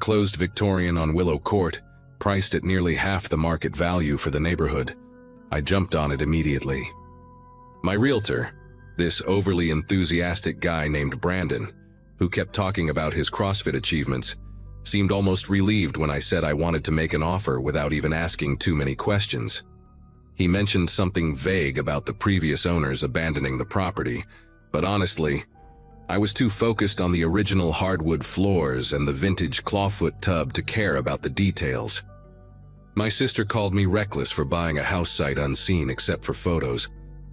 foreclosed Victorian on Willow Court, priced at nearly half the market value for the neighborhood. I jumped on it immediately. My realtor, this overly enthusiastic guy named Brandon, who kept talking about his CrossFit achievements, seemed almost relieved when I said I wanted to make an offer without even asking too many questions. He mentioned something vague about the previous owners abandoning the property, but honestly, I was too focused on the original hardwood floors and the vintage clawfoot tub to care about the details. My sister called me reckless for buying a house sight unseen except for photos,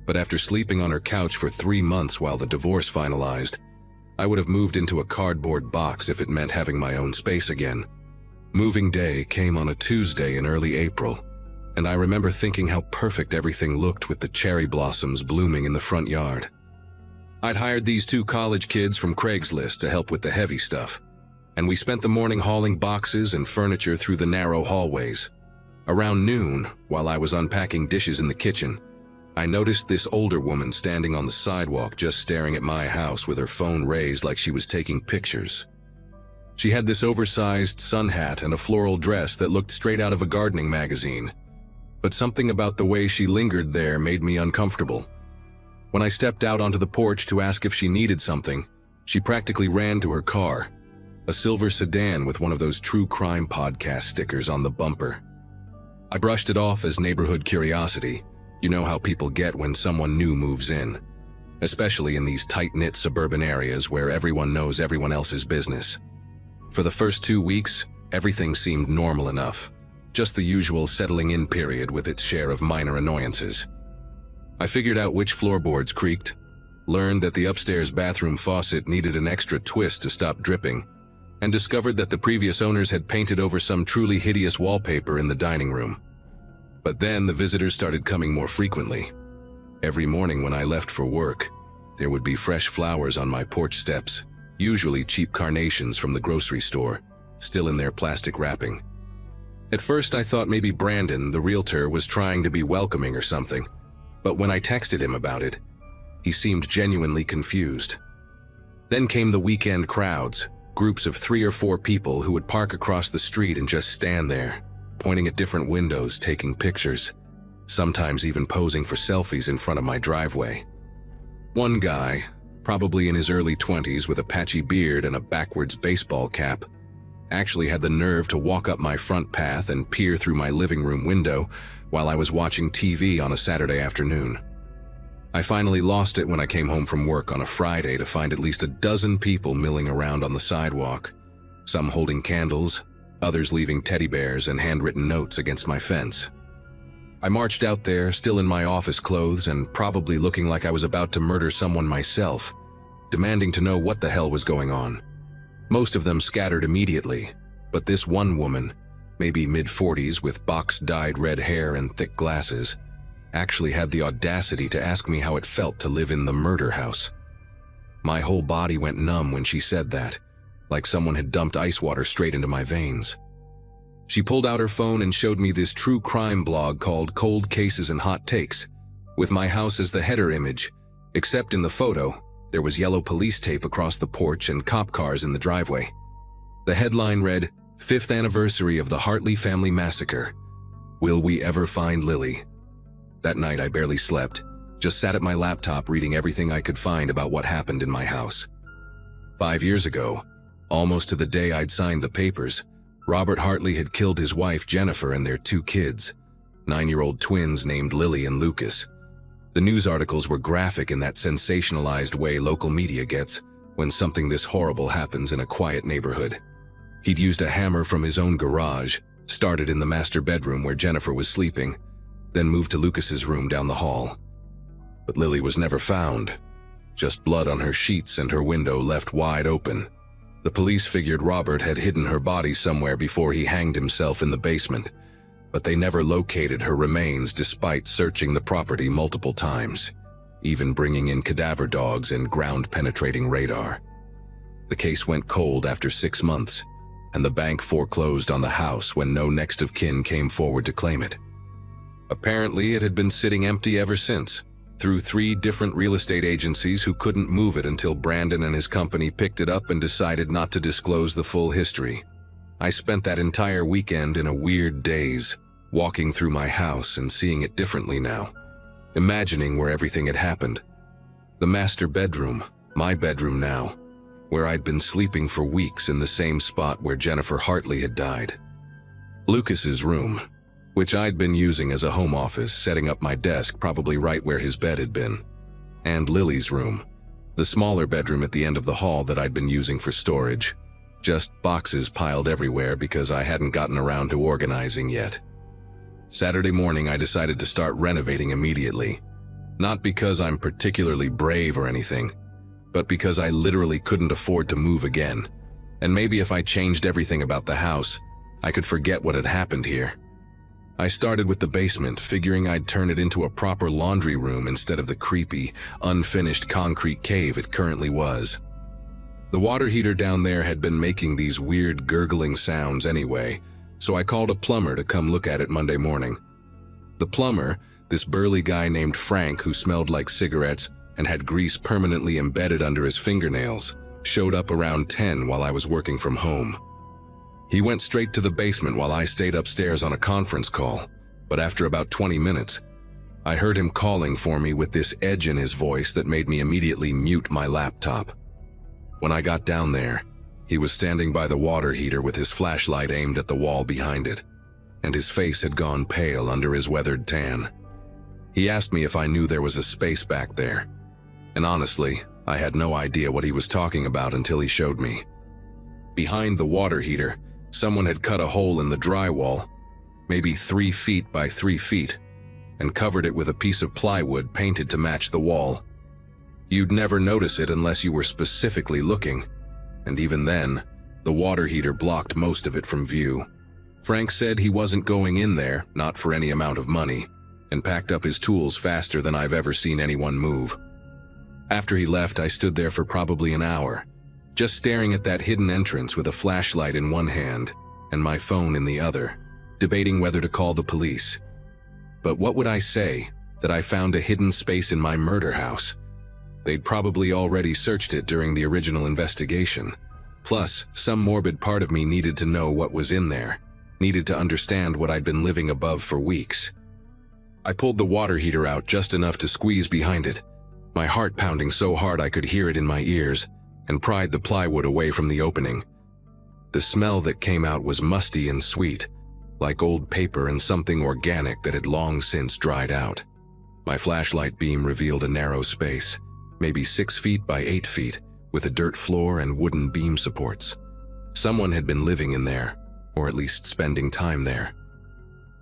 but after sleeping on her couch for 3 months while the divorce finalized, I would have moved into a cardboard box if it meant having my own space again. Moving day came on a Tuesday in early April, and I remember thinking how perfect everything looked with the cherry blossoms blooming in the front yard. I'd hired these 2 college kids from Craigslist to help with the heavy stuff, and we spent the morning hauling boxes and furniture through the narrow hallways. Around noon, while I was unpacking dishes in the kitchen, I noticed this older woman standing on the sidewalk just staring at my house with her phone raised like she was taking pictures. She had this oversized sun hat and a floral dress that looked straight out of a gardening magazine, but something about the way she lingered there made me uncomfortable. When I stepped out onto the porch to ask if she needed something, she practically ran to her car, a silver sedan with one of those true crime podcast stickers on the bumper. I brushed it off as neighborhood curiosity. You know how people get when someone new moves in, especially in these tight-knit suburban areas where everyone knows everyone else's business. For the first 2 weeks, everything seemed normal enough, just the usual settling-in period with its share of minor annoyances. I figured out which floorboards creaked, learned that the upstairs bathroom faucet needed an extra twist to stop dripping, and discovered that the previous owners had painted over some truly hideous wallpaper in the dining room. But then the visitors started coming more frequently. Every morning when I left for work, there would be fresh flowers on my porch steps, usually cheap carnations from the grocery store, still in their plastic wrapping. At first I thought maybe Brandon, the realtor, was trying to be welcoming or something, but when I texted him about it, he seemed genuinely confused. Then came the weekend crowds, groups of 3 or 4 people who would park across the street and just stand there, pointing at different windows, taking pictures, sometimes even posing for selfies in front of my driveway. One guy, probably in his early 20s with a patchy beard and a backwards baseball cap, actually had the nerve to walk up my front path and peer through my living room window while I was watching TV on a Saturday afternoon. I finally lost it when I came home from work on a Friday to find at least a dozen people milling around on the sidewalk, some holding candles, others leaving teddy bears and handwritten notes against my fence. I marched out there, still in my office clothes and probably looking like I was about to murder someone myself, demanding to know what the hell was going on. Most of them scattered immediately, but this one woman, maybe mid-40s with box-dyed red hair and thick glasses, actually had the audacity to ask me how it felt to live in the murder house. My whole body went numb when she said that, like someone had dumped ice water straight into my veins. She pulled out her phone and showed me this true crime blog called Cold Cases and Hot Takes, with my house as the header image, except in the photo, there was yellow police tape across the porch and cop cars in the driveway. The headline read, "5th Anniversary of the Hartley Family Massacre. Will we ever find Lily?" That night I barely slept, just sat at my laptop reading everything I could find about what happened in my house. 5 years ago, almost to the day I'd signed the papers, Robert Hartley had killed his wife Jennifer and their 2 kids, 9-year-old twins named Lily and Lucas. The news articles were graphic in that sensationalized way local media gets when something this horrible happens in a quiet neighborhood. He'd used a hammer from his own garage, started in the master bedroom where Jennifer was sleeping, then moved to Lucas's room down the hall. But Lily was never found, just blood on her sheets and her window left wide open. The police figured Robert had hidden her body somewhere before he hanged himself in the basement, but they never located her remains despite searching the property multiple times, even bringing in cadaver dogs and ground-penetrating radar. The case went cold after 6 months, and the bank foreclosed on the house when no next of kin came forward to claim it. Apparently, it had been sitting empty ever since, through 3 different real estate agencies who couldn't move it until Brandon and his company picked it up and decided not to disclose the full history. I spent that entire weekend in a weird daze, walking through my house and seeing it differently now, imagining where everything had happened. The master bedroom, my bedroom now, where I'd been sleeping for weeks in the same spot where Jennifer Hartley had died. Lucas's room, which I'd been using as a home office, setting up my desk probably right where his bed had been. And Lily's room, the smaller bedroom at the end of the hall that I'd been using for storage. Just boxes piled everywhere because I hadn't gotten around to organizing yet. Saturday morning I decided to start renovating immediately. Not because I'm particularly brave or anything, but because I literally couldn't afford to move again. And maybe if I changed everything about the house, I could forget what had happened here. I started with the basement, figuring I'd turn it into a proper laundry room instead of the creepy, unfinished concrete cave it currently was. The water heater down there had been making these weird gurgling sounds anyway, so I called a plumber to come look at it Monday morning. The plumber, this burly guy named Frank who smelled like cigarettes and had grease permanently embedded under his fingernails, showed up around 10 while I was working from home. He went straight to the basement while I stayed upstairs on a conference call, but after about 20 minutes, I heard him calling for me with this edge in his voice that made me immediately mute my laptop. When I got down there, he was standing by the water heater with his flashlight aimed at the wall behind it, and his face had gone pale under his weathered tan. He asked me if I knew there was a space back there, and honestly, I had no idea what he was talking about until he showed me. Behind the water heater, someone had cut a hole in the drywall, maybe 3 feet by 3 feet, and covered it with a piece of plywood painted to match the wall. You'd never notice it unless you were specifically looking, and even then, the water heater blocked most of it from view. Frank said he wasn't going in there, not for any amount of money, and packed up his tools faster than I've ever seen anyone move. After he left, I stood there for probably an hour, just staring at that hidden entrance with a flashlight in one hand and my phone in the other, debating whether to call the police. But what would I say that I found a hidden space in my murder house? They'd probably already searched it during the original investigation. Plus, some morbid part of me needed to know what was in there, needed to understand what I'd been living above for weeks. I pulled the water heater out just enough to squeeze behind it, my heart pounding so hard I could hear it in my ears, and pried the plywood away from the opening. The smell that came out was musty and sweet, like old paper and something organic that had long since dried out. My flashlight beam revealed a narrow space, maybe 6 feet by 8 feet, with a dirt floor and wooden beam supports. Someone had been living in there, or at least spending time there.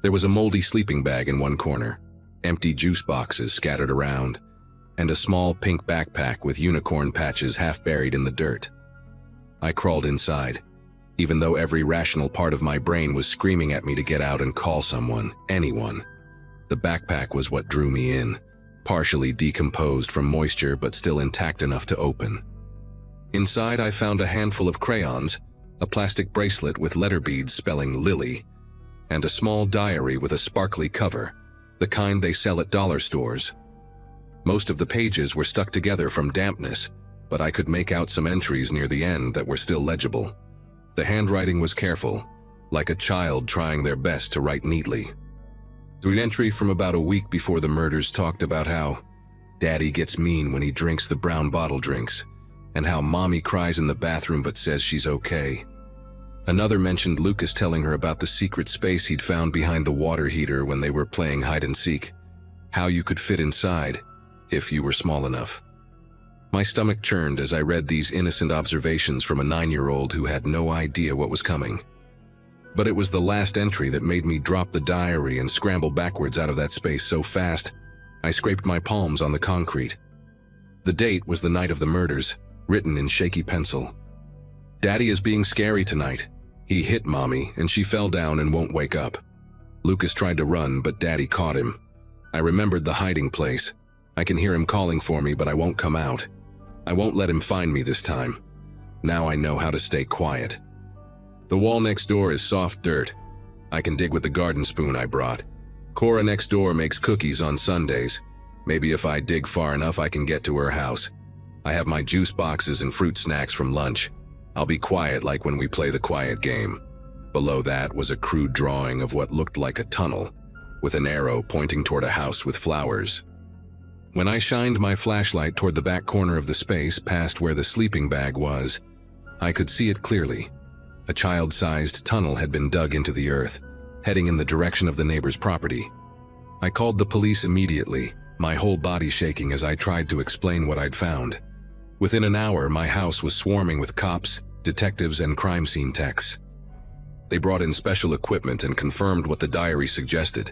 There was a moldy sleeping bag in one corner, empty juice boxes scattered around, and a small pink backpack with unicorn patches half buried in the dirt. I crawled inside, even though every rational part of my brain was screaming at me to get out and call someone, anyone. The backpack was what drew me in, partially decomposed from moisture but still intact enough to open. Inside I found a handful of crayons, a plastic bracelet with letter beads spelling Lily, and a small diary with a sparkly cover, the kind they sell at dollar stores. Most of the pages were stuck together from dampness, but I could make out some entries near the end that were still legible. The handwriting was careful, like a child trying their best to write neatly. The entry from about a week before the murders talked about how Daddy gets mean when he drinks the brown bottle drinks, and how Mommy cries in the bathroom but says she's okay. Another mentioned Lucas telling her about the secret space he'd found behind the water heater when they were playing hide and seek, how you could fit inside, if you were small enough. My stomach churned as I read these innocent observations from a 9-year-old who had no idea what was coming. But it was the last entry that made me drop the diary and scramble backwards out of that space so fast, I scraped my palms on the concrete. The date was the night of the murders, written in shaky pencil. Daddy is being scary tonight. He hit Mommy and she fell down and won't wake up. Lucas tried to run, but Daddy caught him. I remembered the hiding place. I can hear him calling for me, but I won't come out. I won't let him find me this time. Now I know how to stay quiet. The wall next door is soft dirt. I can dig with the garden spoon I brought. Cora next door makes cookies on Sundays. Maybe if I dig far enough I can get to her house. I have my juice boxes and fruit snacks from lunch. I'll be quiet like when we play the quiet game. Below that was a crude drawing of what looked like a tunnel, with an arrow pointing toward a house with flowers. When I shined my flashlight toward the back corner of the space past where the sleeping bag was, I could see it clearly. A child-sized tunnel had been dug into the earth, heading in the direction of the neighbor's property. I called the police immediately, my whole body shaking as I tried to explain what I'd found. Within an hour, my house was swarming with cops, detectives, and crime scene techs. They brought in special equipment and confirmed what the diary suggested.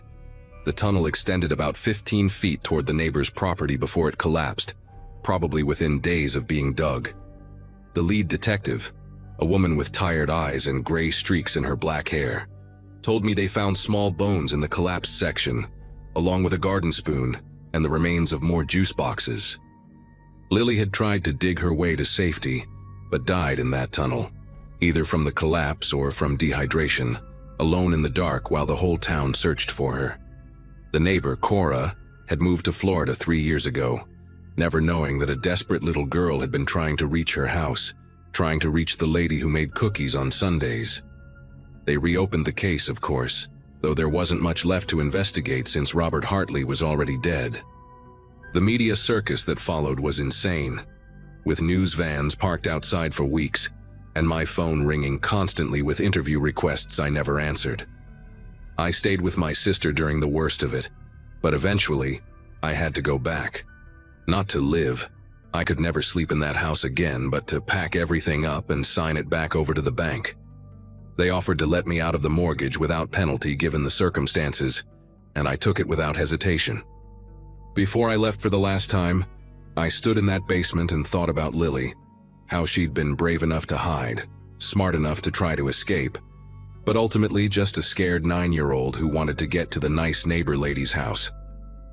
The tunnel extended about 15 feet toward the neighbor's property before it collapsed, probably within days of being dug. The lead detective, a woman with tired eyes and gray streaks in her black hair, told me they found small bones in the collapsed section, along with a garden spoon and the remains of more juice boxes. Lily had tried to dig her way to safety, but died in that tunnel, either from the collapse or from dehydration, alone in the dark while the whole town searched for her. The neighbor, Cora, had moved to Florida 3 years ago, never knowing that a desperate little girl had been trying to reach her house, trying to reach the lady who made cookies on Sundays. They reopened the case, of course, though there wasn't much left to investigate since Robert Hartley was already dead. The media circus that followed was insane, with news vans parked outside for weeks, and my phone ringing constantly with interview requests I never answered. I stayed with my sister during the worst of it, but eventually, I had to go back. Not to live. I could never sleep in that house again, but to pack everything up and sign it back over to the bank. They offered to let me out of the mortgage without penalty given the circumstances, and I took it without hesitation. Before I left for the last time, I stood in that basement and thought about Lily, how she'd been brave enough to hide, smart enough to try to escape, but ultimately just a scared 9-year-old who wanted to get to the nice neighbor lady's house.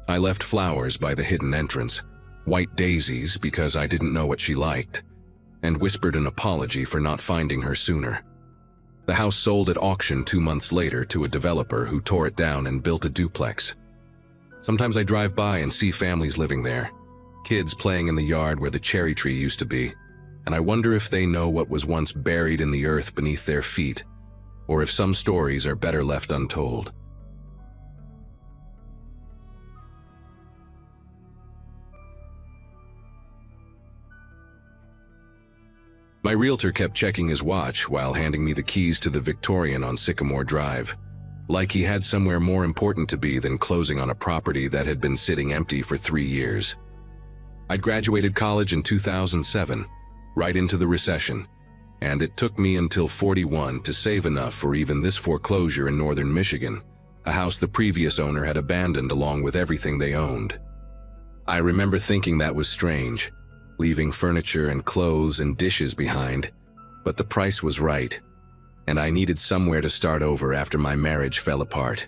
I left flowers by the hidden entrance, white daisies because I didn't know what she liked, and whispered an apology for not finding her sooner. The house sold at auction 2 months later to a developer who tore it down and built a duplex. Sometimes I drive by and see families living there, kids playing in the yard where the cherry tree used to be, and I wonder if they know what was once buried in the earth beneath their feet, or if some stories are better left untold. My realtor kept checking his watch while handing me the keys to the Victorian on Sycamore Drive, like he had somewhere more important to be than closing on a property that had been sitting empty for 3 years. I'd graduated college in 2007, right into the recession, and it took me until 41 to save enough for even this foreclosure in northern Michigan, a house the previous owner had abandoned along with everything they owned. I remember thinking that was strange, leaving furniture and clothes and dishes behind, but the price was right, and I needed somewhere to start over after my marriage fell apart.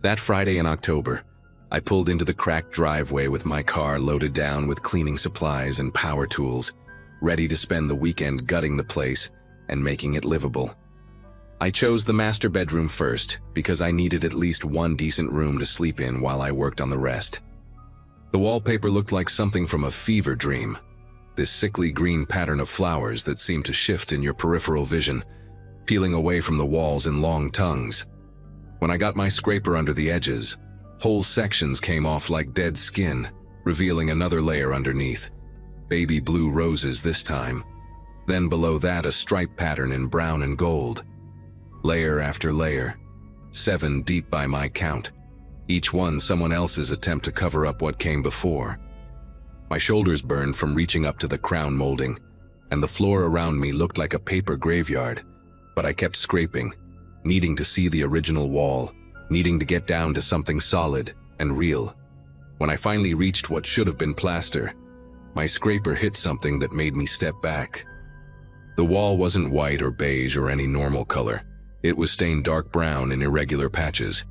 That Friday in October, I pulled into the cracked driveway with my car loaded down with cleaning supplies and power tools, ready to spend the weekend gutting the place and making it livable. I chose the master bedroom first because I needed at least one decent room to sleep in while I worked on the rest. The wallpaper looked like something from a fever dream, this sickly green pattern of flowers that seemed to shift in your peripheral vision, peeling away from the walls in long tongues. When I got my scraper under the edges, whole sections came off like dead skin, revealing another layer underneath. Baby blue roses this time. Then below that a stripe pattern in brown and gold. Layer after layer, 7 deep by my count, each one someone else's attempt to cover up what came before. My shoulders burned from reaching up to the crown molding, and the floor around me looked like a paper graveyard, but I kept scraping, needing to see the original wall, needing to get down to something solid and real. When I finally reached what should have been plaster, my scraper hit something that made me step back. The wall wasn't white or beige or any normal color. It was stained dark brown in irregular patches,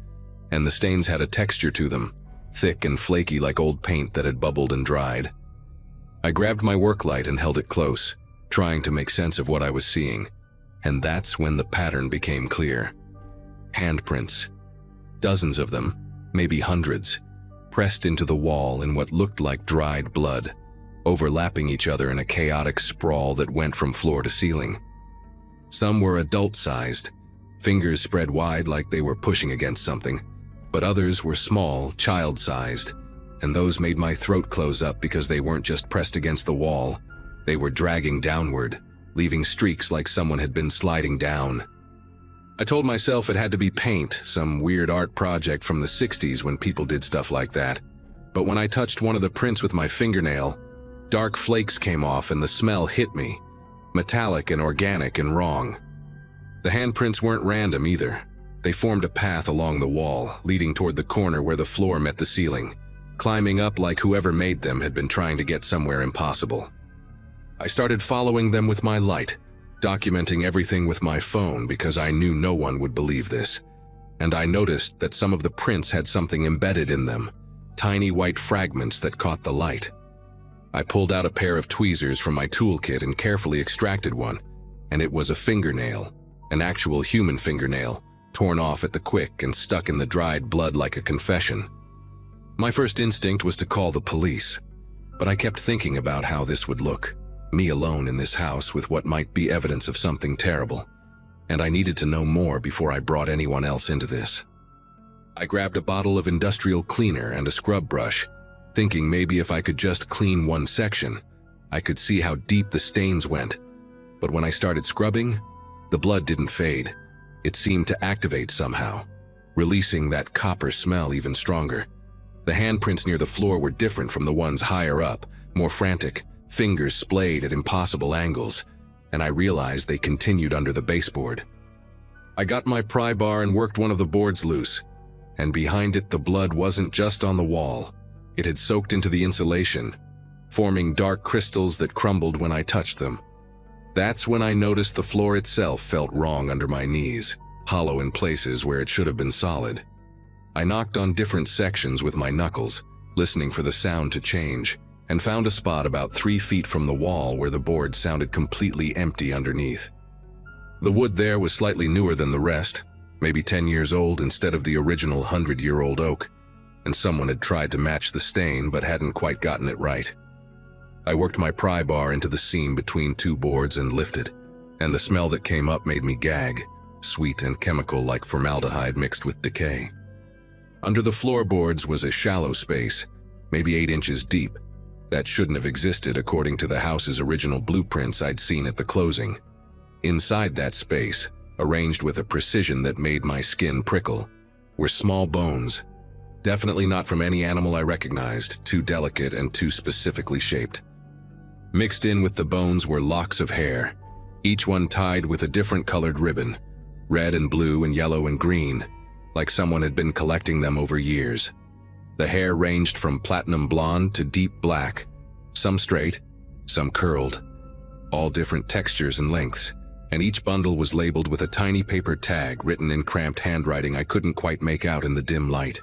and the stains had a texture to them, thick and flaky like old paint that had bubbled and dried. I grabbed my work light and held it close, trying to make sense of what I was seeing, and that's when the pattern became clear. Handprints. Dozens of them, maybe hundreds, pressed into the wall in what looked like dried blood, overlapping each other in a chaotic sprawl that went from floor to ceiling. Some were adult-sized, Fingers spread wide like they were pushing against something, but others were small, child-sized, and those made my throat close up because they weren't just pressed against the wall, they were dragging downward, leaving streaks like someone had been sliding down. I told myself it had to be paint, some weird art project from the 60s when people did stuff like that. But when I touched one of the prints with my fingernail, dark flakes came off and the smell hit me, metallic and organic and wrong. The handprints weren't random either. They formed a path along the wall, leading toward the corner where the floor met the ceiling, climbing up like whoever made them had been trying to get somewhere impossible. I started following them with my light, documenting everything with my phone because I knew no one would believe this. And I noticed that some of the prints had something embedded in them, tiny white fragments that caught the light. I pulled out a pair of tweezers from my toolkit and carefully extracted one, and it was a fingernail, an actual human fingernail, torn off at the quick and stuck in the dried blood like a confession. My first instinct was to call the police, but I kept thinking about how this would look, me alone in this house with what might be evidence of something terrible, and I needed to know more before I brought anyone else into this. I grabbed a bottle of industrial cleaner and a scrub brush, thinking maybe if I could just clean one section, I could see how deep the stains went. But when I started scrubbing, the blood didn't fade. It seemed to activate somehow, releasing that copper smell even stronger. The handprints near the floor were different from the ones higher up, more frantic, fingers splayed at impossible angles, and I realized they continued under the baseboard. I got my pry bar and worked one of the boards loose, and behind it the blood wasn't just on the wall. It had soaked into the insulation, forming dark crystals that crumbled when I touched them. That's when I noticed the floor itself felt wrong under my knees, hollow in places where it should have been solid. I knocked on different sections with my knuckles, listening for the sound to change, and found a spot about 3 feet from the wall where the board sounded completely empty underneath. The wood there was slightly newer than the rest, maybe 10 years old instead of the original 100-year-old oak, and someone had tried to match the stain but hadn't quite gotten it right. I worked my pry bar into the seam between 2 boards and lifted, and the smell that came up made me gag, sweet and chemical like formaldehyde mixed with decay. Under the floorboards was a shallow space, maybe 8 inches deep, that shouldn't have existed according to the house's original blueprints I'd seen at the closing. Inside that space, arranged with a precision that made my skin prickle, were small bones, definitely not from any animal I recognized, too delicate and too specifically shaped. Mixed in with the bones were locks of hair, each one tied with a different colored ribbon, red and blue and yellow and green, like someone had been collecting them over years. The hair ranged from platinum blonde to deep black, some straight, some curled, all different textures and lengths, and each bundle was labeled with a tiny paper tag written in cramped handwriting I couldn't quite make out in the dim light.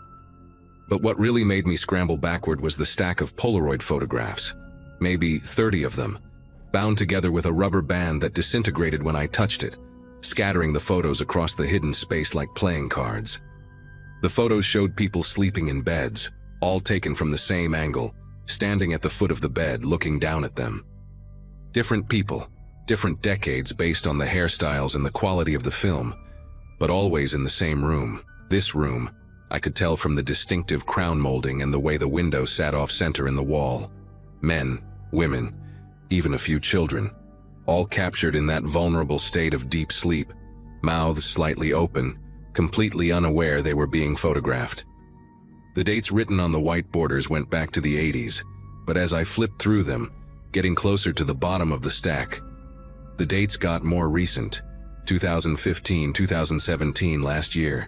But what really made me scramble backward was the stack of Polaroid photographs, maybe 30 of them, bound together with a rubber band that disintegrated when I touched it, scattering the photos across the hidden space like playing cards. The photos showed people sleeping in beds, all taken from the same angle, standing at the foot of the bed looking down at them. Different people, different decades based on the hairstyles and the quality of the film, but always in the same room. This room, I could tell from the distinctive crown molding and the way the window sat off-center in the wall. Men, women, even a few children, all captured in that vulnerable state of deep sleep, mouths slightly open, completely unaware they were being photographed. The dates written on the white borders went back to the 80s, but as I flipped through them, getting closer to the bottom of the stack, the dates got more recent, 2015, 2017 last year,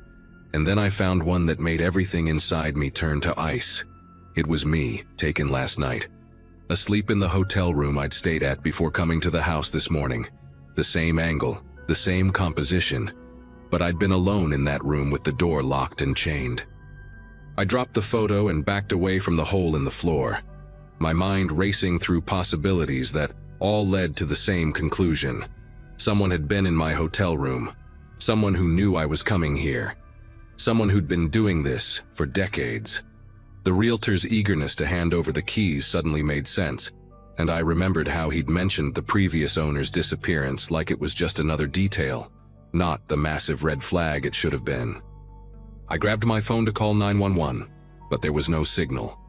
and then I found one that made everything inside me turn to ice. It was me, taken last night, asleep in the hotel room I'd stayed at before coming to the house this morning. The same angle, the same composition, but I'd been alone in that room with the door locked and chained. I dropped the photo and backed away from the hole in the floor, my mind racing through possibilities that all led to the same conclusion. Someone had been in my hotel room, someone who knew I was coming here, someone who'd been doing this for decades. The realtor's eagerness to hand over the keys suddenly made sense, and I remembered how he'd mentioned the previous owner's disappearance like it was just another detail, not the massive red flag it should have been. I grabbed my phone to call 911, but there was no signal,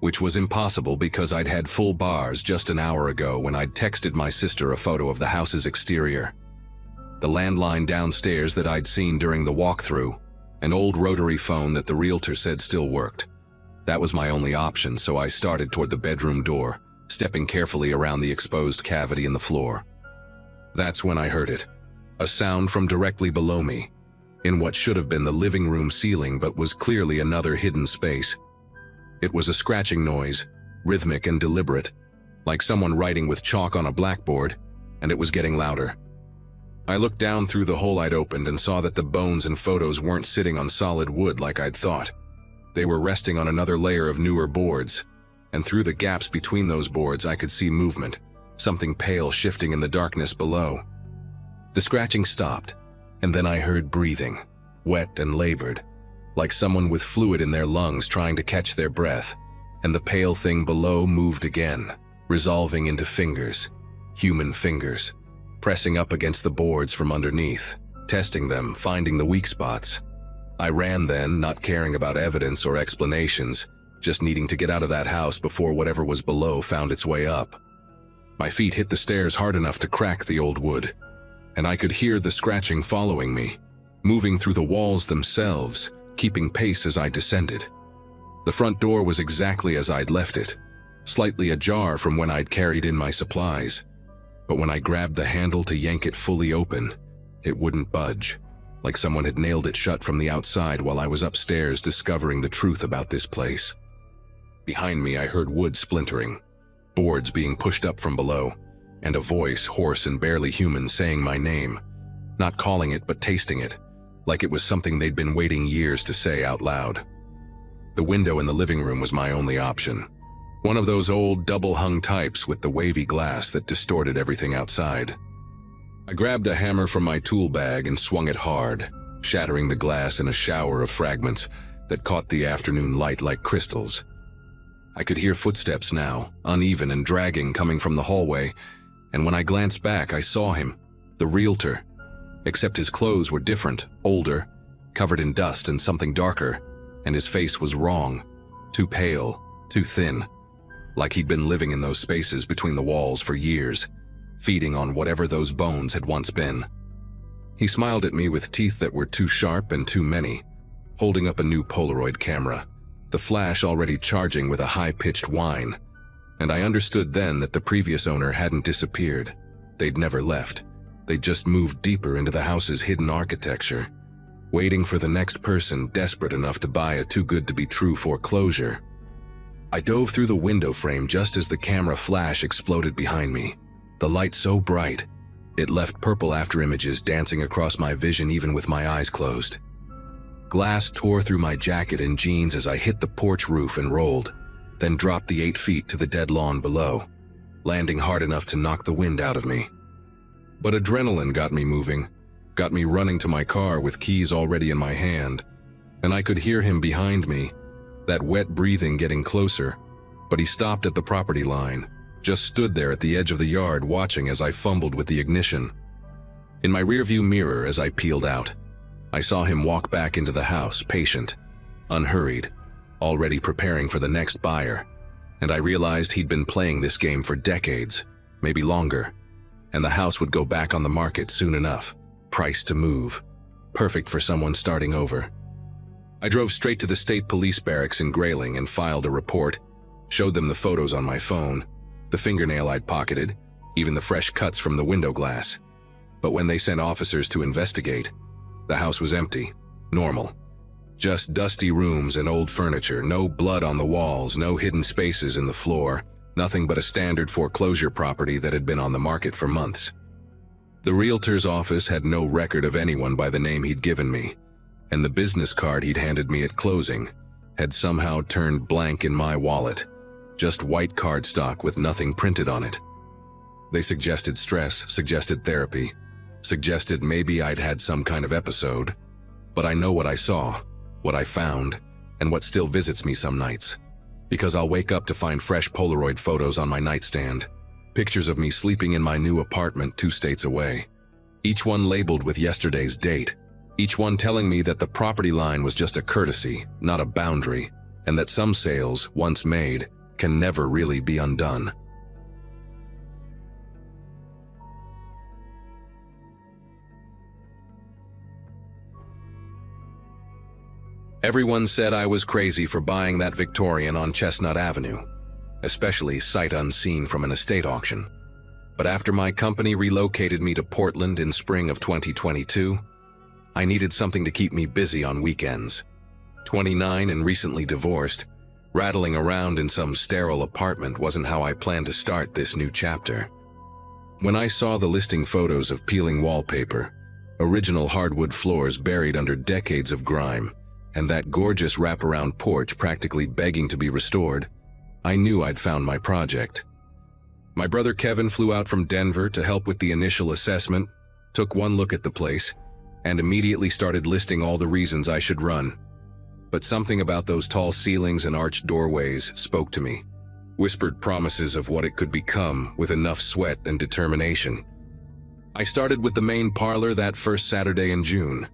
which was impossible because I'd had full bars just an hour ago when I'd texted my sister a photo of the house's exterior. The landline downstairs that I'd seen during the walkthrough, an old rotary phone that the realtor said still worked. That was my only option, so I started toward the bedroom door, stepping carefully around the exposed cavity in the floor. That's when I heard it, a sound from directly below me, in what should have been the living room ceiling but was clearly another hidden space. It was a scratching noise, rhythmic and deliberate, like someone writing with chalk on a blackboard, and it was getting louder. I looked down through the hole I'd opened and saw that the bones and photos weren't sitting on solid wood like I'd thought. They were resting on another layer of newer boards, and through the gaps between those boards I could see movement, something pale shifting in the darkness below. The scratching stopped, and then I heard breathing, wet and labored, like someone with fluid in their lungs trying to catch their breath, and the pale thing below moved again, resolving into fingers, human fingers, pressing up against the boards from underneath, testing them, finding the weak spots. I ran then, not caring about evidence or explanations, just needing to get out of that house before whatever was below found its way up. My feet hit the stairs hard enough to crack the old wood, and I could hear the scratching following me, moving through the walls themselves, keeping pace as I descended. The front door was exactly as I'd left it, slightly ajar from when I'd carried in my supplies. But when I grabbed the handle to yank it fully open, it wouldn't budge, like someone had nailed it shut from the outside while I was upstairs discovering the truth about this place. Behind me I heard wood splintering, boards being pushed up from below, and a voice, hoarse and barely human, saying my name, not calling it but tasting it, like it was something they'd been waiting years to say out loud. The window in the living room was my only option. One of those old double-hung types with the wavy glass that distorted everything outside. I grabbed a hammer from my tool bag and swung it hard, shattering the glass in a shower of fragments that caught the afternoon light like crystals. I could hear footsteps now, uneven and dragging, coming from the hallway, and when I glanced back I saw him, the realtor, except his clothes were different, older, covered in dust and something darker, and his face was wrong, too pale, too thin. Like he'd been living in those spaces between the walls for years, feeding on whatever those bones had once been. He smiled at me with teeth that were too sharp and too many, holding up a new Polaroid camera, the flash already charging with a high-pitched whine, and I understood then that the previous owner hadn't disappeared. They'd never left. They'd just moved deeper into the house's hidden architecture, waiting for the next person desperate enough to buy a too-good-to-be-true foreclosure. I dove through the window frame just as the camera flash exploded behind me, the light so bright, it left purple afterimages dancing across my vision even with my eyes closed. Glass tore through my jacket and jeans as I hit the porch roof and rolled, then dropped the 8 feet to the dead lawn below, landing hard enough to knock the wind out of me. But adrenaline got me moving, got me running to my car with keys already in my hand, and I could hear him behind me, that wet breathing getting closer, but he stopped at the property line, just stood there at the edge of the yard watching as I fumbled with the ignition. In my rearview mirror as I peeled out, I saw him walk back into the house, patient, unhurried, already preparing for the next buyer, and I realized he'd been playing this game for decades, maybe longer, and the house would go back on the market soon enough, priced to move, perfect for someone starting over. I drove straight to the state police barracks in Grayling and filed a report, showed them the photos on my phone, the fingernail I'd pocketed, even the fresh cuts from the window glass. But when they sent officers to investigate, the house was empty, normal. Just dusty rooms and old furniture, no blood on the walls, no hidden spaces in the floor, nothing but a standard foreclosure property that had been on the market for months. The realtor's office had no record of anyone by the name he'd given me, and the business card he'd handed me at closing had somehow turned blank in my wallet, just white cardstock with nothing printed on it. They suggested stress, suggested therapy, suggested maybe I'd had some kind of episode, but I know what I saw, what I found, and what still visits me some nights, because I'll wake up to find fresh Polaroid photos on my nightstand, pictures of me sleeping in my new apartment 2 states away, each one labeled with yesterday's date, each one telling me that the property line was just a courtesy, not a boundary, and that some sales, once made, can never really be undone. Everyone said I was crazy for buying that Victorian on Chestnut Avenue, especially sight unseen from an estate auction. But after my company relocated me to Portland in spring of 2022, I needed something to keep me busy on weekends. 29 and recently divorced, rattling around in some sterile apartment wasn't how I planned to start this new chapter. When I saw the listing photos of peeling wallpaper, original hardwood floors buried under decades of grime, and that gorgeous wraparound porch practically begging to be restored, I knew I'd found my project. My brother Kevin flew out from Denver to help with the initial assessment, took one look at the place, and immediately started listing all the reasons I should run. But something about those tall ceilings and arched doorways spoke to me, whispered promises of what it could become with enough sweat and determination. I started with the main parlor that first Saturday in June,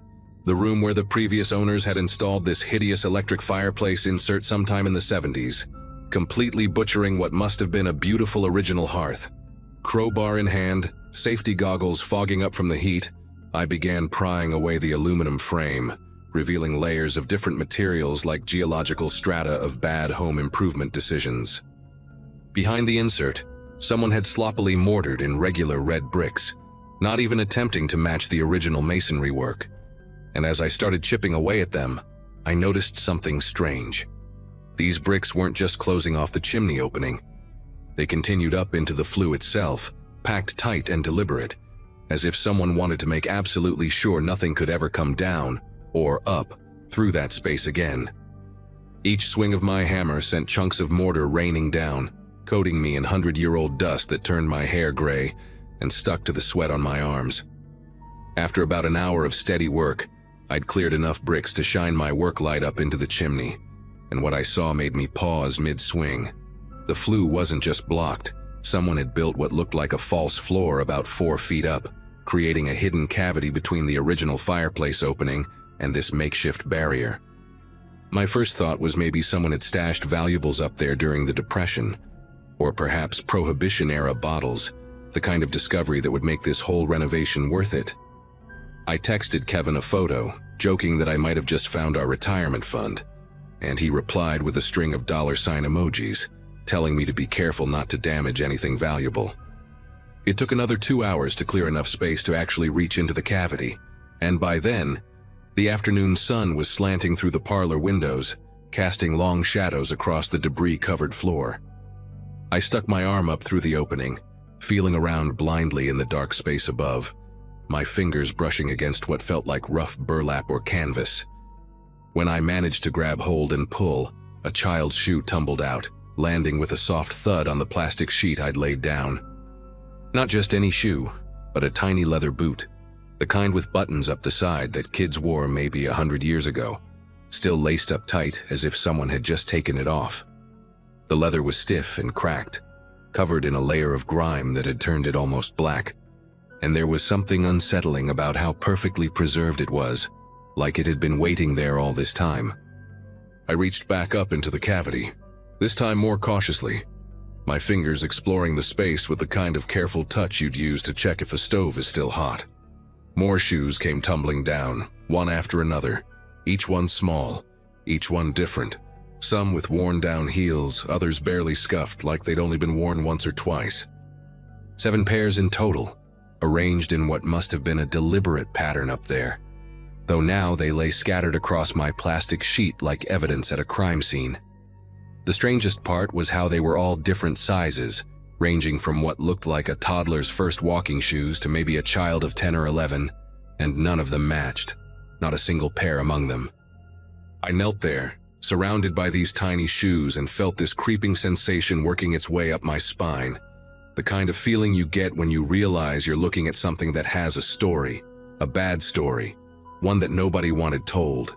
the room where the previous owners had installed this hideous electric fireplace insert sometime in the 70s, completely butchering what must have been a beautiful original hearth. Crowbar in hand, safety goggles fogging up from the heat, I began prying away the aluminum frame, revealing layers of different materials like geological strata of bad home improvement decisions. Behind the insert, someone had sloppily mortared in regular red bricks, not even attempting to match the original masonry work. And as I started chipping away at them, I noticed something strange. These bricks weren't just closing off the chimney opening. They continued up into the flue itself, packed tight and deliberate, as if someone wanted to make absolutely sure nothing could ever come down or up through that space again. Each swing of my hammer sent chunks of mortar raining down, coating me in 100-year-old dust that turned my hair gray and stuck to the sweat on my arms. After about an hour of steady work, I'd cleared enough bricks to shine my work light up into the chimney, and what I saw made me pause mid-swing. The flue wasn't just blocked. Someone had built what looked like a false floor about 4 feet up, creating a hidden cavity between the original fireplace opening and this makeshift barrier. My first thought was maybe someone had stashed valuables up there during the Depression, or perhaps Prohibition-era bottles, the kind of discovery that would make this whole renovation worth it. I texted Kevin a photo, joking that I might have just found our retirement fund, and he replied with a string of $sign emojis, telling me to be careful not to damage anything valuable. It took another 2 hours to clear enough space to actually reach into the cavity, and by then, the afternoon sun was slanting through the parlor windows, casting long shadows across the debris-covered floor. I stuck my arm up through the opening, feeling around blindly in the dark space above, my fingers brushing against what felt like rough burlap or canvas. When I managed to grab hold and pull, a child's shoe tumbled out, landing with a soft thud on the plastic sheet I'd laid down. Not just any shoe, but a tiny leather boot, the kind with buttons up the side that kids wore maybe 100 years ago, still laced up tight as if someone had just taken it off. The leather was stiff and cracked, covered in a layer of grime that had turned it almost black, and there was something unsettling about how perfectly preserved it was, like it had been waiting there all this time. I reached back up into the cavity, this time more cautiously, my fingers exploring the space with the kind of careful touch you'd use to check if a stove is still hot. More shoes came tumbling down, one after another, each one small, each one different, some with worn-down heels, others barely scuffed like they'd only been worn once or twice. 7 pairs in total, arranged in what must have been a deliberate pattern up there, though now they lay scattered across my plastic sheet like evidence at a crime scene. The strangest part was how they were all different sizes, ranging from what looked like a toddler's first walking shoes to maybe a child of 10 or 11, and none of them matched, not a single pair among them. I knelt there, surrounded by these tiny shoes, and felt this creeping sensation working its way up my spine, the kind of feeling you get when you realize you're looking at something that has a story, a bad story, one that nobody wanted told.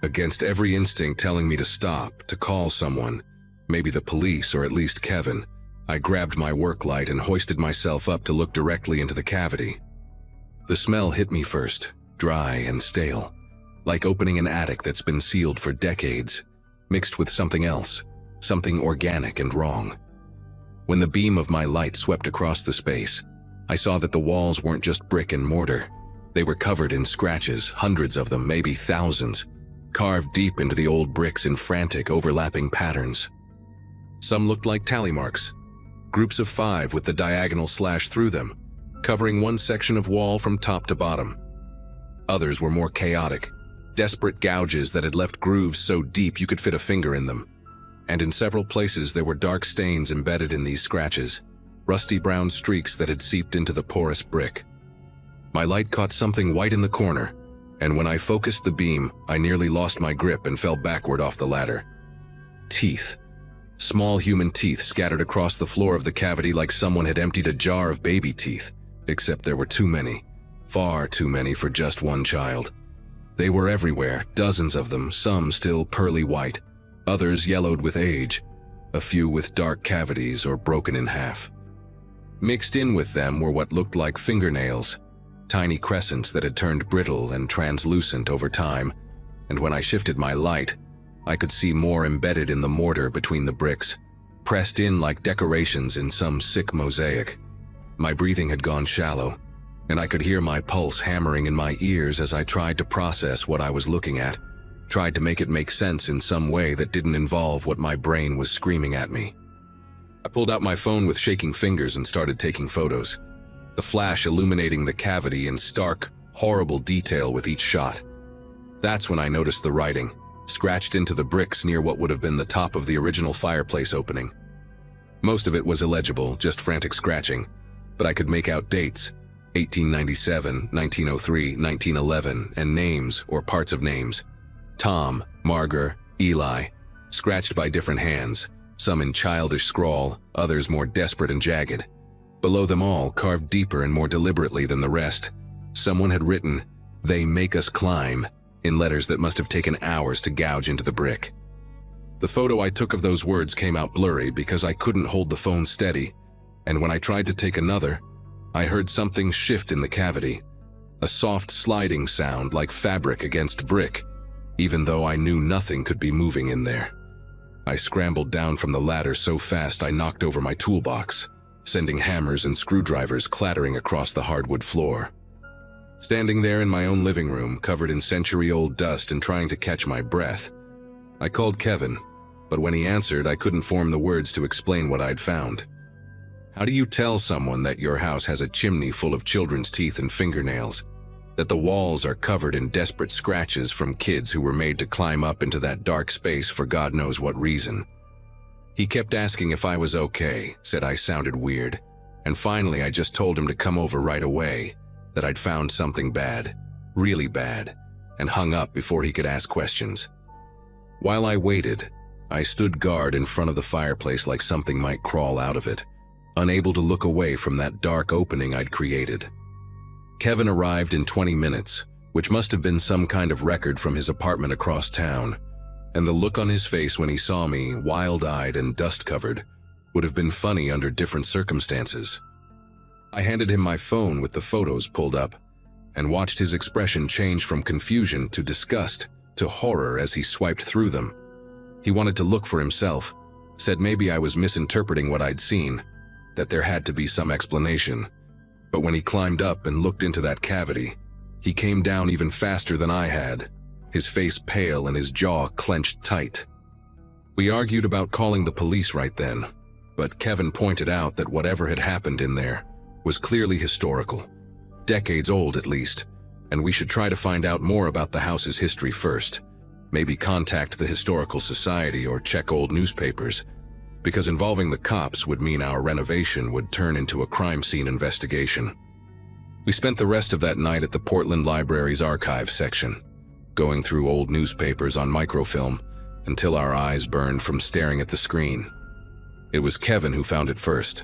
Against every instinct telling me to stop, to call someone, maybe the police or at least Kevin, I grabbed my work light and hoisted myself up to look directly into the cavity. The smell hit me first, dry and stale, like opening an attic that's been sealed for decades, mixed with something else, something organic and wrong. When the beam of my light swept across the space, I saw that the walls weren't just brick and mortar. They were covered in scratches, hundreds of them, maybe thousands, carved deep into the old bricks in frantic, overlapping patterns. Some looked like tally marks, groups of 5 with the diagonal slash through them, covering one section of wall from top to bottom. Others were more chaotic, desperate gouges that had left grooves so deep you could fit a finger in them. And in several places there were dark stains embedded in these scratches, rusty brown streaks that had seeped into the porous brick. My light caught something white in the corner, and when I focused the beam, I nearly lost my grip and fell backward off the ladder. Teeth. Small human teeth scattered across the floor of the cavity like someone had emptied a jar of baby teeth, except there were too many, far too many for just one child. They were everywhere, dozens of them, some still pearly white, others yellowed with age, a few with dark cavities or broken in half. Mixed in with them were what looked like fingernails, tiny crescents that had turned brittle and translucent over time, and when I shifted my light, I could see more embedded in the mortar between the bricks, pressed in like decorations in some sick mosaic. My breathing had gone shallow, and I could hear my pulse hammering in my ears as I tried to process what I was looking at, tried to make it make sense in some way that didn't involve what my brain was screaming at me. I pulled out my phone with shaking fingers and started taking photos, the flash illuminating the cavity in stark, horrible detail with each shot. That's when I noticed the writing, scratched into the bricks near what would have been the top of the original fireplace opening. Most of it was illegible, just frantic scratching, but I could make out dates, 1897, 1903, 1911, and names or parts of names. Tom, Margar, Eli, scratched by different hands, some in childish scrawl, others more desperate and jagged. Below them all, carved deeper and more deliberately than the rest, someone had written, "They make us climb," in letters that must have taken hours to gouge into the brick. The photo I took of those words came out blurry because I couldn't hold the phone steady, and when I tried to take another, I heard something shift in the cavity, a soft sliding sound like fabric against brick, even though I knew nothing could be moving in there. I scrambled down from the ladder so fast I knocked over my toolbox, sending hammers and screwdrivers clattering across the hardwood floor. Standing there in my own living room, covered in century-old dust and trying to catch my breath, I called Kevin, but when he answered, I couldn't form the words to explain what I'd found. How do you tell someone that your house has a chimney full of children's teeth and fingernails, that the walls are covered in desperate scratches from kids who were made to climb up into that dark space for God knows what reason? He kept asking if I was okay, said I sounded weird, and finally I just told him to come over right away, that I'd found something bad, really bad, and hung up before he could ask questions. While I waited, I stood guard in front of the fireplace like something might crawl out of it, unable to look away from that dark opening I'd created. Kevin arrived in 20 minutes, which must have been some kind of record from his apartment across town, and the look on his face when he saw me, wild-eyed and dust-covered, would have been funny under different circumstances. I handed him my phone with the photos pulled up, and watched his expression change from confusion to disgust to horror as he swiped through them. He wanted to look for himself, said maybe I was misinterpreting what I'd seen, that there had to be some explanation. But when he climbed up and looked into that cavity, he came down even faster than I had, his face pale and his jaw clenched tight. We argued about calling the police right then, but Kevin pointed out that whatever had happened in there was clearly historical, decades old at least, and we should try to find out more about the house's history first, maybe contact the Historical Society or check old newspapers, because involving the cops would mean our renovation would turn into a crime scene investigation. We spent the rest of that night at the Portland Library's archives section, going through old newspapers on microfilm until our eyes burned from staring at the screen. It was Kevin who found it first,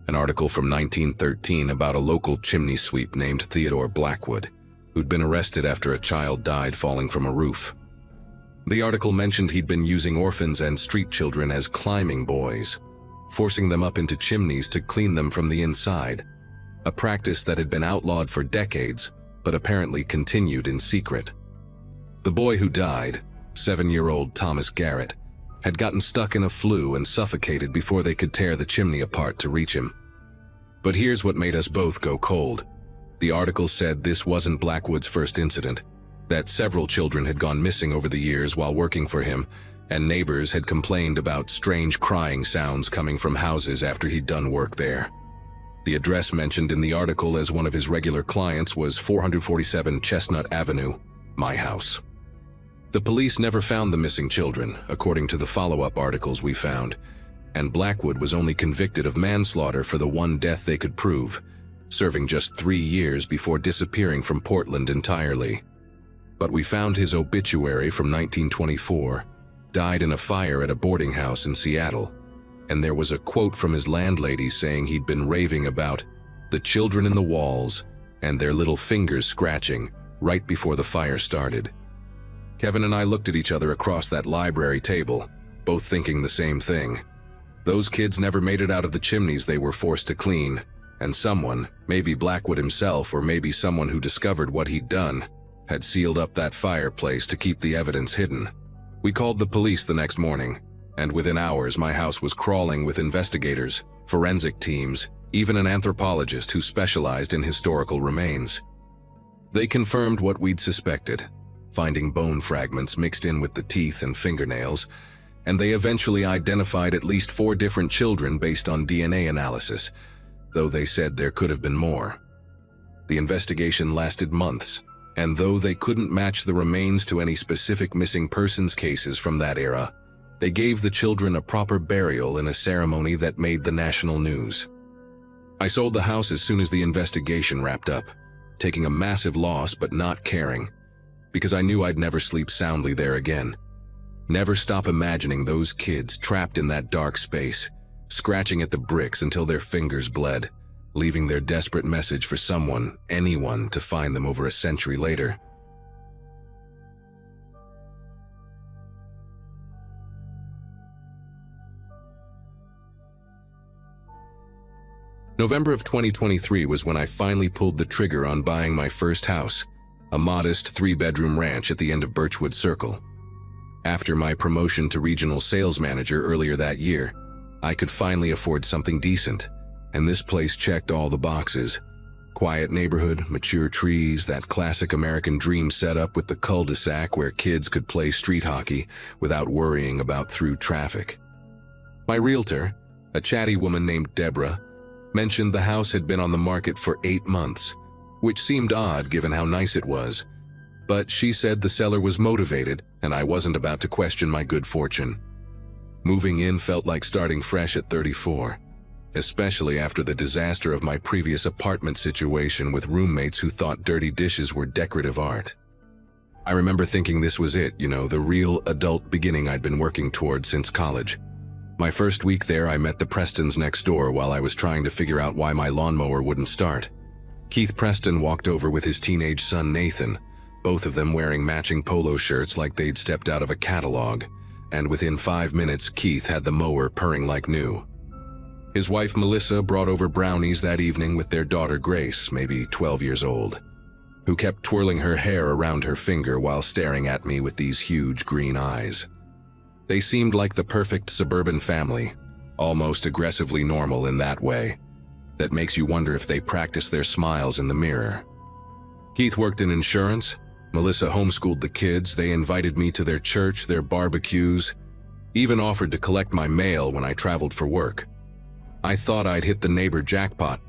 an article from 1913 about a local chimney sweep named Theodore Blackwood, who'd been arrested after a child died falling from a roof. The article mentioned he'd been using orphans and street children as climbing boys, forcing them up into chimneys to clean them from the inside, a practice that had been outlawed for decades, but apparently continued in secret. The boy who died, 7-year-old Thomas Garrett, had gotten stuck in a flue and suffocated before they could tear the chimney apart to reach him. But here's what made us both go cold. The article said this wasn't Blackwood's first incident, that several children had gone missing over the years while working for him, and neighbors had complained about strange crying sounds coming from houses after he'd done work there. The address mentioned in the article as one of his regular clients was 447 Chestnut Avenue, my house. The police never found the missing children, according to the follow-up articles we found, and Blackwood was only convicted of manslaughter for the one death they could prove, serving just 3 years before disappearing from Portland entirely. But we found his obituary from 1924, died in a fire at a boarding house in Seattle, and there was a quote from his landlady saying he'd been raving about the children in the walls and their little fingers scratching right before the fire started. Kevin and I looked at each other across that library table, both thinking the same thing. Those kids never made it out of the chimneys they were forced to clean, and someone, maybe Blackwood himself or maybe someone who discovered what he'd done, had sealed up that fireplace to keep the evidence hidden. We called the police the next morning, and within hours my house was crawling with investigators, forensic teams, even an anthropologist who specialized in historical remains. They confirmed what we'd suspected, finding bone fragments mixed in with the teeth and fingernails, and they eventually identified at least 4 different children based on DNA analysis, though they said there could have been more. The investigation lasted months, and though they couldn't match the remains to any specific missing persons cases from that era, they gave the children a proper burial in a ceremony that made the national news. I sold the house as soon as the investigation wrapped up, taking a massive loss but not caring, because I knew I'd never sleep soundly there again. Never stop imagining those kids trapped in that dark space, scratching at the bricks until their fingers bled, leaving their desperate message for someone, anyone, to find them over a century later. November of 2023 was when I finally pulled the trigger on buying my first house, a modest 3-bedroom ranch at the end of Birchwood Circle. After my promotion to regional sales manager earlier that year, I could finally afford something decent, and this place checked all the boxes. Quiet neighborhood, mature trees, that classic American dream setup with the cul-de-sac where kids could play street hockey without worrying about through traffic. My realtor, a chatty woman named Deborah, mentioned the house had been on the market for 8 months, which seemed odd given how nice it was, but she said the seller was motivated and I wasn't about to question my good fortune. Moving in felt like starting fresh at 34, especially after the disaster of my previous apartment situation with roommates who thought dirty dishes were decorative art. I remember thinking this was it, the real adult beginning I'd been working toward since college. My first week there, I met the Prestons next door while I was trying to figure out why my lawnmower wouldn't start. Keith Preston walked over with his teenage son Nathan, both of them wearing matching polo shirts like they'd stepped out of a catalog, and within 5 minutes Keith had the mower purring like new. His wife Melissa brought over brownies that evening with their daughter Grace, maybe 12 years old, who kept twirling her hair around her finger while staring at me with these huge green eyes. They seemed like the perfect suburban family, almost aggressively normal in that way, that makes you wonder if they practice their smiles in the mirror. Keith worked in insurance, Melissa homeschooled the kids, they invited me to their church, their barbecues, even offered to collect my mail when I traveled for work. I thought I'd hit the neighbor jackpot,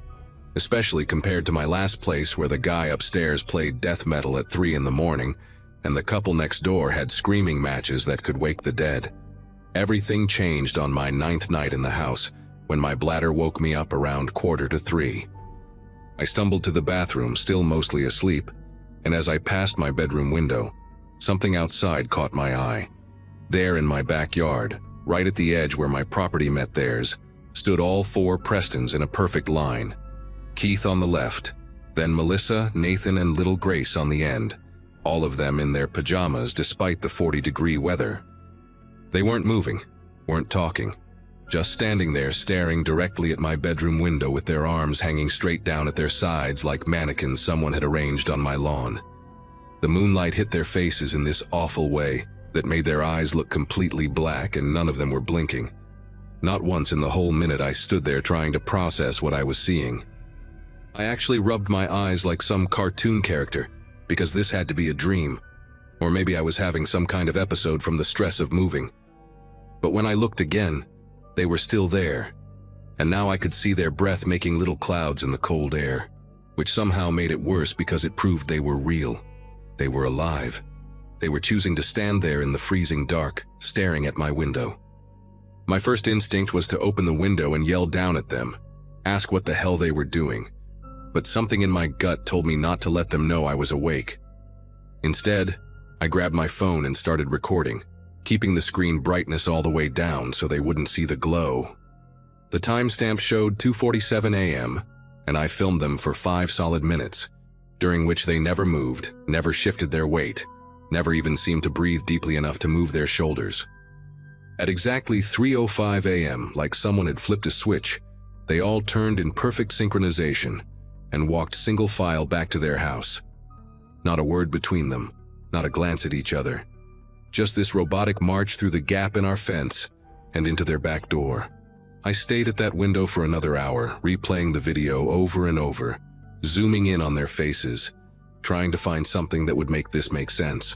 especially compared to my last place where the guy upstairs played death metal at 3 in the morning and the couple next door had screaming matches that could wake the dead. Everything changed on my 9th night in the house when my bladder woke me up around 2:45. I stumbled to the bathroom, still mostly asleep, and as I passed my bedroom window, something outside caught my eye. There in my backyard, right at the edge where my property met theirs, stood all 4 Prestons in a perfect line. Keith on the left, then Melissa, Nathan, and little Grace on the end, all of them in their pajamas despite the 40-degree weather. They weren't moving, weren't talking, just standing there staring directly at my bedroom window with their arms hanging straight down at their sides like mannequins someone had arranged on my lawn. The moonlight hit their faces in this awful way that made their eyes look completely black, and none of them were blinking. Not once in the whole minute I stood there trying to process what I was seeing. I actually rubbed my eyes like some cartoon character, because this had to be a dream, or maybe I was having some kind of episode from the stress of moving. But when I looked again, they were still there, and now I could see their breath making little clouds in the cold air, which somehow made it worse because it proved they were real. They were alive. They were choosing to stand there in the freezing dark, staring at my window. My first instinct was to open the window and yell down at them, ask what the hell they were doing, but something in my gut told me not to let them know I was awake. Instead, I grabbed my phone and started recording, keeping the screen brightness all the way down so they wouldn't see the glow. The timestamp showed 2:47 a.m., and I filmed them for 5 solid minutes, during which they never moved, never shifted their weight, never even seemed to breathe deeply enough to move their shoulders. At exactly 3:05 a.m., like someone had flipped a switch, they all turned in perfect synchronization and walked single file back to their house. Not a word between them, not a glance at each other. Just this robotic march through the gap in our fence and into their back door. I stayed at that window for another hour, replaying the video over and over, zooming in on their faces, trying to find something that would make this make sense.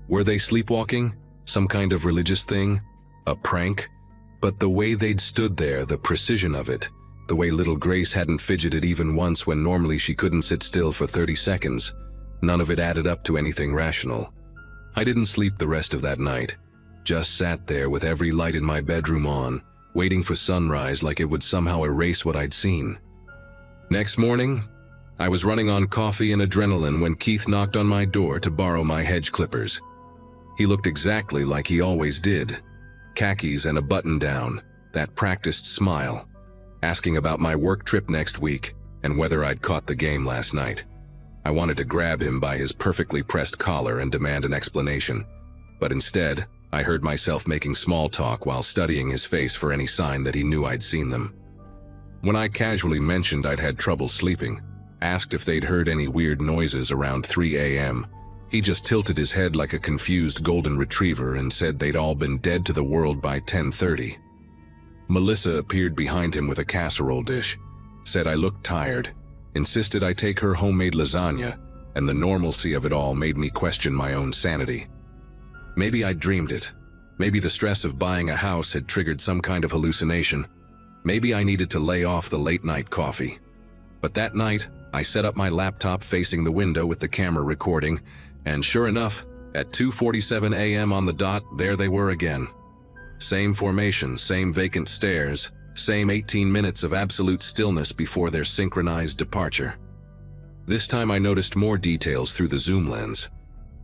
Were they sleepwalking? Some kind of religious thing? A prank? But the way they'd stood there, the precision of it, the way little Grace hadn't fidgeted even once when normally she couldn't sit still for 30 seconds, none of it added up to anything rational. I didn't sleep the rest of that night, just sat there with every light in my bedroom on, waiting for sunrise like it would somehow erase what I'd seen. Next morning, I was running on coffee and adrenaline when Keith knocked on my door to borrow my hedge clippers. He looked exactly like he always did. Khakis and a button-down, that practiced smile, asking about my work trip next week and whether I'd caught the game last night. I wanted to grab him by his perfectly pressed collar and demand an explanation, but instead, I heard myself making small talk while studying his face for any sign that he knew I'd seen them. When I casually mentioned I'd had trouble sleeping, asked if they'd heard any weird noises around 3 a.m., he just tilted his head like a confused golden retriever and said they'd all been dead to the world by 10:30. Melissa appeared behind him with a casserole dish, said I looked tired, insisted I take her homemade lasagna, and the normalcy of it all made me question my own sanity. Maybe I'd dreamed it. Maybe the stress of buying a house had triggered some kind of hallucination. Maybe I needed to lay off the late-night coffee. But that night, I set up my laptop facing the window with the camera recording, and sure enough, at 2:47 a.m. on the dot, there they were again. Same formation, same vacant stares, same 18 minutes of absolute stillness before their synchronized departure. This time I noticed more details through the zoom lens.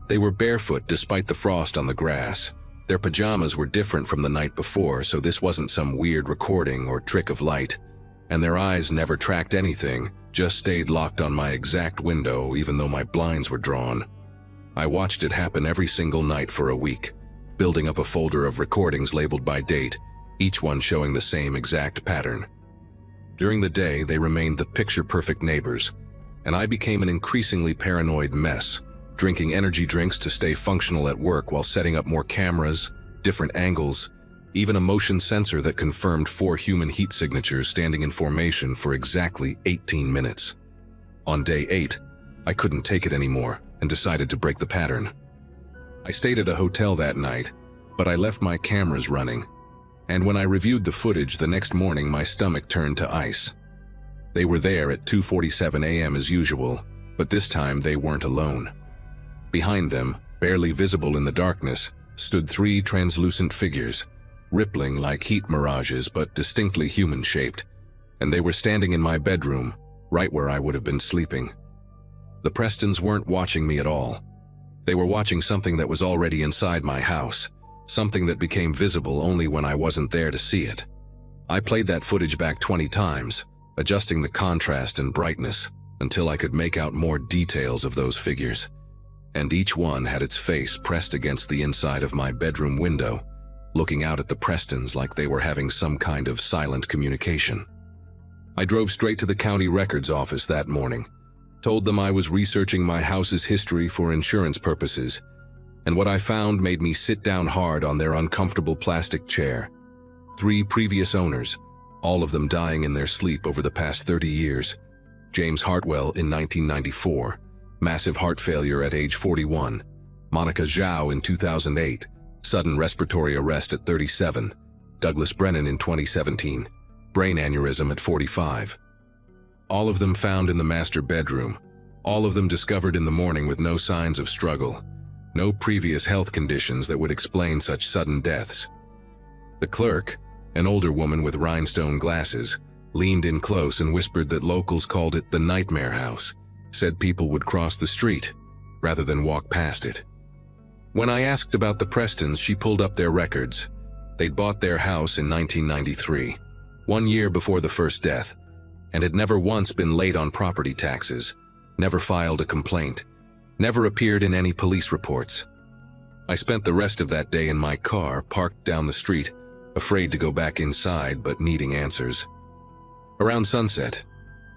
They were barefoot despite the frost on the grass. Their pajamas were different from the night before, so this wasn't some weird recording or trick of light. And their eyes never tracked anything, just stayed locked on my exact window even though my blinds were drawn. I watched it happen every single night for a week, building up a folder of recordings labeled by date, each one showing the same exact pattern. During the day, they remained the picture-perfect neighbors, and I became an increasingly paranoid mess, drinking energy drinks to stay functional at work while setting up more cameras, different angles, even a motion sensor that confirmed 4 human heat signatures standing in formation for exactly 18 minutes. On day 8, I couldn't take it anymore and decided to break the pattern. I stayed at a hotel that night, but I left my cameras running, and when I reviewed the footage the next morning, my stomach turned to ice. They were there at 2:47 a.m. as usual, but this time they weren't alone. Behind them, barely visible in the darkness, stood 3 translucent figures, rippling like heat mirages but distinctly human-shaped, and they were standing in my bedroom, right where I would have been sleeping. The Prestons weren't watching me at all. They were watching something that was already inside my house, something that became visible only when I wasn't there to see it. I played that footage back 20 times, adjusting the contrast and brightness until I could make out more details of those figures, and each one had its face pressed against the inside of my bedroom window, looking out at the Prestons like they were having some kind of silent communication. I drove straight to the county records office that morning, told them I was researching my house's history for insurance purposes, and what I found made me sit down hard on their uncomfortable plastic chair. 3 previous owners, all of them dying in their sleep over the past 30 years. James Hartwell in 1994, massive heart failure at age 41. Monica Zhao in 2008, sudden respiratory arrest at 37. Douglas Brennan in 2017, brain aneurysm at 45. All of them found in the master bedroom, all of them discovered in the morning with no signs of struggle, no previous health conditions that would explain such sudden deaths. The clerk, an older woman with rhinestone glasses, leaned in close and whispered that locals called it the Nightmare House, said people would cross the street rather than walk past it. When I asked about the Prestons, she pulled up their records. They'd bought their house in 1993, 1 year before the first death, and had never once been late on property taxes, never filed a complaint, never appeared in any police reports. I spent the rest of that day in my car, parked down the street, afraid to go back inside but needing answers. Around sunset,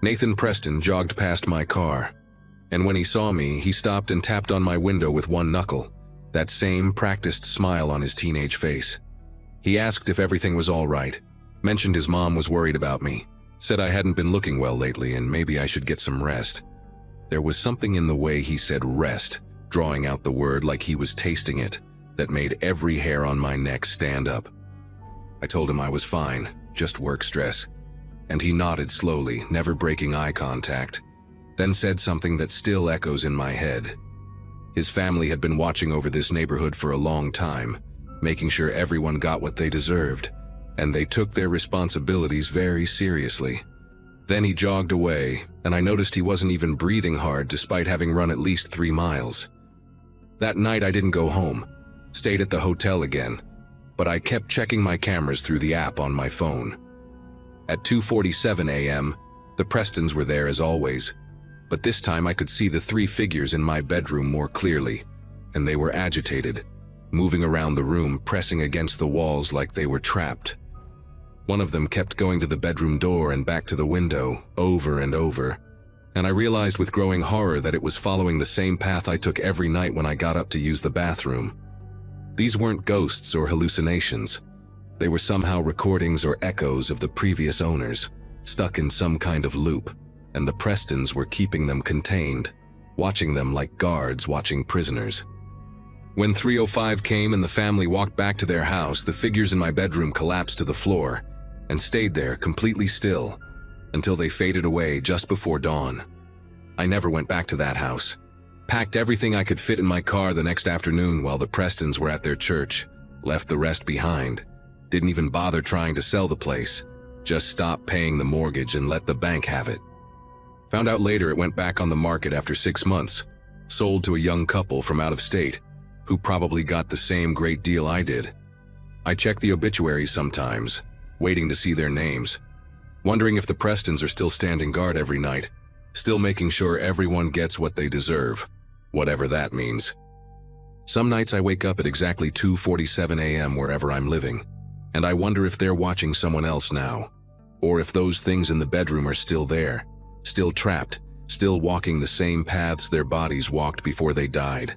Nathan Preston jogged past my car, and when he saw me, he stopped and tapped on my window with one knuckle, that same practiced smile on his teenage face. He asked if everything was all right, mentioned his mom was worried about me, said I hadn't been looking well lately and maybe I should get some rest. There was something in the way he said rest, drawing out the word like he was tasting it, that made every hair on my neck stand up. I told him I was fine, just work stress, and he nodded slowly, never breaking eye contact, then said something that still echoes in my head. His family had been watching over this neighborhood for a long time, making sure everyone got what they deserved, and they took their responsibilities very seriously. Then he jogged away, and I noticed he wasn't even breathing hard despite having run at least 3 miles. That night I didn't go home, stayed at the hotel again, but I kept checking my cameras through the app on my phone. At 2:47 a.m., the Prestons were there as always, but this time I could see the 3 figures in my bedroom more clearly, and they were agitated, moving around the room, pressing against the walls like they were trapped. One of them kept going to the bedroom door and back to the window, over and over, and I realized with growing horror that it was following the same path I took every night when I got up to use the bathroom. These weren't ghosts or hallucinations. They were somehow recordings or echoes of the previous owners, stuck in some kind of loop, and the Prestons were keeping them contained, watching them like guards watching prisoners. When 3:05 came and the family walked back to their house, the figures in my bedroom collapsed to the floor and stayed there completely still until they faded away just before dawn. I never went back to that house. Packed everything I could fit in my car the next afternoon while the Prestons were at their church, left the rest behind, didn't even bother trying to sell the place, just stopped paying the mortgage and let the bank have it. Found out later it went back on the market after 6 months, sold to a young couple from out of state, who probably got the same great deal I did. I check the obituaries sometimes, waiting to see their names, wondering if the Prestons are still standing guard every night, still making sure everyone gets what they deserve, whatever that means. Some nights I wake up at exactly 2:47 a.m. wherever I'm living, and I wonder if they're watching someone else now, or if those things in the bedroom are still there, still trapped, still walking the same paths their bodies walked before they died.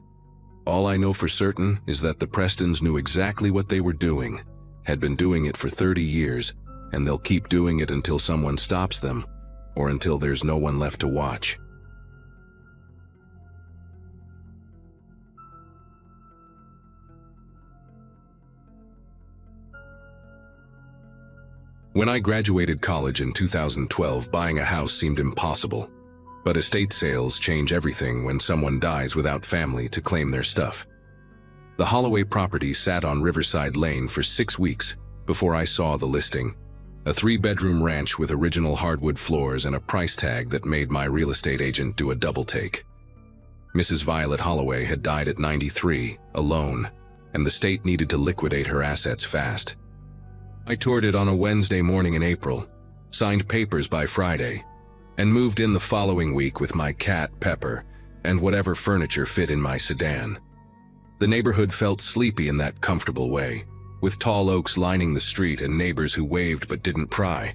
All I know for certain is that the Prestons knew exactly what they were doing, had been doing it for 30 years, and they'll keep doing it until someone stops them, or until there's no one left to watch. When I graduated college in 2012, buying a house seemed impossible. But estate sales change everything when someone dies without family to claim their stuff. The Holloway property sat on Riverside Lane for 6 weeks before I saw the listing. A 3-bedroom ranch with original hardwood floors and a price tag that made my real estate agent do a double take. Mrs. Violet Holloway had died at 93, alone, and the state needed to liquidate her assets fast. I toured it on a Wednesday morning in April, signed papers by Friday, and moved in the following week with my cat, Pepper, and whatever furniture fit in my sedan. The neighborhood felt sleepy in that comfortable way, with tall oaks lining the street and neighbors who waved but didn't pry.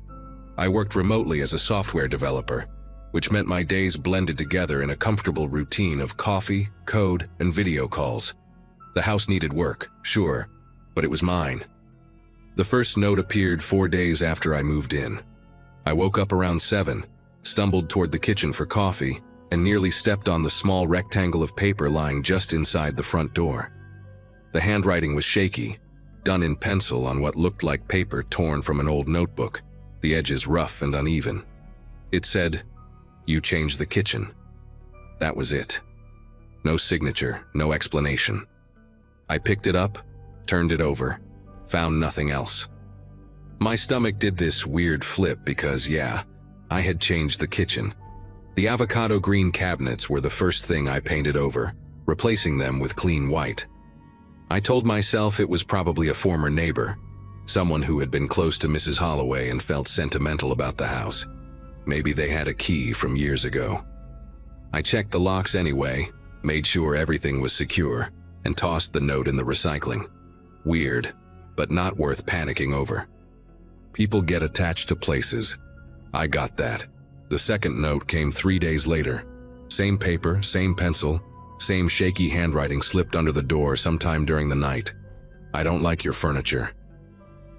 I worked remotely as a software developer, which meant my days blended together in a comfortable routine of coffee, code, and video calls. The house needed work, sure, but it was mine. The first note appeared 4 days after I moved in. I woke up around 7, stumbled toward the kitchen for coffee, and nearly stepped on the small rectangle of paper lying just inside the front door. The handwriting was shaky, done in pencil on what looked like paper torn from an old notebook, the edges rough and uneven. It said, "You changed the kitchen." That was it. No signature, no explanation. I picked it up, turned it over, found nothing else. My stomach did this weird flip because, yeah, I had changed the kitchen. The avocado green cabinets were the first thing I painted over, replacing them with clean white. I told myself it was probably a former neighbor, someone who had been close to Mrs. Holloway and felt sentimental about the house. Maybe they had a key from years ago. I checked the locks anyway, made sure everything was secure, and tossed the note in the recycling. Weird, but not worth panicking over. People get attached to places. I got that. The second note came 3 days later. Same paper, same pencil, same shaky handwriting slipped under the door sometime during the night. "I don't like your furniture."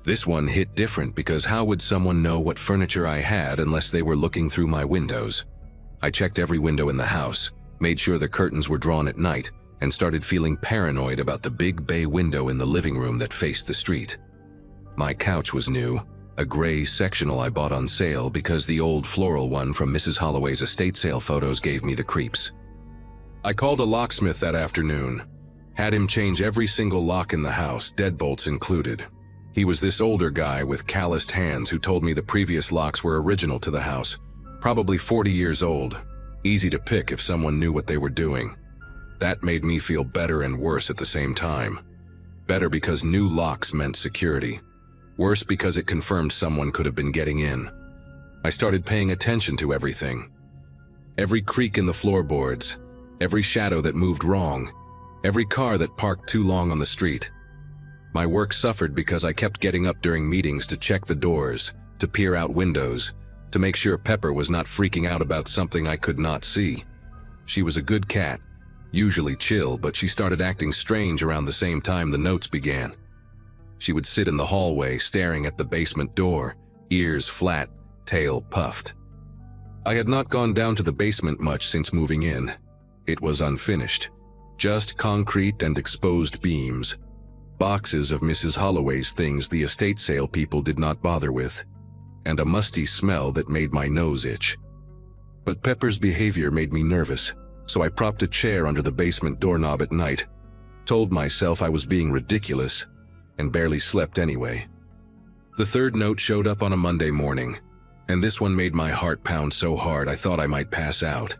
This one hit different because how would someone know what furniture I had unless they were looking through my windows? I checked every window in the house, made sure the curtains were drawn at night, and started feeling paranoid about the big bay window in the living room that faced the street. My couch was new, a gray sectional I bought on sale because the old floral one from Mrs. Holloway's estate sale photos gave me the creeps. I called a locksmith that afternoon, had him change every single lock in the house, deadbolts included. He was this older guy with calloused hands who told me the previous locks were original to the house, probably 40 years old, easy to pick if someone knew what they were doing. That made me feel better and worse at the same time. Better because new locks meant security. Worse because it confirmed someone could have been getting in. I started paying attention to everything. Every creak in the floorboards, every shadow that moved wrong, every car that parked too long on the street. My work suffered because I kept getting up during meetings to check the doors, to peer out windows, to make sure Pepper was not freaking out about something I could not see. She was a good cat, usually chill, but she started acting strange around the same time the notes began. She would sit in the hallway staring at the basement door, ears flat, tail puffed. I had not gone down to the basement much since moving in. It was unfinished, just concrete and exposed beams. Boxes of Mrs. Holloway's things the estate sale people did not bother with, and a musty smell that made my nose itch. But Pepper's behavior made me nervous, so I propped a chair under the basement doorknob at night, told myself I was being ridiculous, and barely slept anyway. The third note showed up on a Monday morning, and this one made my heart pound so hard I thought I might pass out.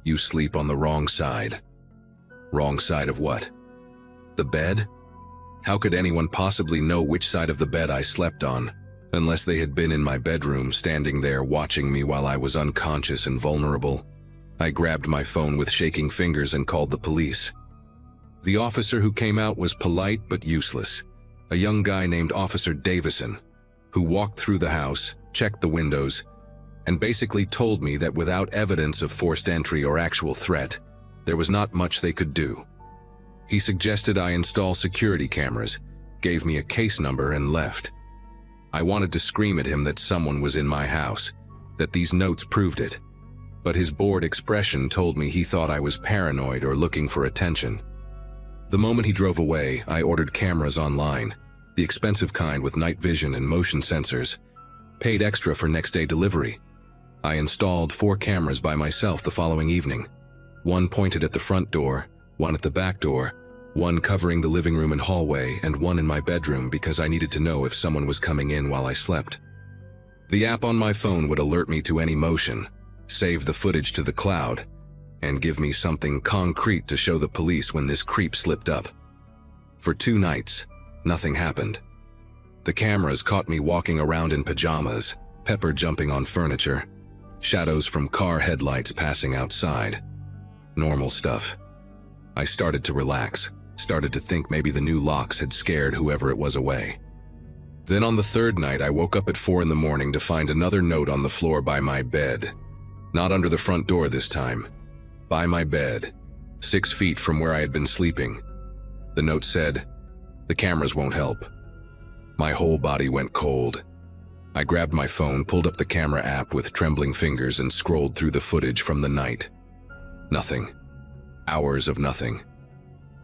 "You sleep on the wrong side." Wrong side of what? The bed? How could anyone possibly know which side of the bed I slept on, unless they had been in my bedroom standing there watching me while I was unconscious and vulnerable? I grabbed my phone with shaking fingers and called the police. The officer who came out was polite but useless, a young guy named Officer Davison, who walked through the house, checked the windows, and basically told me that without evidence of forced entry or actual threat, there was not much they could do. He suggested I install security cameras, gave me a case number, and left. I wanted to scream at him that someone was in my house, that these notes proved it. But his bored expression told me he thought I was paranoid or looking for attention. The moment he drove away, I ordered cameras online, the expensive kind with night vision and motion sensors, paid extra for next-day delivery. I installed 4 cameras by myself the following evening. One pointed at the front door, one at the back door, one covering the living room and hallway, and one in my bedroom because I needed to know if someone was coming in while I slept. The app on my phone would alert me to any motion, save the footage to the cloud, and give me something concrete to show the police when this creep slipped up. For 2 nights, nothing happened. The cameras caught me walking around in pajamas, Pepper jumping on furniture, shadows from car headlights passing outside. Normal stuff. I started to relax, Started to think maybe the new locks had scared whoever it was away. Then on the third night, I woke up at 4 in the morning to find another note on the floor by my bed. Not under the front door this time. By my bed, 6 feet from where I had been sleeping. The note said, "The cameras won't help." My whole body went cold. I grabbed my phone, pulled up the camera app with trembling fingers and scrolled through the footage from the night. Nothing. Hours of nothing.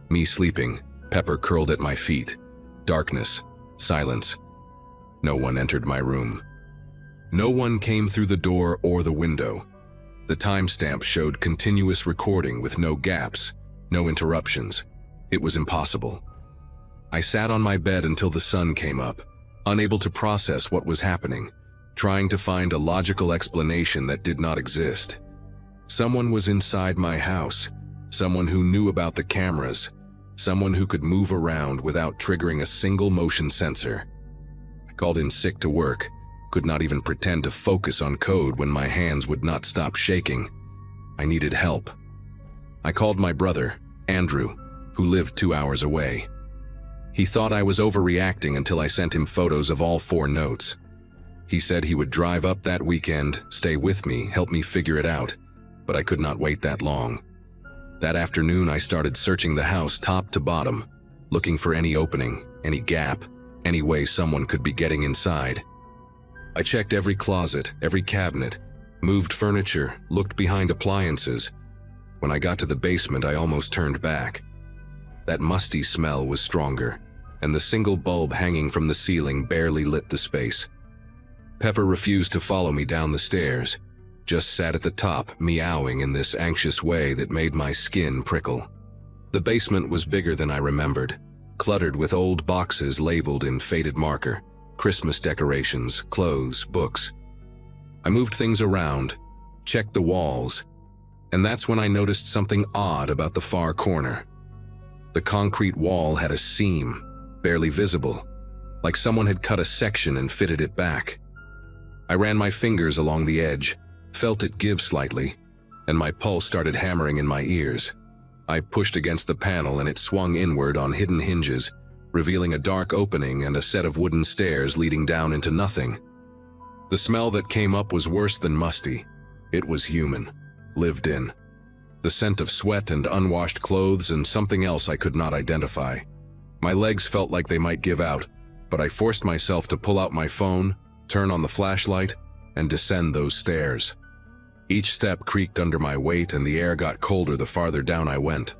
Me sleeping, Pepper curled at my feet. Darkness. Silence. No one entered my room. No one came through the door or the window. The timestamp showed continuous recording with no gaps, no interruptions. It was impossible. I sat on my bed until the sun came up, unable to process what was happening, trying to find a logical explanation that did not exist. Someone was inside my house, someone who knew about the cameras, someone who could move around without triggering a single motion sensor. I called in sick to work, could not even pretend to focus on code when my hands would not stop shaking. I needed help. I called my brother, Andrew, who lived 2 hours away. He thought I was overreacting until I sent him photos of all 4 notes. He said he would drive up that weekend, stay with me, help me figure it out, but I could not wait that long. That afternoon, I started searching the house top to bottom, looking for any opening, any gap, any way someone could be getting inside. I checked every closet, every cabinet, moved furniture, looked behind appliances. When I got to the basement, I almost turned back. That musty smell was stronger, and the single bulb hanging from the ceiling barely lit the space. Pepper refused to follow me down the stairs, just sat at the top, meowing in this anxious way that made my skin prickle. The basement was bigger than I remembered, cluttered with old boxes labeled in faded marker, Christmas decorations, clothes, books. I moved things around, checked the walls, and that's when I noticed something odd about the far corner. The concrete wall had a seam, barely visible, like someone had cut a section and fitted it back. I ran my fingers along the edge, felt it give slightly, and my pulse started hammering in my ears. I pushed against the panel and it swung inward on hidden hinges, revealing a dark opening and a set of wooden stairs leading down into nothing. The smell that came up was worse than musty. It was human, lived in. The scent of sweat and unwashed clothes and something else I could not identify. My legs felt like they might give out, but I forced myself to pull out my phone, turn on the flashlight, and descend those stairs. Each step creaked under my weight and the air got colder the farther down I went.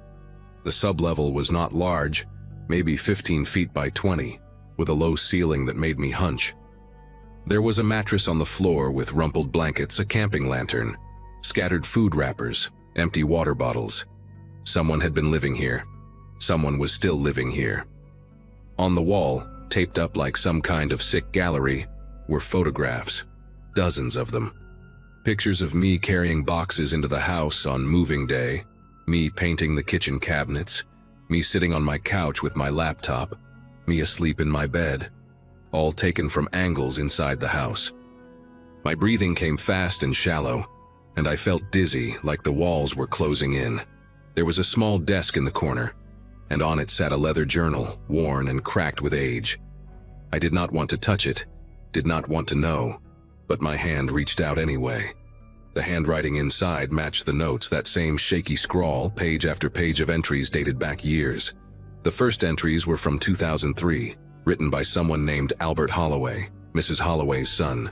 The sublevel was not large, maybe 15 feet by 20, with a low ceiling that made me hunch. There was a mattress on the floor with rumpled blankets, a camping lantern, scattered food wrappers, empty water bottles. Someone had been living here. Someone was still living here. On the wall, taped up like some kind of sick gallery, were photographs, dozens of them. Pictures of me carrying boxes into the house on moving day, me painting the kitchen cabinets, me sitting on my couch with my laptop, me asleep in my bed, all taken from angles inside the house. My breathing came fast and shallow, and I felt dizzy like the walls were closing in. There was a small desk in the corner, and on it sat a leather journal, worn and cracked with age. I did not want to touch it, did not want to know, but my hand reached out anyway. The handwriting inside matched the notes, that same shaky scrawl, page after page of entries dated back years. The first entries were from 2003, written by someone named Albert Holloway, Mrs. Holloway's son.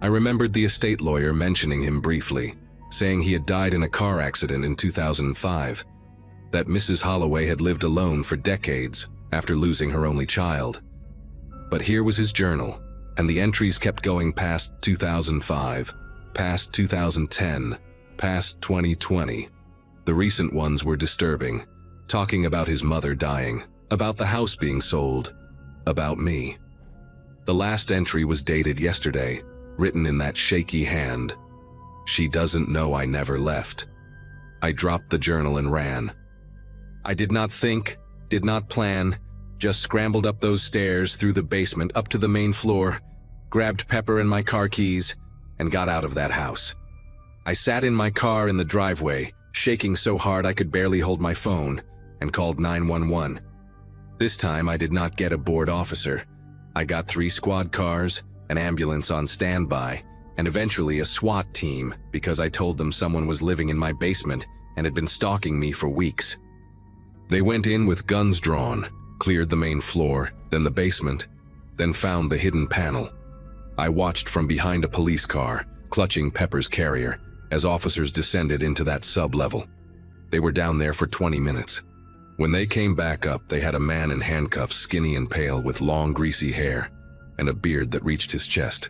I remembered the estate lawyer mentioning him briefly, saying he had died in a car accident in 2005, that Mrs. Holloway had lived alone for decades after losing her only child. But here was his journal, and the entries kept going past 2005, past 2010, past 2020. The recent ones were disturbing, talking about his mother dying, about the house being sold, about me. The last entry was dated yesterday, written in that shaky hand. She doesn't know I never left. I dropped the journal and ran. I did not think, did not plan, just scrambled up those stairs, through the basement, up to the main floor, grabbed Pepper and my car keys, and got out of that house. I sat in my car in the driveway, shaking so hard I could barely hold my phone, and called 911. This time I did not get a bored officer. I got 3 squad cars, an ambulance on standby, and eventually a SWAT team because I told them someone was living in my basement and had been stalking me for weeks. They went in with guns drawn, cleared the main floor, then the basement, then found the hidden panel. I watched from behind a police car, clutching Pepper's carrier, as officers descended into that sub-level. They were down there for 20 minutes. When they came back up, they had a man in handcuffs, skinny and pale, with long, greasy hair and a beard that reached his chest.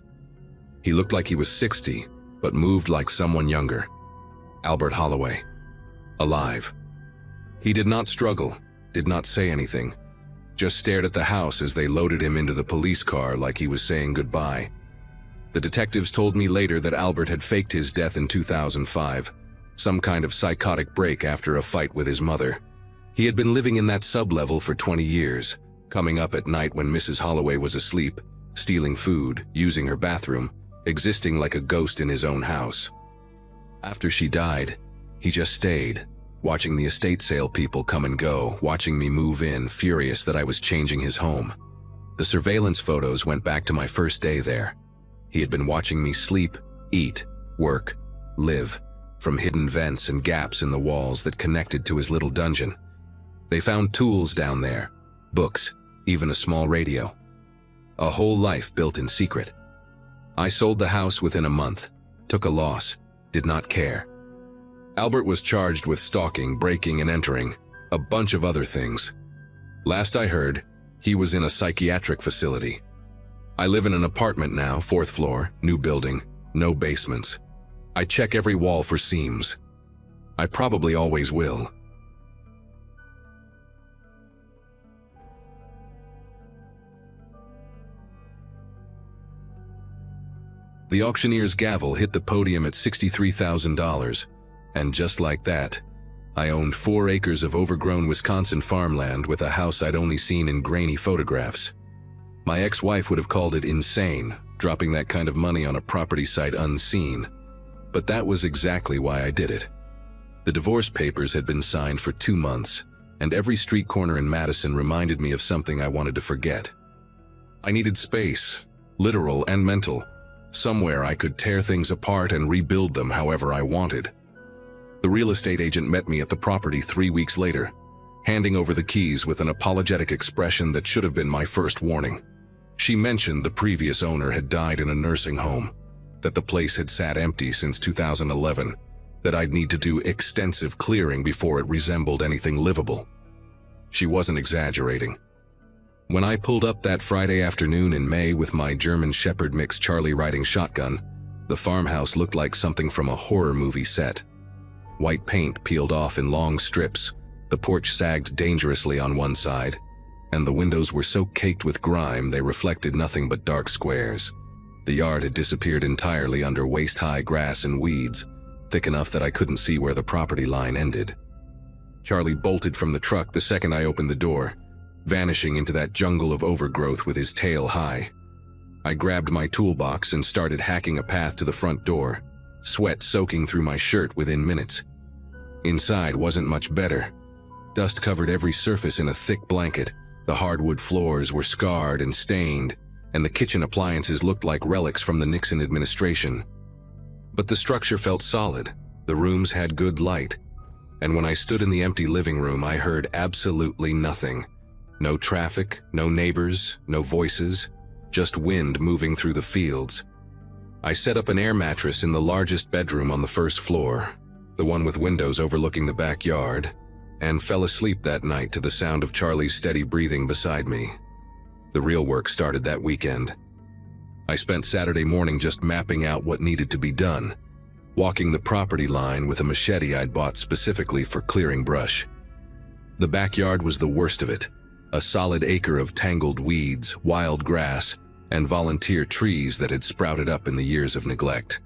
He looked like he was 60, but moved like someone younger. Albert Holloway. Alive. He did not struggle, did not say anything, just stared at the house as they loaded him into the police car like he was saying goodbye. The detectives told me later that Albert had faked his death in 2005, some kind of psychotic break after a fight with his mother. He had been living in that sub-level for 20 years, coming up at night when Mrs. Holloway was asleep, stealing food, using her bathroom, existing like a ghost in his own house. After she died, he just stayed, watching the estate sale people come and go, watching me move in, furious that I was changing his home. The surveillance photos went back to my first day there. He had been watching me sleep, eat, work, live, from hidden vents and gaps in the walls that connected to his little dungeon. They found tools down there, books, even a small radio. A whole life built in secret. I sold the house within a month, took a loss, did not care. Albert was charged with stalking, breaking and entering, a bunch of other things. Last I heard, he was in a psychiatric facility. I live in an apartment now, 4th floor, new building, no basements. I check every wall for seams. I probably always will. The auctioneer's gavel hit the podium at $63,000, and just like that, I owned 4 acres of overgrown Wisconsin farmland with a house I'd only seen in grainy photographs. My ex-wife would have called it insane, dropping that kind of money on a property site unseen, but that was exactly why I did it. The divorce papers had been signed for 2 months, and every street corner in Madison reminded me of something I wanted to forget. I needed space, literal and mental. Somewhere I could tear things apart and rebuild them however I wanted. The real estate agent met me at the property 3 weeks later, handing over the keys with an apologetic expression that should have been my first warning. She mentioned the previous owner had died in a nursing home, that the place had sat empty since 2011, that I'd need to do extensive clearing before it resembled anything livable. She wasn't exaggerating. When I pulled up that Friday afternoon in May with my German Shepherd mix Charlie riding shotgun, the farmhouse looked like something from a horror movie set. White paint peeled off in long strips, the porch sagged dangerously on one side, and the windows were so caked with grime they reflected nothing but dark squares. The yard had disappeared entirely under waist-high grass and weeds, thick enough that I couldn't see where the property line ended. Charlie bolted from the truck the second I opened the door, vanishing into that jungle of overgrowth with his tail high. I grabbed my toolbox and started hacking a path to the front door, sweat soaking through my shirt within minutes. Inside wasn't much better. Dust covered every surface in a thick blanket, the hardwood floors were scarred and stained, and the kitchen appliances looked like relics from the Nixon administration. But the structure felt solid, the rooms had good light, and when I stood in the empty living room I heard absolutely nothing. No traffic, no neighbors, no voices, just wind moving through the fields. I set up an air mattress in the largest bedroom on the first floor, the one with windows overlooking the backyard, and fell asleep that night to the sound of Charlie's steady breathing beside me. The real work started that weekend. I spent Saturday morning just mapping out what needed to be done, walking the property line with a machete I'd bought specifically for clearing brush. The backyard was the worst of it. A solid acre of tangled weeds, wild grass, and volunteer trees that had sprouted up in the years of neglect.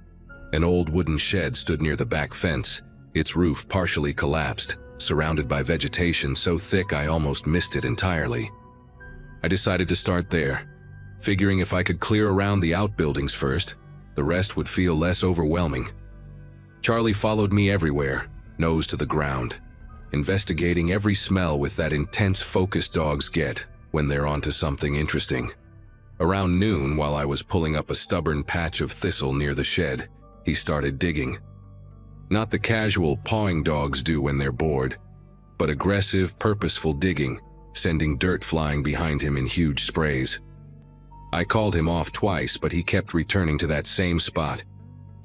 An old wooden shed stood near the back fence, its roof partially collapsed, surrounded by vegetation so thick I almost missed it entirely. I decided to start there, figuring if I could clear around the outbuildings first, the rest would feel less overwhelming. Charlie followed me everywhere, nose to the ground. investigating every smell with that intense focus dogs get when they're onto something interesting. Around noon, while I was pulling up a stubborn patch of thistle near the shed, he started digging. Not the casual pawing dogs do when they're bored, but aggressive, purposeful digging, sending dirt flying behind him in huge sprays. I called him off twice, but he kept returning to that same spot,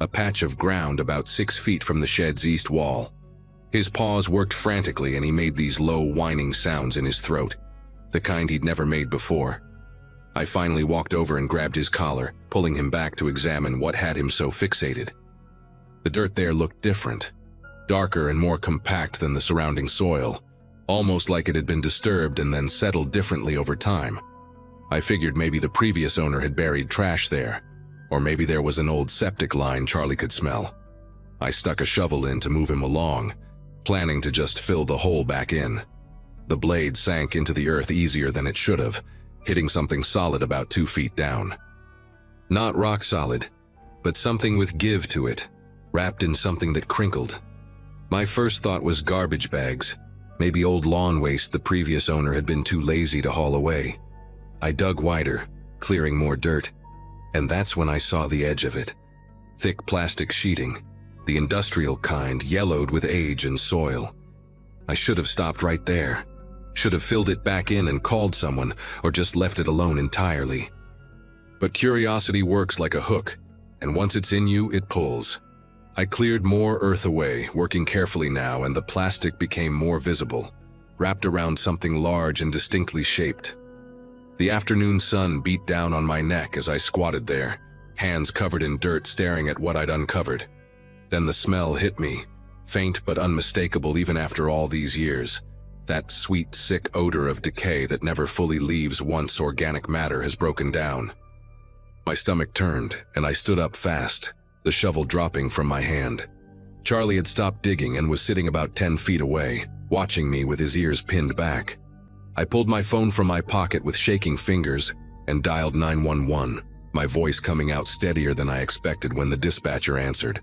a patch of ground about 6 feet from the shed's east wall. His paws worked frantically and he made these low, whining sounds in his throat, the kind he'd never made before. I finally walked over and grabbed his collar, pulling him back to examine what had him so fixated. The dirt there looked different, darker and more compact than the surrounding soil, almost like it had been disturbed and then settled differently over time. I figured maybe the previous owner had buried trash there, or maybe there was an old septic line Charlie could smell. I stuck a shovel in to move him along, planning to just fill the hole back in. The blade sank into the earth easier than it should have, hitting something solid about 2 feet down. Not rock solid, but something with give to it, wrapped in something that crinkled. My first thought was garbage bags, maybe old lawn waste the previous owner had been too lazy to haul away. I dug wider, clearing more dirt, and that's when I saw the edge of it. Thick plastic sheeting, the industrial kind, yellowed with age and soil. I should have stopped right there. Should have filled it back in and called someone, or just left it alone entirely. But curiosity works like a hook, and once it's in you, it pulls. I cleared more earth away, working carefully now, and the plastic became more visible, wrapped around something large and distinctly shaped. The afternoon sun beat down on my neck as I squatted there, hands covered in dirt staring at what I'd uncovered. Then the smell hit me, faint but unmistakable even after all these years. That sweet, sick odor of decay that never fully leaves once organic matter has broken down. My stomach turned, and I stood up fast, the shovel dropping from my hand. Charlie had stopped digging and was sitting about 10 feet away, watching me with his ears pinned back. I pulled my phone from my pocket with shaking fingers and dialed 911, my voice coming out steadier than I expected when the dispatcher answered.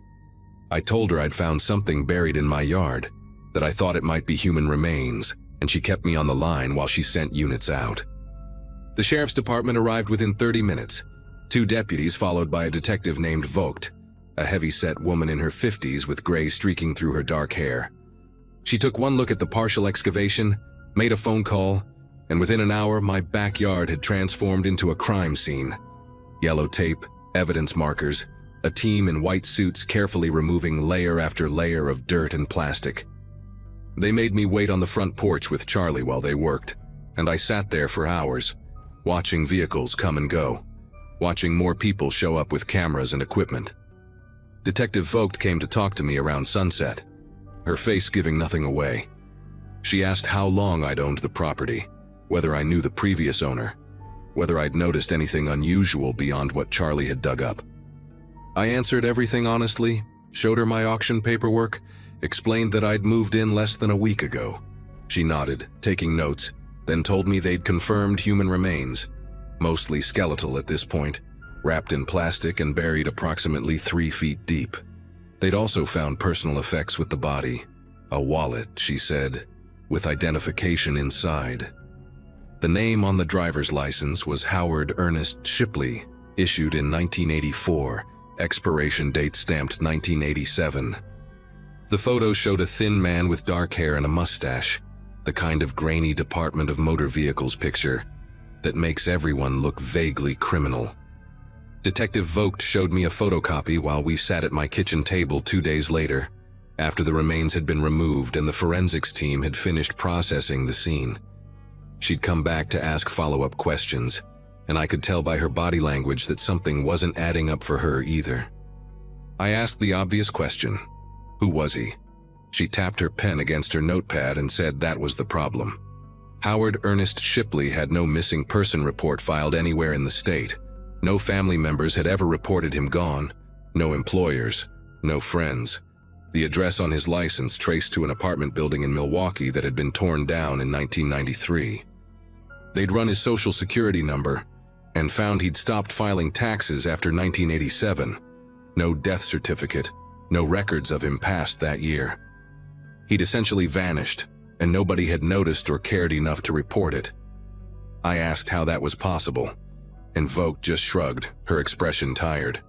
I told her I'd found something buried in my yard, that I thought it might be human remains, and she kept me on the line while she sent units out. The sheriff's department arrived within 30 minutes, 2 deputies followed by a detective named Vogt, a heavy-set woman in her 50s with gray streaking through her dark hair. She took one look at the partial excavation, made a phone call, and within an hour my backyard had transformed into a crime scene. Yellow tape, evidence markers, a team in white suits carefully removing layer after layer of dirt and plastic. They made me wait on the front porch with Charlie while they worked, and I sat there for hours, watching vehicles come and go, watching more people show up with cameras and equipment. Detective Vogt came to talk to me around sunset, her face giving nothing away. She asked how long I'd owned the property, whether I knew the previous owner, whether I'd noticed anything unusual beyond what Charlie had dug up. I answered everything honestly, showed her my auction paperwork, explained that I'd moved in less than a week ago. She nodded, taking notes, then told me they'd confirmed human remains, mostly skeletal at this point, wrapped in plastic and buried approximately 3 feet deep. They'd also found personal effects with the body. A wallet, she said, with identification inside. The name on the driver's license was Howard Ernest Shipley, issued in 1984, expiration date stamped 1987. The photo showed a thin man with dark hair and a mustache, the kind of grainy Department of Motor Vehicles picture that makes everyone look vaguely criminal. Detective Vogt showed me a photocopy while we sat at my kitchen table 2 days later, after the remains had been removed and the forensics team had finished processing the scene. She'd come back to ask follow-up questions, and I could tell by her body language that something wasn't adding up for her either. I asked the obvious question, who was he? She tapped her pen against her notepad and said that was the problem. Howard Ernest Shipley had no missing person report filed anywhere in the state. No family members had ever reported him gone, no employers, no friends. The address on his license traced to an apartment building in Milwaukee that had been torn down in 1993. They'd run his social security number and found he'd stopped filing taxes after 1987. No death certificate, no records of him past that year. He'd essentially vanished, and nobody had noticed or cared enough to report it. I asked how that was possible, and Vogt just shrugged, her expression tired.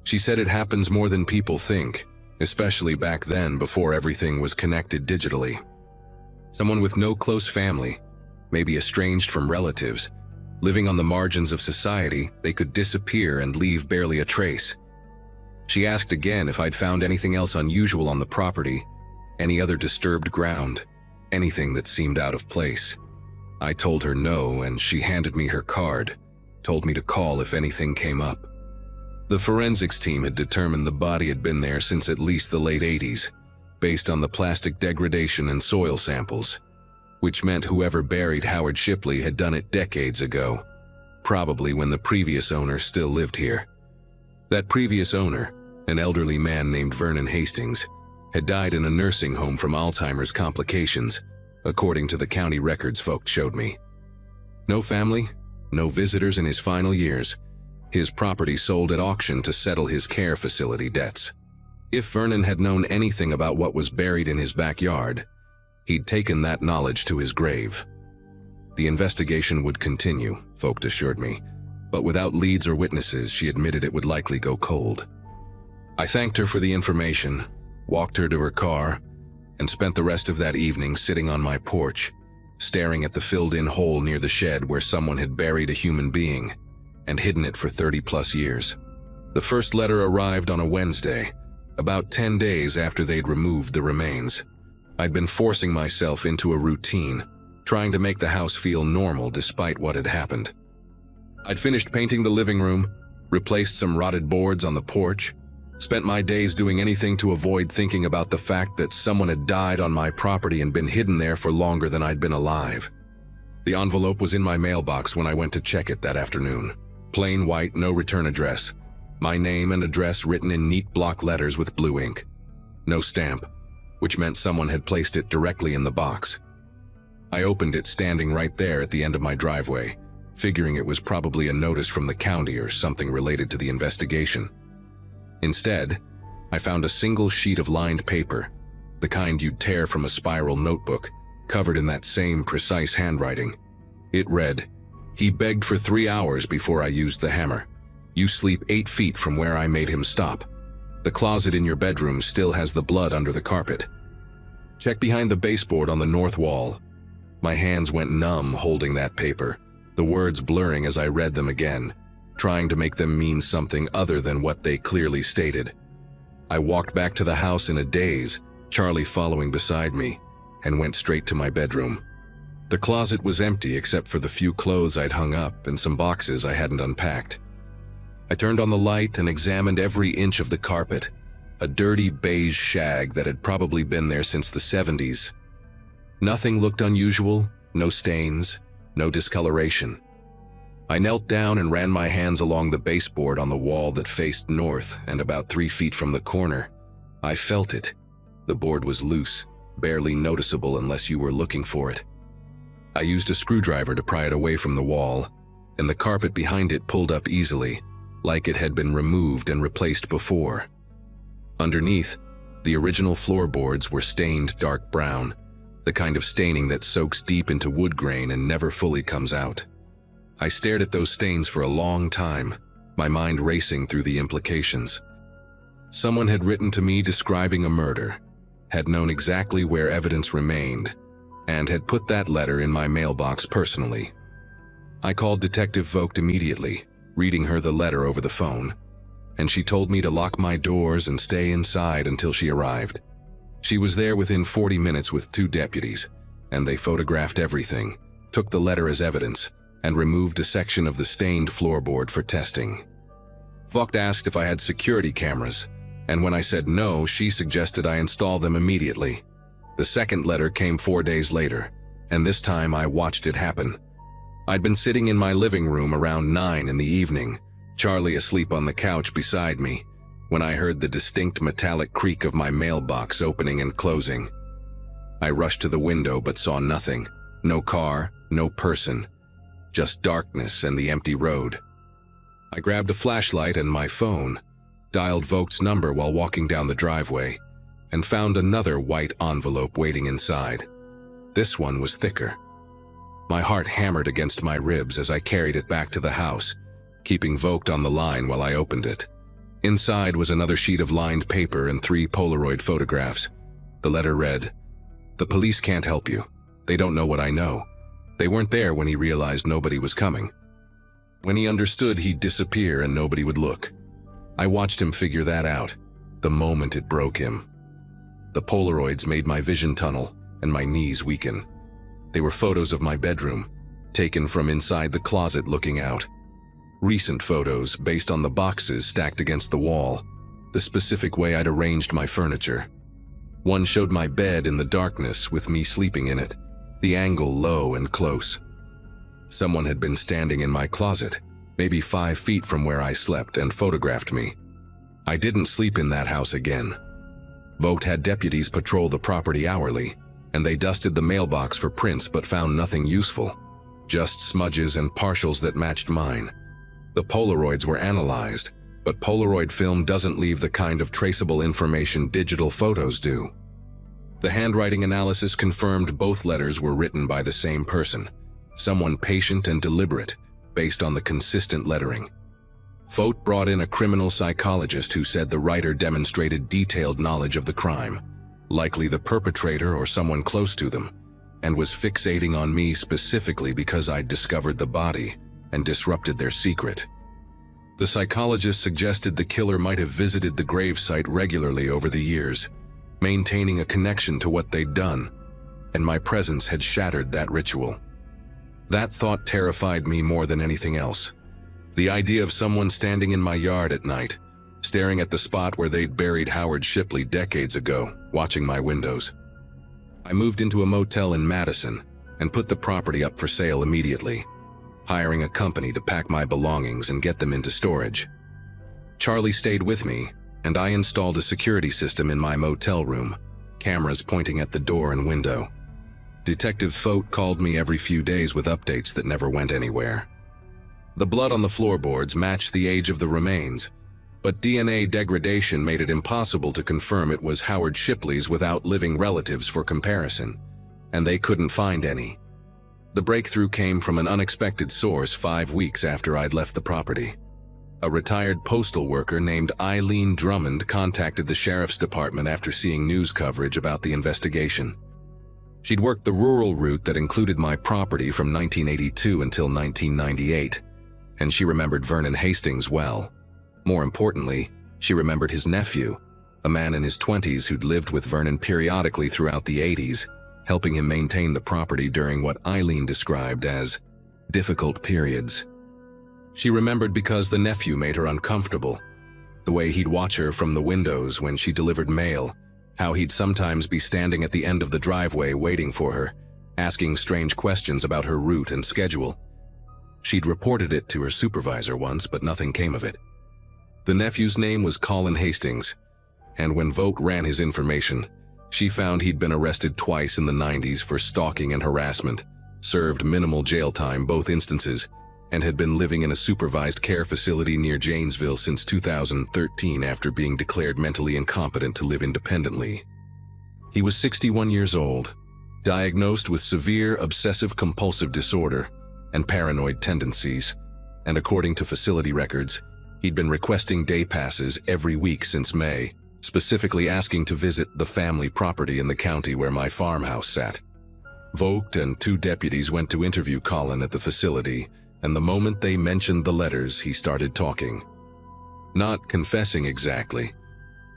She said it happens more than people think, especially back then before everything was connected digitally. Someone with no close family, maybe estranged from relatives, living on the margins of society, they could disappear and leave barely a trace. She asked again if I'd found anything else unusual on the property, any other disturbed ground, anything that seemed out of place. I told her no, and she handed me her card, told me to call if anything came up. The forensics team had determined the body had been there since at least the late 80s, based on the plastic degradation and soil samples, which meant whoever buried Howard Shipley had done it decades ago, probably when the previous owner still lived here. That previous owner, an elderly man named Vernon Hastings, had died in a nursing home from Alzheimer's complications, according to the county records Vogt showed me. No family, no visitors in his final years. His property sold at auction to settle his care facility debts. If Vernon had known anything about what was buried in his backyard, he'd taken that knowledge to his grave. The investigation would continue, Vogt assured me, but without leads or witnesses, she admitted it would likely go cold. I thanked her for the information, walked her to her car, and spent the rest of that evening sitting on my porch, staring at the filled-in hole near the shed where someone had buried a human being and hidden it for 30-plus years. The first letter arrived on a Wednesday, about 10 days after they'd removed the remains. I'd been forcing myself into a routine, trying to make the house feel normal despite what had happened. I'd finished painting the living room, replaced some rotted boards on the porch, spent my days doing anything to avoid thinking about the fact that someone had died on my property and been hidden there for longer than I'd been alive. The envelope was in my mailbox when I went to check it that afternoon. Plain white, no return address. My name and address written in neat block letters with blue ink. No stamp, which meant someone had placed it directly in the box. I opened it standing right there at the end of my driveway, figuring it was probably a notice from the county or something related to the investigation. Instead, I found a single sheet of lined paper, the kind you'd tear from a spiral notebook, covered in that same precise handwriting. It read, "He begged for 3 hours before I used the hammer. You sleep 8 feet from where I made him stop. The closet in your bedroom still has the blood under the carpet. Check behind the baseboard on the north wall." My hands went numb holding that paper, the words blurring as I read them again, trying to make them mean something other than what they clearly stated. I walked back to the house in a daze, Charlie following beside me, and went straight to my bedroom. The closet was empty except for the few clothes I'd hung up and some boxes I hadn't unpacked. I turned on the light and examined every inch of the carpet, a dirty beige shag that had probably been there since the 70s. Nothing looked unusual, no stains, no discoloration. I knelt down and ran my hands along the baseboard on the wall that faced north and about 3 feet from the corner. I felt it. The board was loose, barely noticeable unless you were looking for it. I used a screwdriver to pry it away from the wall, and the carpet behind it pulled up easily, like it had been removed and replaced before. Underneath, the original floorboards were stained dark brown, the kind of staining that soaks deep into wood grain and never fully comes out. I stared at those stains for a long time, my mind racing through the implications. Someone had written to me describing a murder, had known exactly where evidence remained, and had put that letter in my mailbox personally. I called Detective Vogt immediately, reading her the letter over the phone, and she told me to lock my doors and stay inside until she arrived. She was there within 40 minutes with 2 deputies, and they photographed everything, took the letter as evidence, and removed a section of the stained floorboard for testing. Vogt asked if I had security cameras, and when I said no, she suggested I install them immediately. The second letter came 4 days later, and this time I watched it happen. I'd been sitting in my living room around 9 in the evening, Charlie asleep on the couch beside me, when I heard the distinct metallic creak of my mailbox opening and closing. I rushed to the window but saw nothing. No car, no person, just darkness and the empty road. I grabbed a flashlight and my phone, dialed Vogt's number while walking down the driveway, and found another white envelope waiting inside. This one was thicker. My heart hammered against my ribs as I carried it back to the house, keeping Vogt on the line while I opened it. Inside was another sheet of lined paper and 3 Polaroid photographs. The letter read, "The police can't help you. They don't know what I know. They weren't there when he realized nobody was coming. When he understood he'd disappear and nobody would look. I watched him figure that out, the moment it broke him." The Polaroids made my vision tunnel and my knees weaken. They were photos of my bedroom, taken from inside the closet looking out. Recent photos based on the boxes stacked against the wall, the specific way I'd arranged my furniture. One showed my bed in the darkness with me sleeping in it, the angle low and close. Someone had been standing in my closet, maybe 5 feet from where I slept, and photographed me. I didn't sleep in that house again. Vogt had deputies patrol the property hourly, and they dusted the mailbox for prints but found nothing useful, just smudges and partials that matched mine. The Polaroids were analyzed, but Polaroid film doesn't leave the kind of traceable information digital photos do. The handwriting analysis confirmed both letters were written by the same person, someone patient and deliberate, based on the consistent lettering. Vogt brought in a criminal psychologist who said the writer demonstrated detailed knowledge of the crime, likely the perpetrator or someone close to them, and was fixating on me specifically because I'd discovered the body and disrupted their secret. The psychologist suggested the killer might have visited the gravesite regularly over the years, maintaining a connection to what they'd done, and my presence had shattered that ritual. That thought terrified me more than anything else. The idea of someone standing in my yard at night, staring at the spot where they'd buried Howard Shipley decades ago, watching my windows. I moved into a motel in Madison and put the property up for sale immediately, hiring a company to pack my belongings and get them into storage. Charlie stayed with me, and I installed a security system in my motel room, cameras pointing at the door and window. Detective Vogt called me every few days with updates that never went anywhere. The blood on the floorboards matched the age of the remains, but DNA degradation made it impossible to confirm it was Howard Shipley's without living relatives for comparison, and they couldn't find any. The breakthrough came from an unexpected source 5 weeks after I'd left the property. A retired postal worker named Eileen Drummond contacted the sheriff's department after seeing news coverage about the investigation. She'd worked the rural route that included my property from 1982 until 1998, and she remembered Vernon Hastings well. More importantly, she remembered his nephew, a man in his 20s who'd lived with Vernon periodically throughout the 80s, helping him maintain the property during what Eileen described as difficult periods. She remembered because the nephew made her uncomfortable, the way he'd watch her from the windows when she delivered mail, how he'd sometimes be standing at the end of the driveway waiting for her, asking strange questions about her route and schedule. She'd reported it to her supervisor once, but nothing came of it. The nephew's name was Colin Hastings, and when Vogt ran his information, she found he'd been arrested twice in the 90s for stalking and harassment, served minimal jail time both instances, and had been living in a supervised care facility near Janesville since 2013 after being declared mentally incompetent to live independently. He was 61 years old, diagnosed with severe obsessive-compulsive disorder and paranoid tendencies, and according to facility records, he'd been requesting day passes every week since May, specifically asking to visit the family property in the county where my farmhouse sat. Vogt and 2 deputies went to interview Colin at the facility, and the moment they mentioned the letters, he started talking. Not confessing exactly,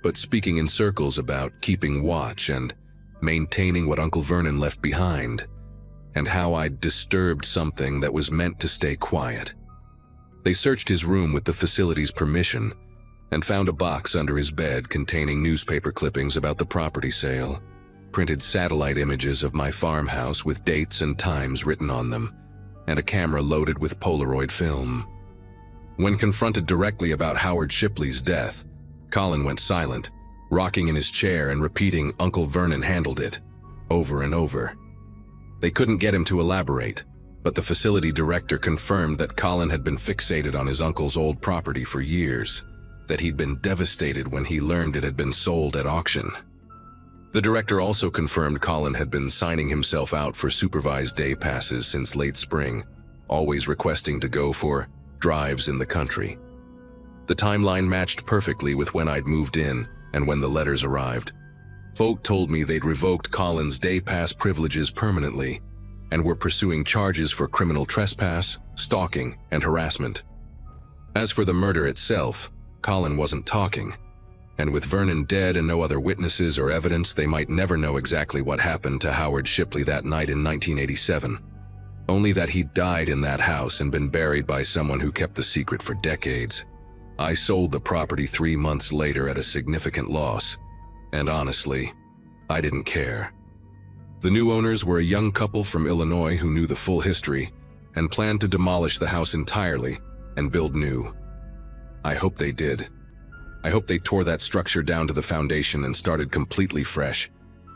but speaking in circles about keeping watch and maintaining what Uncle Vernon left behind, and how I'd disturbed something that was meant to stay quiet. They searched his room with the facility's permission and found a box under his bed containing newspaper clippings about the property sale, printed satellite images of my farmhouse with dates and times written on them, and a camera loaded with Polaroid film. When confronted directly about Howard Shipley's death, Colin went silent, rocking in his chair and repeating "Uncle Vernon handled it," over and over. They couldn't get him to elaborate, but the facility director confirmed that Colin had been fixated on his uncle's old property for years, that he'd been devastated when he learned it had been sold at auction. The director also confirmed Colin had been signing himself out for supervised day passes since late spring, always requesting to go for drives in the country. The timeline matched perfectly with when I'd moved in and when the letters arrived. Folk told me they'd revoked Colin's day pass privileges permanently and were pursuing charges for criminal trespass, stalking, and harassment. As for the murder itself, Colin wasn't talking, and with Vernon dead and no other witnesses or evidence, they might never know exactly what happened to Howard Shipley that night in 1987. Only that he'd died in that house and been buried by someone who kept the secret for decades. I sold the property 3 months later at a significant loss, and honestly, I didn't care. The new owners were a young couple from Illinois who knew the full history and planned to demolish the house entirely and build new. I hope they did. I hope they tore that structure down to the foundation and started completely fresh,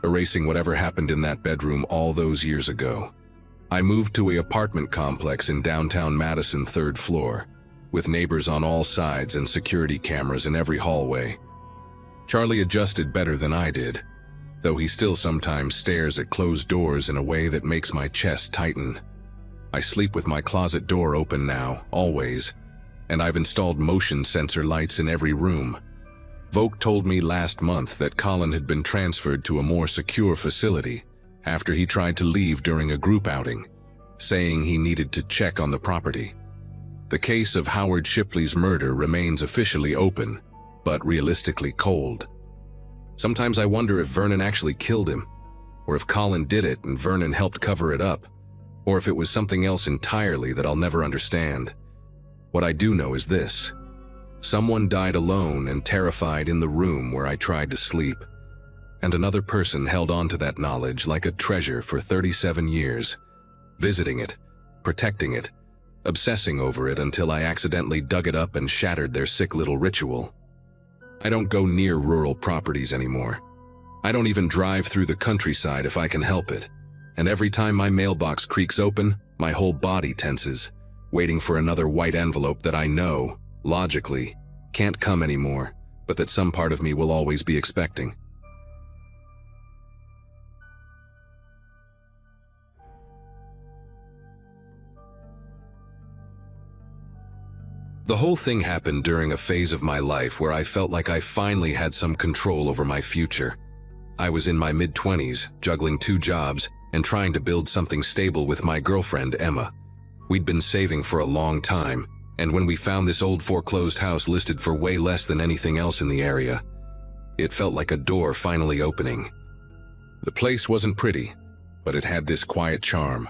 erasing whatever happened in that bedroom all those years ago. I moved to an apartment complex in downtown Madison, 3rd floor, with neighbors on all sides and security cameras in every hallway. Charlie adjusted better than I did, though he still sometimes stares at closed doors in a way that makes my chest tighten. I sleep with my closet door open now, always, and I've installed motion sensor lights in every room. Vogt told me last month that Colin had been transferred to a more secure facility after he tried to leave during a group outing, saying he needed to check on the property. The case of Howard Shipley's murder remains officially open, but realistically cold. Sometimes I wonder if Vernon actually killed him, or if Colin did it and Vernon helped cover it up, or if it was something else entirely that I'll never understand. What I do know is this: someone died alone and terrified in the room where I tried to sleep, and another person held on to that knowledge like a treasure for 37 years, visiting it, protecting it, obsessing over it until I accidentally dug it up and shattered their sick little ritual. I don't go near rural properties anymore. I don't even drive through the countryside if I can help it, and every time my mailbox creaks open, my whole body tenses, waiting for another white envelope that I know, logically, can't come anymore, but that some part of me will always be expecting. The whole thing happened during a phase of my life where I felt like I finally had some control over my future. I was in my mid-20s, juggling 2 jobs, and trying to build something stable with my girlfriend, Emma. We'd been saving for a long time, and when we found this old foreclosed house listed for way less than anything else in the area, it felt like a door finally opening. The place wasn't pretty, but it had this quiet charm.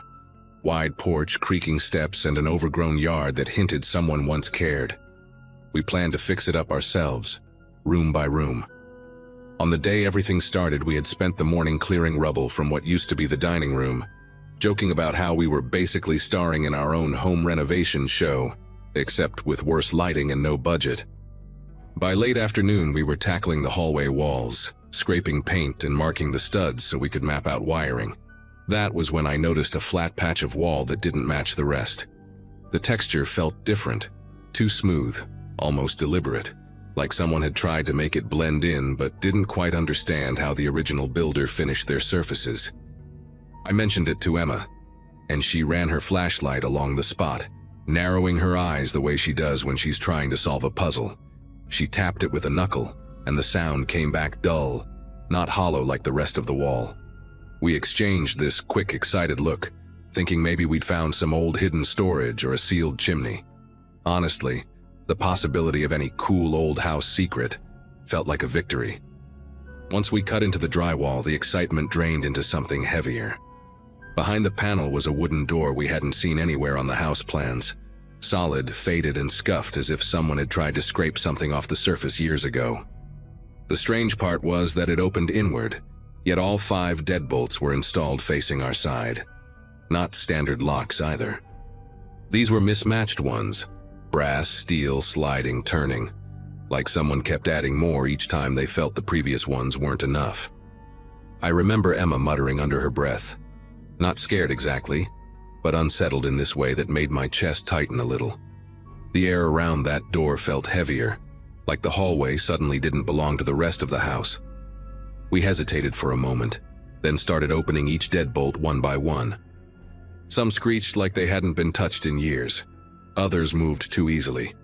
Wide porch, creaking steps, and an overgrown yard that hinted someone once cared. We planned to fix it up ourselves, room by room. On the day everything started, we had spent the morning clearing rubble from what used to be the dining room, joking about how we were basically starring in our own home renovation show, except with worse lighting and no budget. By late afternoon, we were tackling the hallway walls, scraping paint and marking the studs so we could map out wiring. That was when I noticed a flat patch of wall that didn't match the rest. The texture felt different, too smooth, almost deliberate, like someone had tried to make it blend in but didn't quite understand how the original builder finished their surfaces. I mentioned it to Emma, and she ran her flashlight along the spot, narrowing her eyes the way she does when she's trying to solve a puzzle. She tapped it with a knuckle, and the sound came back dull, not hollow like the rest of the wall. We exchanged this quick, excited look, thinking maybe we'd found some old hidden storage or a sealed chimney. Honestly, the possibility of any cool old house secret felt like a victory. Once we cut into the drywall, the excitement drained into something heavier. Behind the panel was a wooden door we hadn't seen anywhere on the house plans, solid, faded, and scuffed as if someone had tried to scrape something off the surface years ago. The strange part was that it opened inward, yet all 5 deadbolts were installed facing our side. Not standard locks either. These were mismatched ones, brass, steel, sliding, turning, like someone kept adding more each time they felt the previous ones weren't enough. I remember Emma muttering under her breath, not scared exactly, but unsettled in this way that made my chest tighten a little. The air around that door felt heavier, like the hallway suddenly didn't belong to the rest of the house. We hesitated for a moment, then started opening each deadbolt one by one. Some screeched like they hadn't been touched in years. Others moved too easily,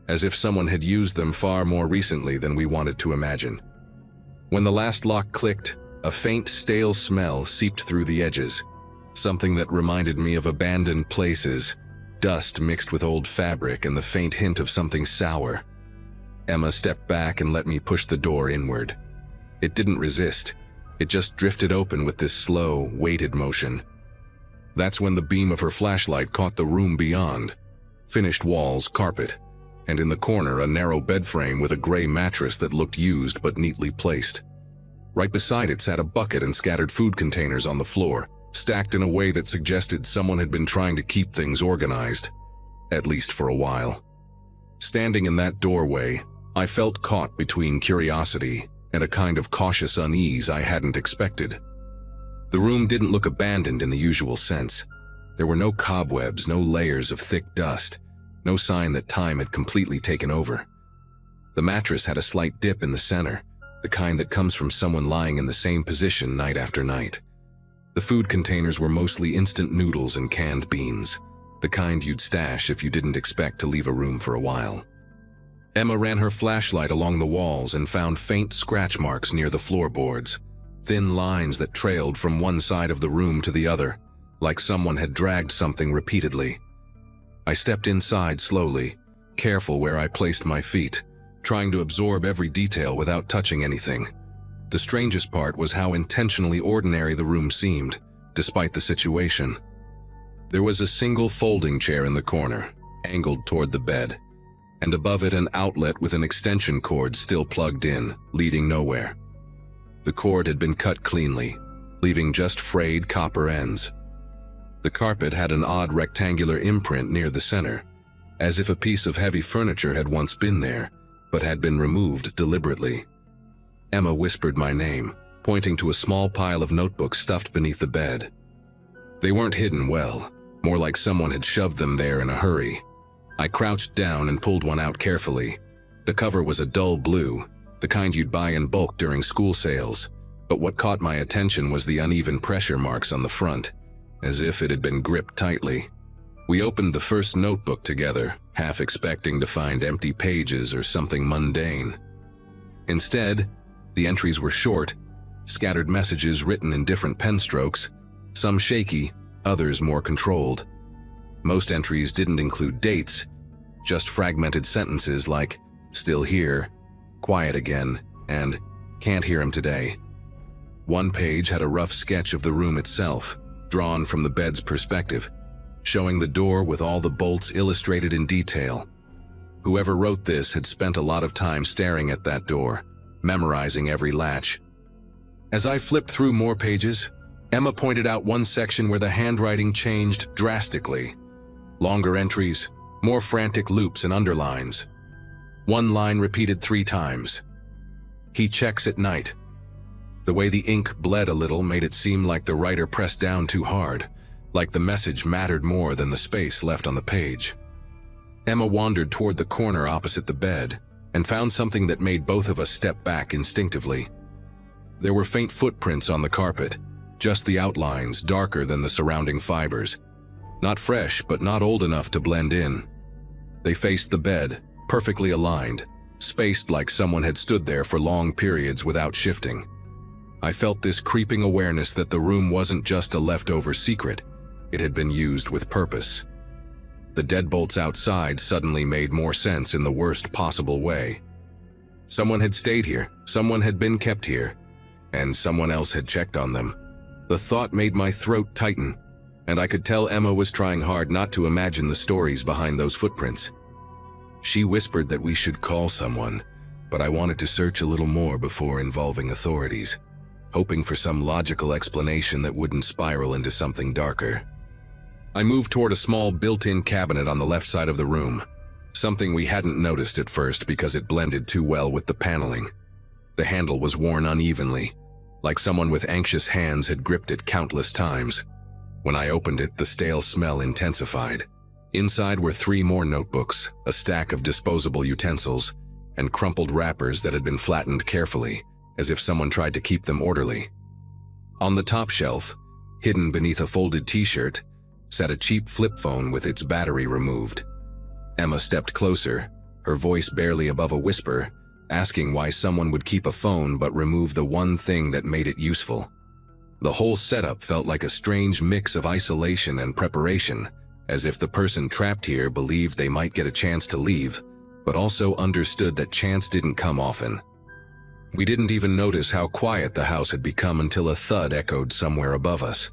as if someone had used them far more recently than we wanted to imagine. When the last lock clicked, a faint, stale smell seeped through the edges, something that reminded me of abandoned places, dust mixed with old fabric and the faint hint of something sour. Emma stepped back and let me push the door inward. It didn't resist. It just drifted open with this slow, weighted motion. That's when the beam of her flashlight caught the room beyond. Finished walls, carpet, and in the corner a narrow bed frame with a gray mattress that looked used but neatly placed. Right beside it sat a bucket and scattered food containers on the floor, stacked in a way that suggested someone had been trying to keep things organized, at least for a while. Standing in that doorway, I felt caught between curiosity and a kind of cautious unease I hadn't expected. The room didn't look abandoned in the usual sense. There were no cobwebs, no layers of thick dust, no sign that time had completely taken over. The mattress had a slight dip in the center, the kind that comes from someone lying in the same position night after night. The food containers were mostly instant noodles and canned beans, the kind you'd stash if you didn't expect to leave a room for a while. Emma ran her flashlight along the walls and found faint scratch marks near the floorboards, thin lines that trailed from one side of the room to the other, like someone had dragged something repeatedly. I stepped inside slowly, careful where I placed my feet, trying to absorb every detail without touching anything. The strangest part was how intentionally ordinary the room seemed, despite the situation. There was a single folding chair in the corner, angled toward the bed, and above it an outlet with an extension cord still plugged in, leading nowhere. The cord had been cut cleanly, leaving just frayed copper ends. The carpet had an odd rectangular imprint near the center, as if a piece of heavy furniture had once been there, but had been removed deliberately. Emma whispered my name, pointing to a small pile of notebooks stuffed beneath the bed. They weren't hidden well, more like someone had shoved them there in a hurry. I crouched down and pulled one out carefully. The cover was a dull blue, the kind you'd buy in bulk during school sales, but what caught my attention was the uneven pressure marks on the front, as if it had been gripped tightly. We opened the first notebook together, half expecting to find empty pages or something mundane. Instead, the entries were short, scattered messages written in different pen strokes, some shaky, others more controlled. Most entries didn't include dates, just fragmented sentences like, "Still here," "Quiet again," and "Can't hear him today." One page had a rough sketch of the room itself, drawn from the bed's perspective, showing the door with all the bolts illustrated in detail. Whoever wrote this had spent a lot of time staring at that door, memorizing every latch. As I flipped through more pages, Emma pointed out one section where the handwriting changed drastically. Longer entries, more frantic loops and underlines. One line repeated 3 times. "He checks at night." The way the ink bled a little made it seem like the writer pressed down too hard, like the message mattered more than the space left on the page. Emma wandered toward the corner opposite the bed and found something that made both of us step back instinctively. There were faint footprints on the carpet, just the outlines darker than the surrounding fibers. Not fresh, but not old enough to blend in. They faced the bed, perfectly aligned, spaced like someone had stood there for long periods without shifting. I felt this creeping awareness that the room wasn't just a leftover secret, it had been used with purpose. The deadbolts outside suddenly made more sense in the worst possible way. Someone had stayed here, someone had been kept here, and someone else had checked on them. The thought made my throat tighten, and I could tell Emma was trying hard not to imagine the stories behind those footprints. She whispered that we should call someone, but I wanted to search a little more before involving authorities, hoping for some logical explanation that wouldn't spiral into something darker. I moved toward a small built-in cabinet on the left side of the room, something we hadn't noticed at first because it blended too well with the paneling. The handle was worn unevenly, like someone with anxious hands had gripped it countless times. When I opened it, the stale smell intensified. Inside were 3 more notebooks, a stack of disposable utensils, and crumpled wrappers that had been flattened carefully, as if someone tried to keep them orderly. On the top shelf, hidden beneath a folded t-shirt, sat a cheap flip phone with its battery removed. Emma stepped closer, her voice barely above a whisper, asking why someone would keep a phone but remove the one thing that made it useful. The whole setup felt like a strange mix of isolation and preparation, as if the person trapped here believed they might get a chance to leave, but also understood that chance didn't come often. We didn't even notice how quiet the house had become until a thud echoed somewhere above us.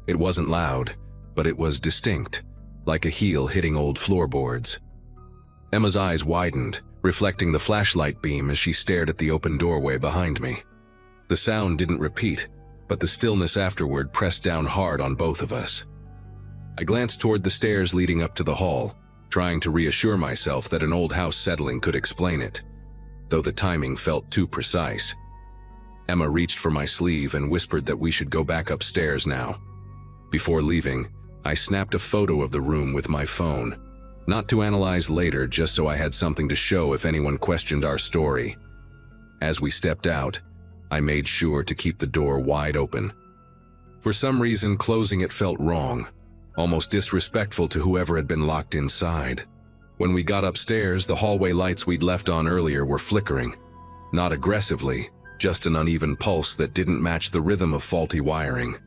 It wasn't loud, but it was distinct, like a heel hitting old floorboards. Emma's eyes widened, reflecting the flashlight beam as she stared at the open doorway behind me. The sound didn't repeat, but the stillness afterward pressed down hard on both of us. I glanced toward the stairs leading up to the hall, trying to reassure myself that an old house settling could explain it, though the timing felt too precise. Emma reached for my sleeve and whispered that we should go back upstairs now. Before leaving, I snapped a photo of the room with my phone, not to analyze later, just so I had something to show if anyone questioned our story. As we stepped out, I made sure to keep the door wide open. For some reason, closing it felt wrong, almost disrespectful to whoever had been locked inside. When we got upstairs, the hallway lights we'd left on earlier were flickering. Not aggressively, just an uneven pulse that didn't match the rhythm of faulty wiring.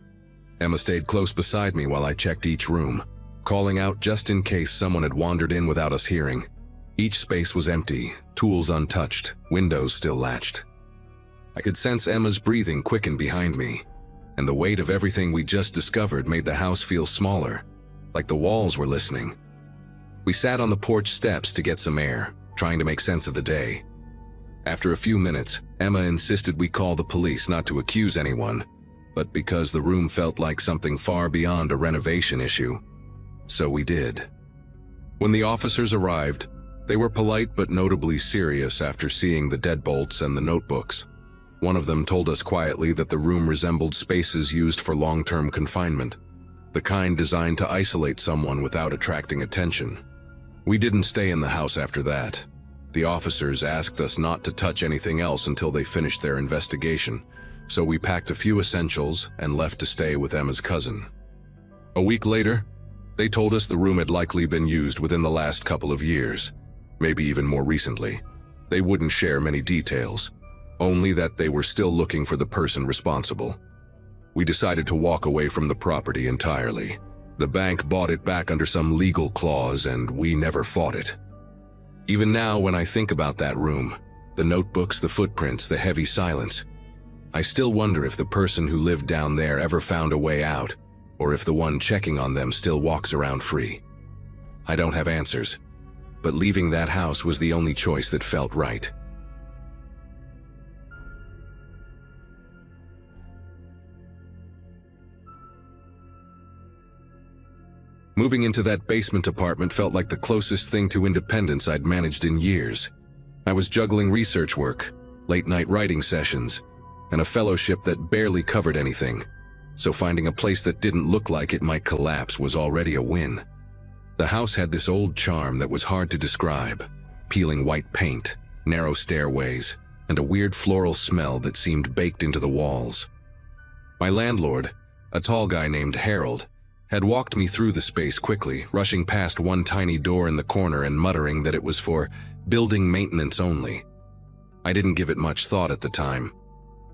Emma stayed close beside me while I checked each room, calling out just in case someone had wandered in without us hearing. Each space was empty, tools untouched, windows still latched. I could sense Emma's breathing quicken behind me, and the weight of everything we just discovered made the house feel smaller, like the walls were listening. We sat on the porch steps to get some air, trying to make sense of the day. After a few minutes, Emma insisted we call the police, not to accuse anyone, but because the room felt like something far beyond a renovation issue. So we did. When the officers arrived, they were polite but notably serious after seeing the deadbolts and the notebooks. One of them told us quietly that the room resembled spaces used for long-term confinement, the kind designed to isolate someone without attracting attention. We didn't stay in the house after that. The officers asked us not to touch anything else until they finished their investigation, so we packed a few essentials and left to stay with Emma's cousin. A week later, they told us the room had likely been used within the last couple of years, maybe even more recently. They wouldn't share many details, only that they were still looking for the person responsible. We decided to walk away from the property entirely. The bank bought it back under some legal clause, and we never fought it. Even now, when I think about that room, the notebooks, the footprints, the heavy silence, I still wonder if the person who lived down there ever found a way out, or if the one checking on them still walks around free. I don't have answers, but leaving that house was the only choice that felt right. Moving into that basement apartment felt like the closest thing to independence I'd managed in years. I was juggling research work, late-night writing sessions, and a fellowship that barely covered anything, so finding a place that didn't look like it might collapse was already a win. The house had this old charm that was hard to describe: peeling white paint, narrow stairways, and a weird floral smell that seemed baked into the walls. My landlord, a tall guy named Harold, had walked me through the space quickly, rushing past one tiny door in the corner and muttering that it was for building maintenance only. I didn't give it much thought at the time.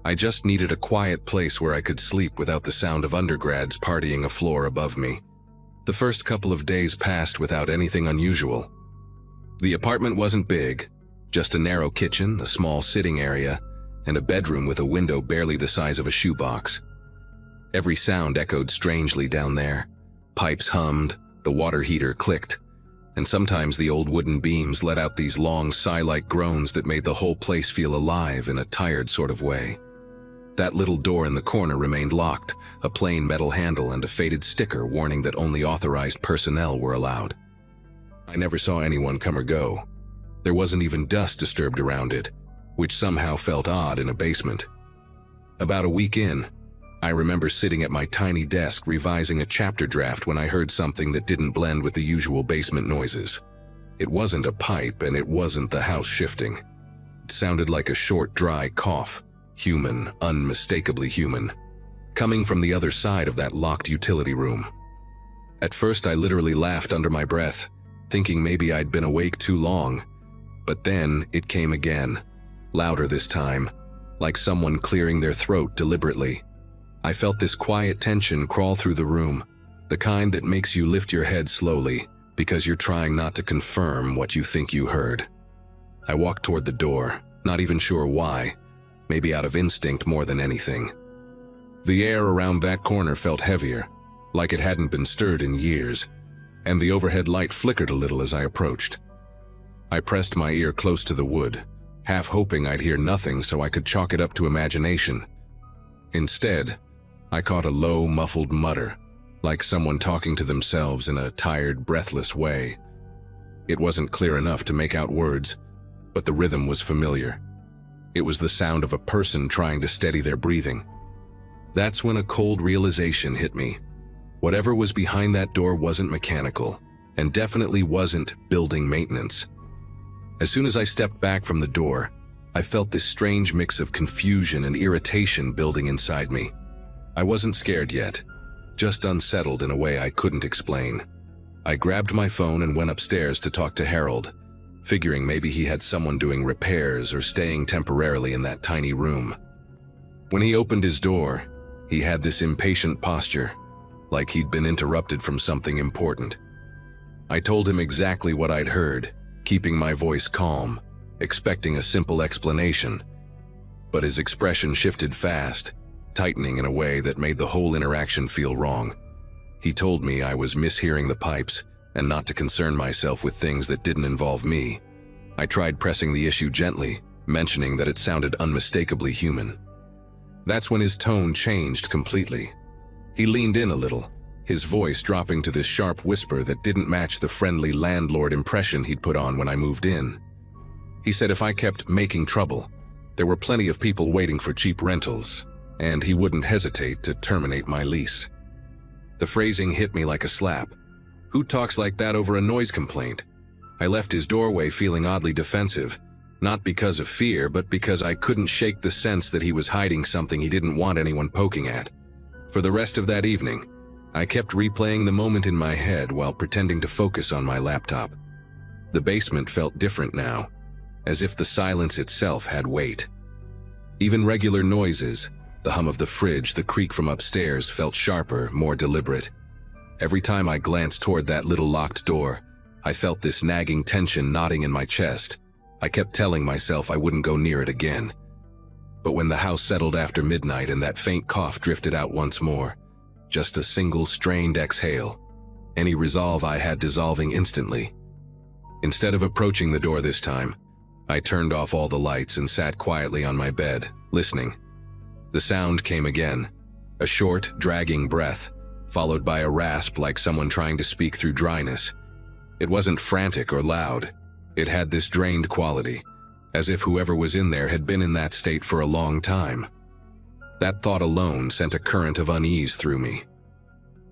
I just needed a quiet place where I could sleep without the sound of undergrads partying a floor above me. The first couple of days passed without anything unusual. The apartment wasn't big, just a narrow kitchen, a small sitting area, and a bedroom with a window barely the size of a shoebox. Every sound echoed strangely down there. Pipes hummed, the water heater clicked, and sometimes the old wooden beams let out these long sigh-like groans that made the whole place feel alive in a tired sort of way. That little door in the corner remained locked, a plain metal handle and a faded sticker warning that only authorized personnel were allowed. I never saw anyone come or go. There wasn't even dust disturbed around it, which somehow felt odd in a basement. About a week in, I remember sitting at my tiny desk revising a chapter draft when I heard something that didn't blend with the usual basement noises. It wasn't a pipe and it wasn't the house shifting. It sounded like a short, dry cough, human, unmistakably human, coming from the other side of that locked utility room. At first, I literally laughed under my breath, thinking maybe I'd been awake too long. But then it came again, louder this time, like someone clearing their throat deliberately. I felt this quiet tension crawl through the room, the kind that makes you lift your head slowly because you're trying not to confirm what you think you heard. I walked toward the door, not even sure why, maybe out of instinct more than anything. The air around that corner felt heavier, like it hadn't been stirred in years, and the overhead light flickered a little as I approached. I pressed my ear close to the wood, half hoping I'd hear nothing so I could chalk it up to imagination. Instead, I caught a low, muffled mutter, like someone talking to themselves in a tired, breathless way. It wasn't clear enough to make out words, but the rhythm was familiar. It was the sound of a person trying to steady their breathing. That's when a cold realization hit me. Whatever was behind that door wasn't mechanical, and definitely wasn't building maintenance. As soon as I stepped back from the door, I felt this strange mix of confusion and irritation building inside me. I wasn't scared yet, just unsettled in a way I couldn't explain. I grabbed my phone and went upstairs to talk to Harold, figuring maybe he had someone doing repairs or staying temporarily in that tiny room. When he opened his door, he had this impatient posture, like he'd been interrupted from something important. I told him exactly what I'd heard, keeping my voice calm, expecting a simple explanation. But his expression shifted fast, tightening in a way that made the whole interaction feel wrong. He told me I was mishearing the pipes and not to concern myself with things that didn't involve me. I tried pressing the issue gently, mentioning that it sounded unmistakably human. That's when his tone changed completely. He leaned in a little, his voice dropping to this sharp whisper that didn't match the friendly landlord impression he'd put on when I moved in. He said if I kept making trouble, there were plenty of people waiting for cheap rentals, and he wouldn't hesitate to terminate my lease. The phrasing hit me like a slap. Who talks like that over a noise complaint? I left his doorway feeling oddly defensive, not because of fear, but because I couldn't shake the sense that he was hiding something he didn't want anyone poking at. For the rest of that evening, I kept replaying the moment in my head while pretending to focus on my laptop. The basement felt different now, as if the silence itself had weight. Even regular noises, the hum of the fridge, the creak from upstairs, felt sharper, more deliberate. Every time I glanced toward that little locked door, I felt this nagging tension knotting in my chest. I kept telling myself I wouldn't go near it again. But when the house settled after midnight and that faint cough drifted out once more, just a single strained exhale, any resolve I had dissolving instantly. Instead of approaching the door this time, I turned off all the lights and sat quietly on my bed, listening. The sound came again, a short, dragging breath, followed by a rasp like someone trying to speak through dryness. It wasn't frantic or loud. It had this drained quality, as if whoever was in there had been in that state for a long time. That thought alone sent a current of unease through me.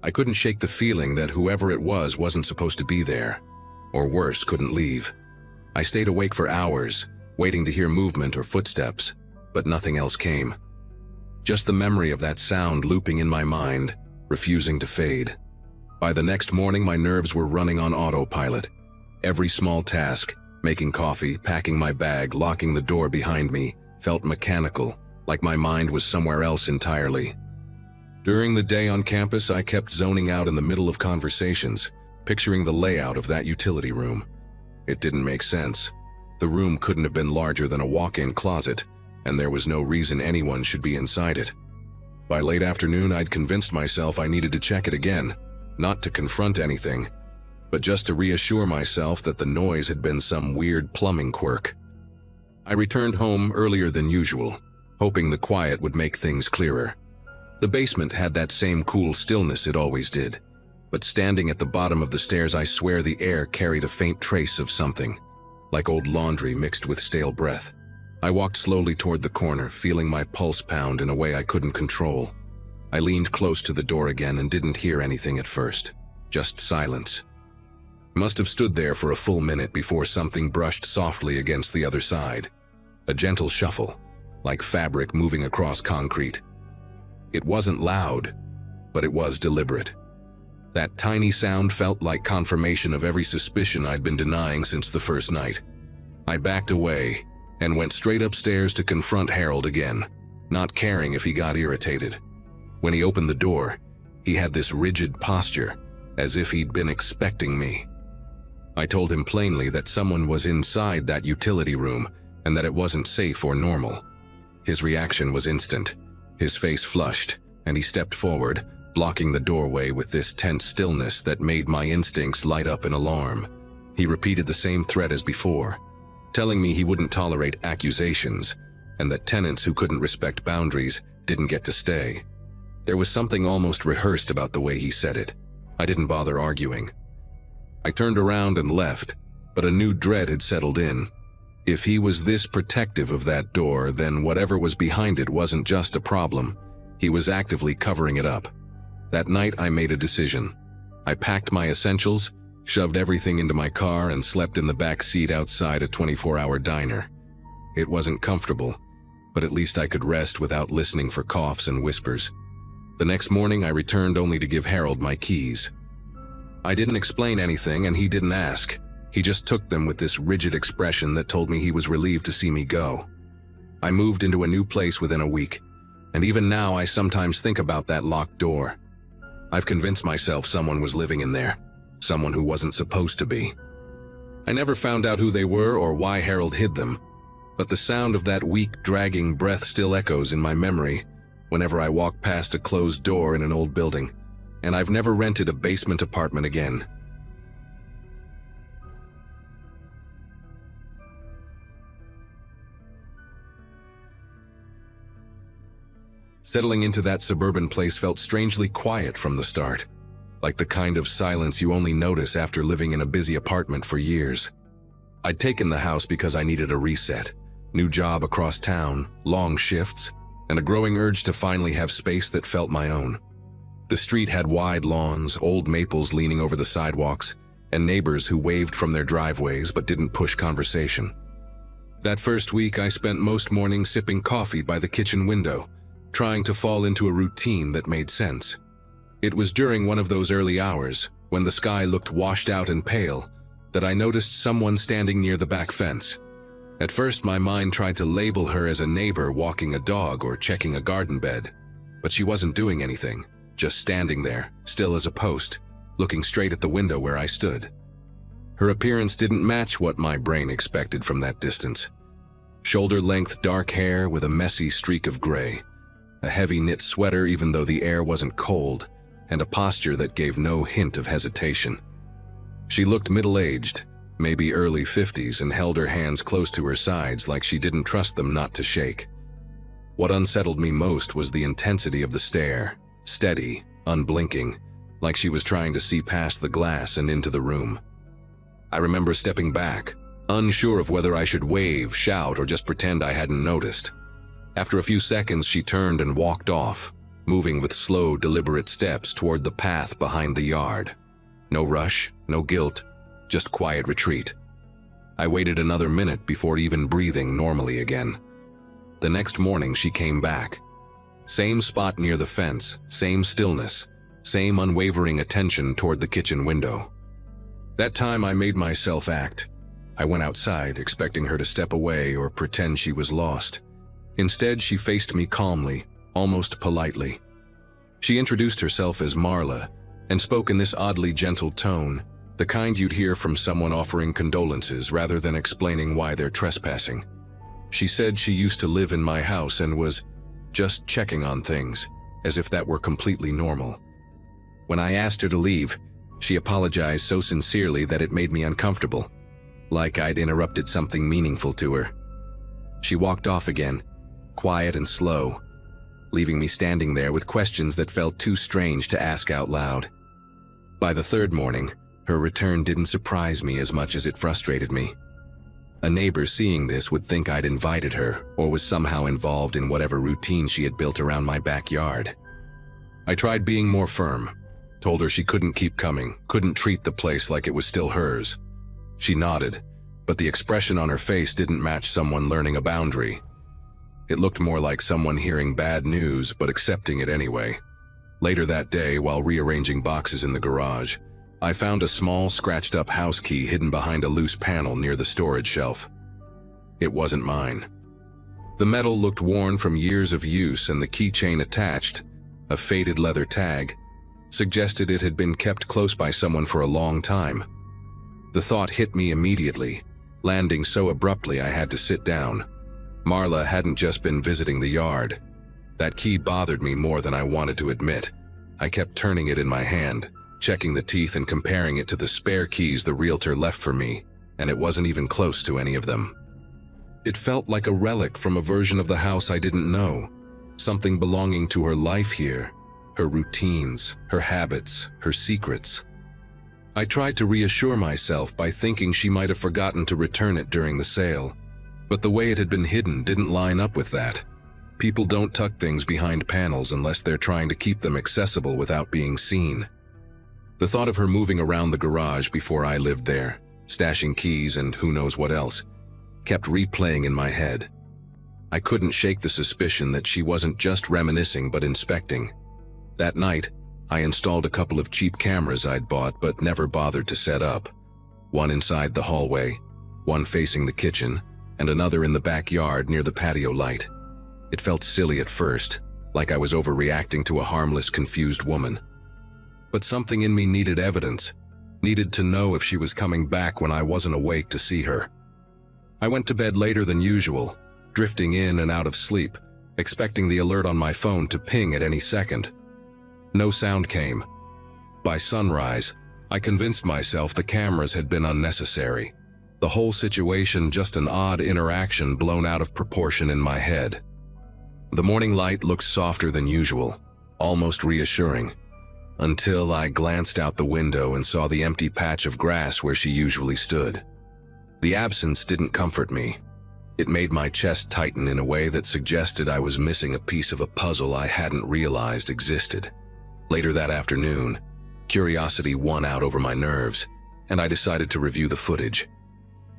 I couldn't shake the feeling that whoever it was wasn't supposed to be there, or worse, couldn't leave. I stayed awake for hours, waiting to hear movement or footsteps, but nothing else came. Just the memory of that sound looping in my mind, refusing to fade. By the next morning, my nerves were running on autopilot. Every small task, making coffee, packing my bag, locking the door behind me, felt mechanical, like my mind was somewhere else entirely. During the day on campus, I kept zoning out in the middle of conversations, picturing the layout of that utility room. It didn't make sense. The room couldn't have been larger than a walk-in closet, and there was no reason anyone should be inside it. By late afternoon, I'd convinced myself I needed to check it again, not to confront anything, but just to reassure myself that the noise had been some weird plumbing quirk. I returned home earlier than usual, hoping the quiet would make things clearer. The basement had that same cool stillness it always did, but standing at the bottom of the stairs, I swear the air carried a faint trace of something, like old laundry mixed with stale breath. I walked slowly toward the corner, feeling my pulse pound in a way I couldn't control. I leaned close to the door again and didn't hear anything at first, just silence. I must have stood there for a full minute before something brushed softly against the other side. A gentle shuffle, like fabric moving across concrete. It wasn't loud, but it was deliberate. That tiny sound felt like confirmation of every suspicion I'd been denying since the first night. I backed away and went straight upstairs to confront Harold again, not caring if he got irritated. When he opened the door, he had this rigid posture, as if he'd been expecting me. I told him plainly that someone was inside that utility room and that it wasn't safe or normal. His reaction was instant. His face flushed, and he stepped forward, blocking the doorway with this tense stillness that made my instincts light up in alarm. He repeated the same threat as before, telling me he wouldn't tolerate accusations, and that tenants who couldn't respect boundaries didn't get to stay. There was something almost rehearsed about the way he said it. I didn't bother arguing. I turned around and left, but a new dread had settled in. If he was this protective of that door, then whatever was behind it wasn't just a problem. He was actively covering it up. That night I made a decision. I packed my essentials, shoved everything into my car, and slept in the back seat outside a 24-hour diner. It wasn't comfortable, but at least I could rest without listening for coughs and whispers. The next morning I returned only to give Harold my keys. I didn't explain anything and he didn't ask. He just took them with this rigid expression that told me he was relieved to see me go. I moved into a new place within a week, and even now I sometimes think about that locked door. I've convinced myself someone was living in there, someone who wasn't supposed to be. I never found out who they were or why Harold hid them, but the sound of that weak, dragging breath still echoes in my memory whenever I walk past a closed door in an old building, and I've never rented a basement apartment again. Settling into that suburban place felt strangely quiet from the start, like the kind of silence you only notice after living in a busy apartment for years. I'd taken the house because I needed a reset, new job across town, long shifts, and a growing urge to finally have space that felt my own. The street had wide lawns, old maples leaning over the sidewalks, and neighbors who waved from their driveways but didn't push conversation. That first week I spent most mornings sipping coffee by the kitchen window, trying to fall into a routine that made sense. It was during one of those early hours, when the sky looked washed out and pale, that I noticed someone standing near the back fence. At first my mind tried to label her as a neighbor walking a dog or checking a garden bed, but she wasn't doing anything, just standing there, still as a post, looking straight at the window where I stood. Her appearance didn't match what my brain expected from that distance. Shoulder-length dark hair with a messy streak of gray, a heavy knit sweater even though the air wasn't cold, and a posture that gave no hint of hesitation. She looked middle-aged, maybe early 50s, and held her hands close to her sides like she didn't trust them not to shake. What unsettled me most was the intensity of the stare, steady, unblinking, like she was trying to see past the glass and into the room. I remember stepping back, unsure of whether I should wave, shout, or just pretend I hadn't noticed. After a few seconds, she turned and walked off, moving with slow, deliberate steps toward the path behind the yard. No rush, no guilt, just quiet retreat. I waited another minute before even breathing normally again. The next morning she came back. Same spot near the fence, same stillness, same unwavering attention toward the kitchen window. That time I made myself act. I went outside, expecting her to step away or pretend she was lost. Instead, she faced me calmly, almost politely. She introduced herself as Marla and spoke in this oddly gentle tone, the kind you'd hear from someone offering condolences rather than explaining why they're trespassing. She said she used to live in my house and was just checking on things, as if that were completely normal. When I asked her to leave, she apologized so sincerely that it made me uncomfortable, like I'd interrupted something meaningful to her. She walked off again, quiet and slow, leaving me standing there with questions that felt too strange to ask out loud. By the third morning, her return didn't surprise me as much as it frustrated me. A neighbor seeing this would think I'd invited her or was somehow involved in whatever routine she had built around my backyard. I tried being more firm, told her she couldn't keep coming, couldn't treat the place like it was still hers. She nodded, but the expression on her face didn't match someone learning a boundary. It looked more like someone hearing bad news but accepting it anyway. Later that day, while rearranging boxes in the garage, I found a small, scratched-up house key hidden behind a loose panel near the storage shelf. It wasn't mine. The metal looked worn from years of use, and the keychain attached, a faded leather tag, suggested it had been kept close by someone for a long time. The thought hit me immediately, landing so abruptly I had to sit down. Marla hadn't just been visiting the yard. That key bothered me more than I wanted to admit. I kept turning it in my hand, checking the teeth and comparing it to the spare keys the realtor left for me, and it wasn't even close to any of them. It felt like a relic from a version of the house I didn't know, something belonging to her life here, her routines, her habits, her secrets. I tried to reassure myself by thinking she might have forgotten to return it during the sale, but the way it had been hidden didn't line up with that. People don't tuck things behind panels unless they're trying to keep them accessible without being seen. The thought of her moving around the garage before I lived there, stashing keys and who knows what else, kept replaying in my head. I couldn't shake the suspicion that she wasn't just reminiscing but inspecting. That night, I installed a couple of cheap cameras I'd bought but never bothered to set up. One inside the hallway, one facing the kitchen, and another in the backyard near the patio light. It felt silly at first, like I was overreacting to a harmless, confused woman. But something in me needed evidence, needed to know if she was coming back when I wasn't awake to see her. I went to bed later than usual, drifting in and out of sleep, expecting the alert on my phone to ping at any second. No sound came. By sunrise, I convinced myself the cameras had been unnecessary. The whole situation just an odd interaction blown out of proportion in my head. The morning light looked softer than usual, almost reassuring, until I glanced out the window and saw the empty patch of grass where she usually stood. The absence didn't comfort me. It made my chest tighten in a way that suggested I was missing a piece of a puzzle I hadn't realized existed. Later that afternoon, curiosity won out over my nerves, and I decided to review the footage.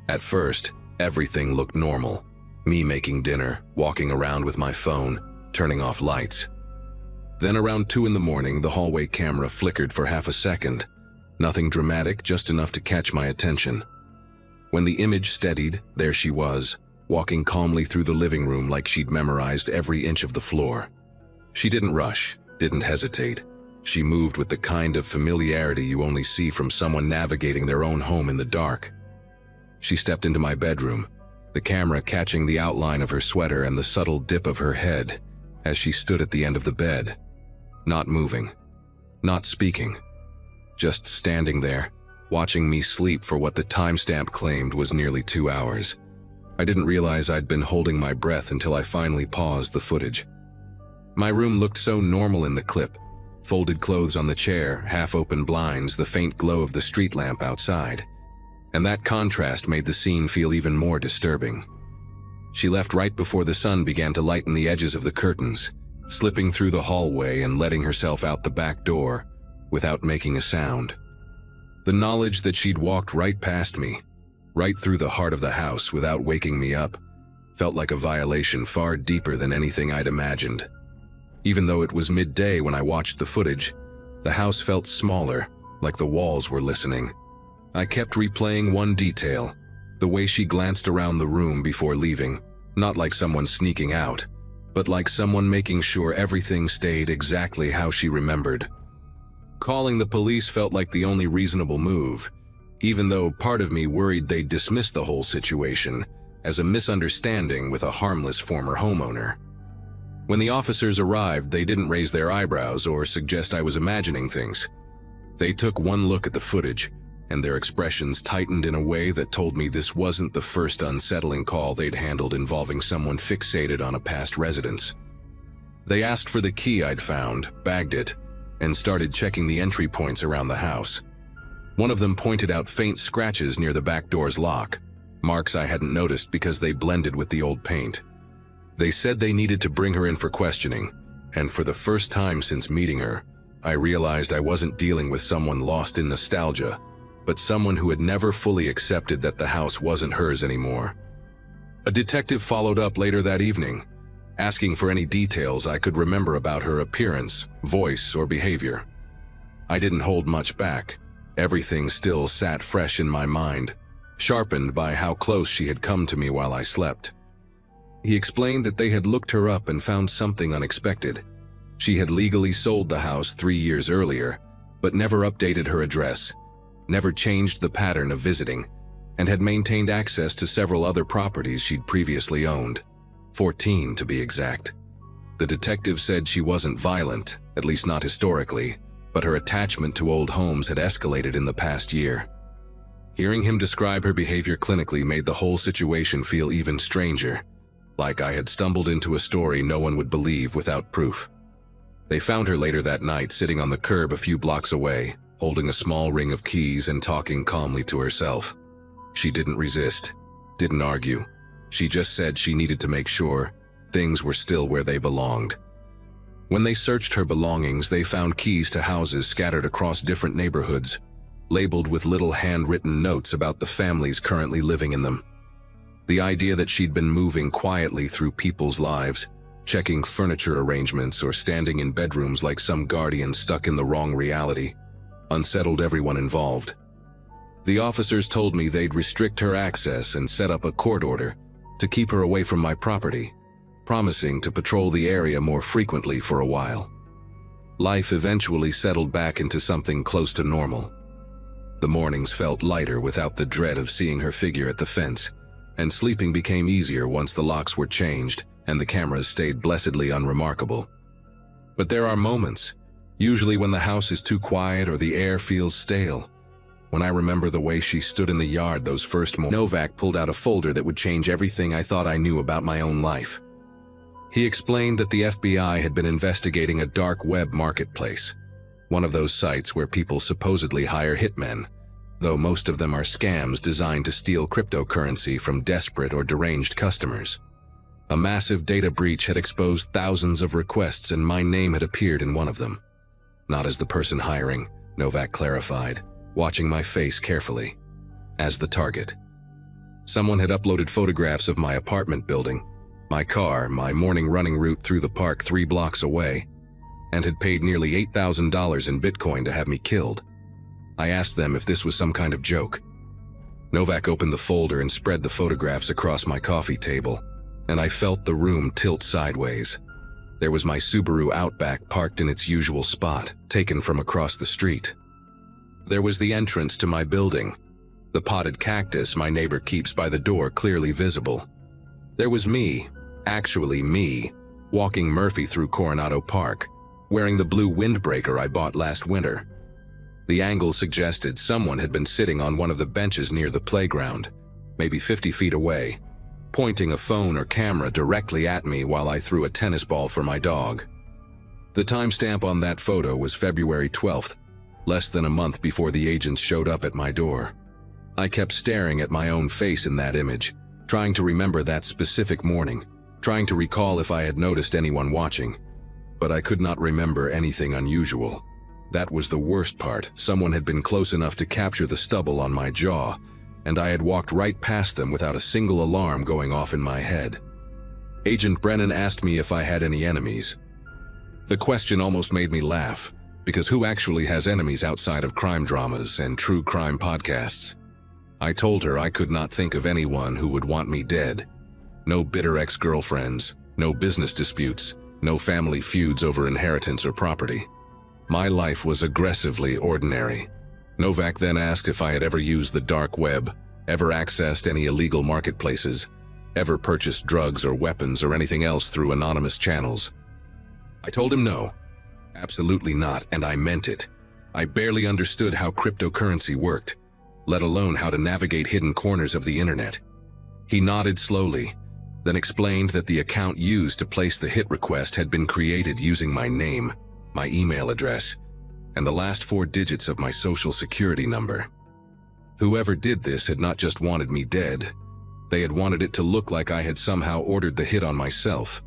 At first, everything looked normal. Me making dinner, walking around with my phone, turning off lights. Then around 2 in the morning, the hallway camera flickered for half a second. Nothing dramatic, just enough to catch my attention. When the image steadied, there she was, walking calmly through the living room like she'd memorized every inch of the floor. She didn't rush, didn't hesitate. She moved with the kind of familiarity you only see from someone navigating their own home in the dark. She stepped into my bedroom, the camera catching the outline of her sweater and the subtle dip of her head as she stood at the end of the bed. Not moving, not speaking, just standing there, watching me sleep for what the timestamp claimed was nearly 2 hours. I didn't realize I'd been holding my breath until I finally paused the footage. My room looked so normal in the clip. Folded clothes on the chair, half-open blinds, the faint glow of the street lamp outside. And that contrast made the scene feel even more disturbing. She left right before the sun began to lighten the edges of the curtains, slipping through the hallway and letting herself out the back door without making a sound. The knowledge that she'd walked right past me, right through the heart of the house without waking me up, felt like a violation far deeper than anything I'd imagined. Even though it was midday when I watched the footage, the house felt smaller, like the walls were listening. I kept replaying one detail, the way she glanced around the room before leaving, not like someone sneaking out, but like someone making sure everything stayed exactly how she remembered. Calling the police felt like the only reasonable move, even though part of me worried they'd dismiss the whole situation as a misunderstanding with a harmless former homeowner. When the officers arrived, they didn't raise their eyebrows or suggest I was imagining things. They took one look at the footage, and their expressions tightened in a way that told me this wasn't the first unsettling call they'd handled involving someone fixated on a past residence. They asked for the key I'd found, bagged it, and started checking the entry points around the house. One of them pointed out faint scratches near the back door's lock, marks I hadn't noticed because they blended with the old paint. They said they needed to bring her in for questioning, and for the first time since meeting her, I realized I wasn't dealing with someone lost in nostalgia, but someone who had never fully accepted that the house wasn't hers anymore. A detective followed up later that evening, asking for any details I could remember about her appearance, voice, or behavior. I didn't hold much back. Everything still sat fresh in my mind, sharpened by how close she had come to me while I slept. He explained that they had looked her up and found something unexpected. She had legally sold the house 3 years earlier, but never updated her address, never changed the pattern of visiting, and had maintained access to several other properties she'd previously owned. 14 to be exact. The detective said she wasn't violent, at least not historically, but her attachment to old homes had escalated in the past year. Hearing him describe her behavior clinically made the whole situation feel even stranger, like I had stumbled into a story no one would believe without proof. They found her later that night sitting on the curb a few blocks away, holding a small ring of keys and talking calmly to herself. She didn't resist, didn't argue. She just said she needed to make sure things were still where they belonged. When they searched her belongings, they found keys to houses scattered across different neighborhoods, labeled with little handwritten notes about the families currently living in them. The idea that she'd been moving quietly through people's lives, checking furniture arrangements or standing in bedrooms like some guardian stuck in the wrong reality, unsettled everyone involved. The officers told me they'd restrict her access and set up a court order to keep her away from my property, promising to patrol the area more frequently for a while. Life eventually settled back into something close to normal. The mornings felt lighter without the dread of seeing her figure at the fence, and sleeping became easier once the locks were changed and the cameras stayed blessedly unremarkable. But there are moments, usually when the house is too quiet or the air feels stale. When I remember the way she stood in the yard those first mornings, Novak pulled out a folder that would change everything I thought I knew about my own life. He explained that the FBI had been investigating a dark web marketplace, one of those sites where people supposedly hire hitmen, though most of them are scams designed to steal cryptocurrency from desperate or deranged customers. A massive data breach had exposed thousands of requests and my name had appeared in one of them. Not as the person hiring, Novak clarified, watching my face carefully. As the target. Someone had uploaded photographs of my apartment building, my car, my morning running route through the park 3 blocks away, and had paid nearly $8,000 in Bitcoin to have me killed. I asked them if this was some kind of joke. Novak opened the folder and spread the photographs across my coffee table, and I felt the room tilt sideways. There was my Subaru Outback parked in its usual spot, taken from across the street. There was the entrance to my building, the potted cactus my neighbor keeps by the door clearly visible. There was me, actually me, walking Murphy through Coronado Park, wearing the blue windbreaker I bought last winter. The angle suggested someone had been sitting on one of the benches near the playground, maybe 50 feet away, pointing a phone or camera directly at me while I threw a tennis ball for my dog. The timestamp on that photo was February 12th, less than a month before the agents showed up at my door. I kept staring at my own face in that image, trying to remember that specific morning, trying to recall if I had noticed anyone watching. But I could not remember anything unusual. That was the worst part. Someone had been close enough to capture the stubble on my jaw, and I had walked right past them without a single alarm going off in my head. Agent Brennan asked me if I had any enemies. The question almost made me laugh, because who actually has enemies outside of crime dramas and true crime podcasts? I told her I could not think of anyone who would want me dead. No bitter ex-girlfriends, no business disputes, no family feuds over inheritance or property. My life was aggressively ordinary. Novak then asked if I had ever used the dark web, ever accessed any illegal marketplaces, ever purchased drugs or weapons or anything else through anonymous channels. I told him no, absolutely not, and I meant it. I barely understood how cryptocurrency worked, let alone how to navigate hidden corners of the internet. He nodded slowly, then explained that the account used to place the hit request had been created using my name, my email address, and the last 4 digits of my social security number. Whoever did this had not just wanted me dead, they had wanted it to look like I had somehow ordered the hit on myself,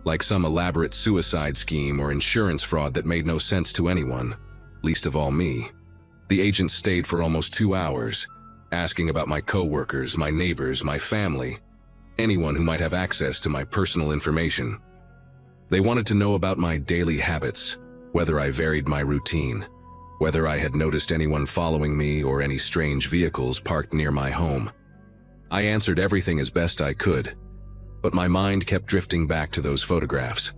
like some elaborate suicide scheme or insurance fraud that made no sense to anyone, least of all me. The agent stayed for almost 2 hours, asking about my coworkers, my neighbors, my family, anyone who might have access to my personal information. They wanted to know about my daily habits, whether I varied my routine, whether I had noticed anyone following me or any strange vehicles parked near my home. I answered everything as best I could, but my mind kept drifting back to those photographs.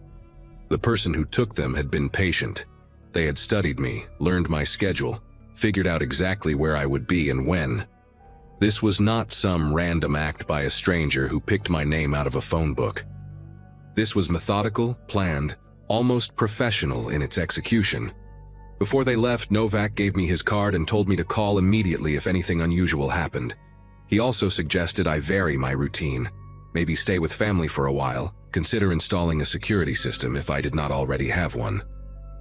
The person who took them had been patient. They had studied me, learned my schedule, figured out exactly where I would be and when. This was not some random act by a stranger who picked my name out of a phone book. This was methodical, planned, almost professional in its execution. Before they left, Novak gave me his card and told me to call immediately if anything unusual happened. He also suggested I vary my routine, maybe stay with family for a while, consider installing a security system if I did not already have one.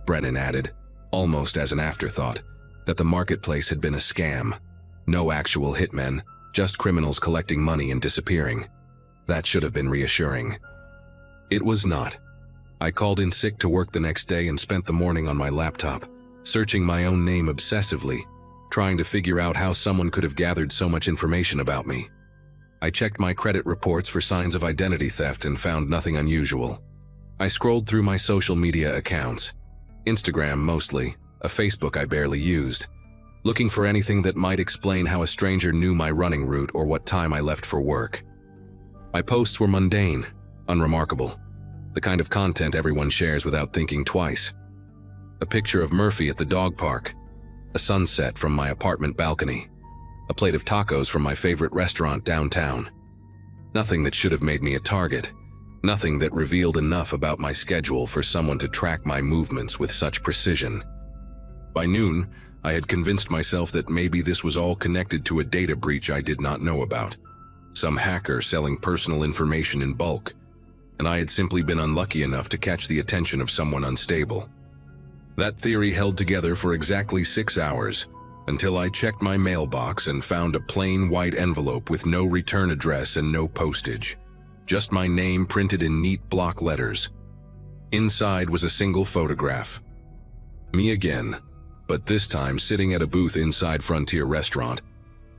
Brennan added, almost as an afterthought, that the marketplace had been a scam. No actual hitmen, just criminals collecting money and disappearing. That should have been reassuring. It was not. I called in sick to work the next day and spent the morning on my laptop, searching my own name obsessively, trying to figure out how someone could have gathered so much information about me. I checked my credit reports for signs of identity theft and found nothing unusual. I scrolled through my social media accounts, Instagram mostly, a Facebook I barely used, looking for anything that might explain how a stranger knew my running route or what time I left for work. My posts were mundane, unremarkable, the kind of content everyone shares without thinking twice. A picture of Murphy at the dog park, a sunset from my apartment balcony, a plate of tacos from my favorite restaurant downtown. Nothing that should have made me a target, nothing that revealed enough about my schedule for someone to track my movements with such precision. By noon, I had convinced myself that maybe this was all connected to a data breach I did not know about, some hacker selling personal information in bulk, and I had simply been unlucky enough to catch the attention of someone unstable. That theory held together for exactly 6 hours, until I checked my mailbox and found a plain white envelope with no return address and no postage, just my name printed in neat block letters. Inside was a single photograph. Me again, but this time sitting at a booth inside Frontier Restaurant,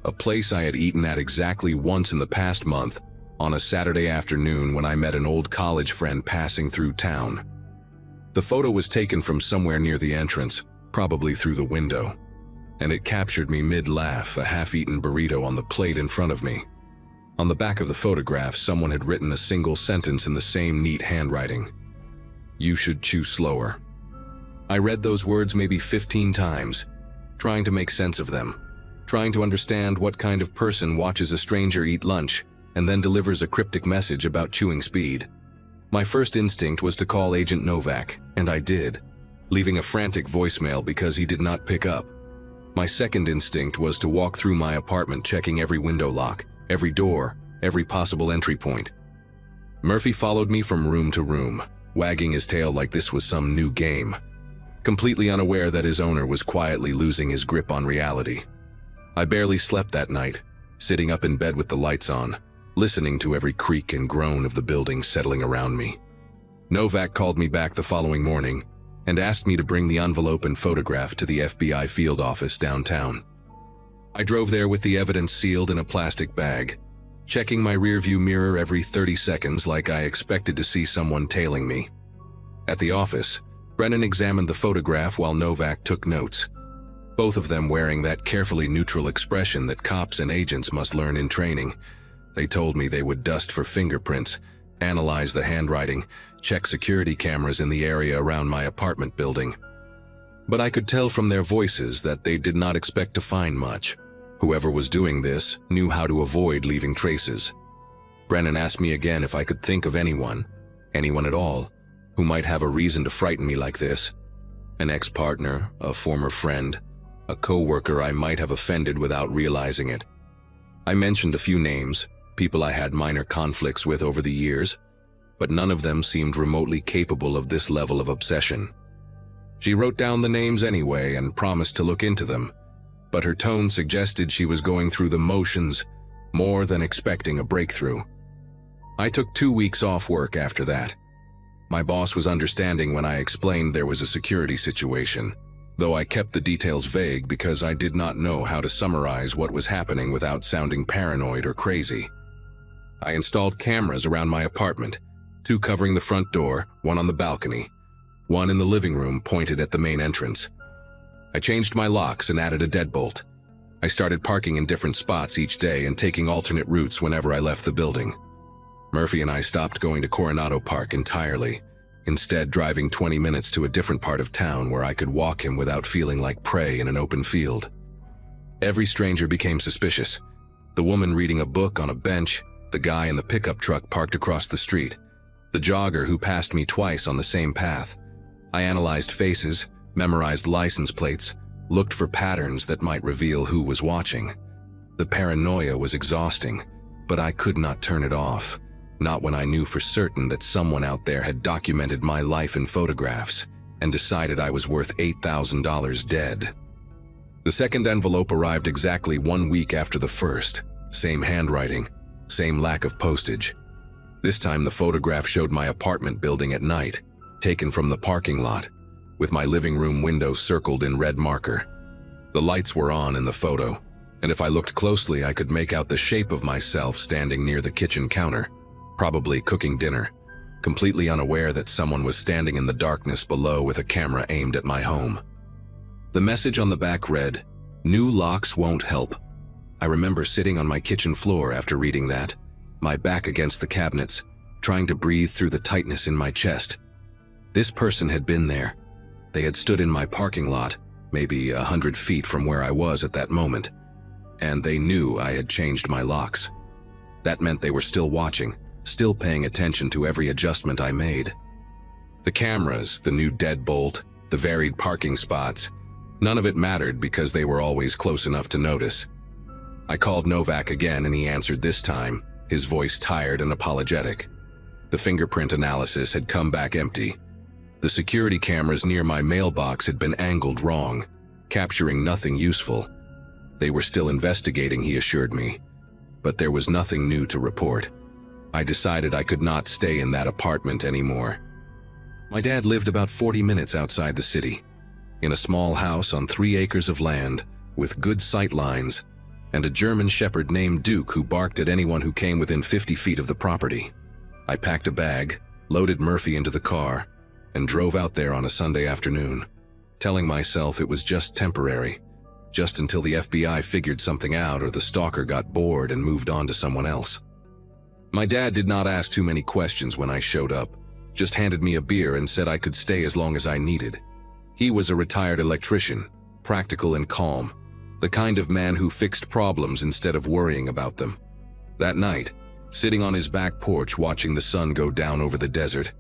a place I had eaten at exactly once in the past month, on a Saturday afternoon when I met an old college friend passing through town. The photo was taken from somewhere near the entrance, probably through the window, and it captured me mid-laugh, a half-eaten burrito on the plate in front of me. On the back of the photograph, someone had written a single sentence in the same neat handwriting. "You should chew slower." I read those words maybe 15 times, trying to make sense of them, trying to understand what kind of person watches a stranger eat lunch and then delivers a cryptic message about chewing speed. My first instinct was to call Agent Novak, and I did, leaving a frantic voicemail because he did not pick up. My second instinct was to walk through my apartment checking every window lock, every door, every possible entry point. Murphy followed me from room to room, wagging his tail like this was some new game, completely unaware that his owner was quietly losing his grip on reality. I barely slept that night, sitting up in bed with the lights on, listening to every creak and groan of the building settling around me. Novak called me back the following morning and asked me to bring the envelope and photograph to the FBI field office downtown. I drove there with the evidence sealed in a plastic bag, checking my rearview mirror every 30 seconds like I expected to see someone tailing me. At the office, Brennan examined the photograph while Novak took notes, both of them wearing that carefully neutral expression that cops and agents must learn in training. They told me they would dust for fingerprints, analyze the handwriting, check security cameras in the area around my apartment building. But I could tell from their voices that they did not expect to find much. Whoever was doing this knew how to avoid leaving traces. Brennan asked me again if I could think of anyone at all, who might have a reason to frighten me like this. An ex-partner, a former friend, a co-worker I might have offended without realizing it. I mentioned a few names, people I had minor conflicts with over the years, but none of them seemed remotely capable of this level of obsession. She wrote down the names anyway and promised to look into them, but her tone suggested she was going through the motions more than expecting a breakthrough. I took 2 weeks off work after that. My boss was understanding when I explained there was a security situation, though I kept the details vague because I did not know how to summarize what was happening without sounding paranoid or crazy. I installed cameras around my apartment, two covering the front door, one on the balcony, one in the living room pointed at the main entrance. I changed my locks and added a deadbolt. I started parking in different spots each day and taking alternate routes whenever I left the building. Murphy and I stopped going to Coronado Park entirely, instead driving 20 minutes to a different part of town where I could walk him without feeling like prey in an open field. Every stranger became suspicious. The woman reading a book on a bench, the guy in the pickup truck parked across the street, the jogger who passed me twice on the same path. I analyzed faces, memorized license plates, looked for patterns that might reveal who was watching. The paranoia was exhausting, but I could not turn it off, not when I knew for certain that someone out there had documented my life in photographs and decided I was worth $8,000 dead. The second envelope arrived exactly 1 week after the first. Same handwriting, same lack of postage. This time the photograph showed my apartment building at night, taken from the parking lot, with my living room window circled in red marker. The lights were on in the photo, and if I looked closely I could make out the shape of myself standing near the kitchen counter, probably cooking dinner, completely unaware that someone was standing in the darkness below with a camera aimed at my home. The message on the back read, "New locks won't help." I remember sitting on my kitchen floor after reading that, my back against the cabinets, trying to breathe through the tightness in my chest. This person had been there. They had stood in my parking lot, maybe 100 feet from where I was at that moment, and they knew I had changed my locks. That meant they were still watching, still paying attention to every adjustment I made. The cameras, the new deadbolt, the varied parking spots, none of it mattered because they were always close enough to notice. I called Novak again and he answered this time, his voice tired and apologetic. The fingerprint analysis had come back empty. The security cameras near my mailbox had been angled wrong, capturing nothing useful. They were still investigating, he assured me, but there was nothing new to report. I decided I could not stay in that apartment anymore. My dad lived about 40 minutes outside the city, in a small house on 3 acres of land, with good sight lines, and a German shepherd named Duke who barked at anyone who came within 50 feet of the property. I packed a bag, loaded Murphy into the car, and drove out there on a Sunday afternoon, telling myself it was just temporary, just until the FBI figured something out or the stalker got bored and moved on to someone else. My dad did not ask too many questions when I showed up, just handed me a beer and said I could stay as long as I needed. He was a retired electrician, practical and calm, the kind of man who fixed problems instead of worrying about them. That night, sitting on his back porch watching the sun go down over the desert,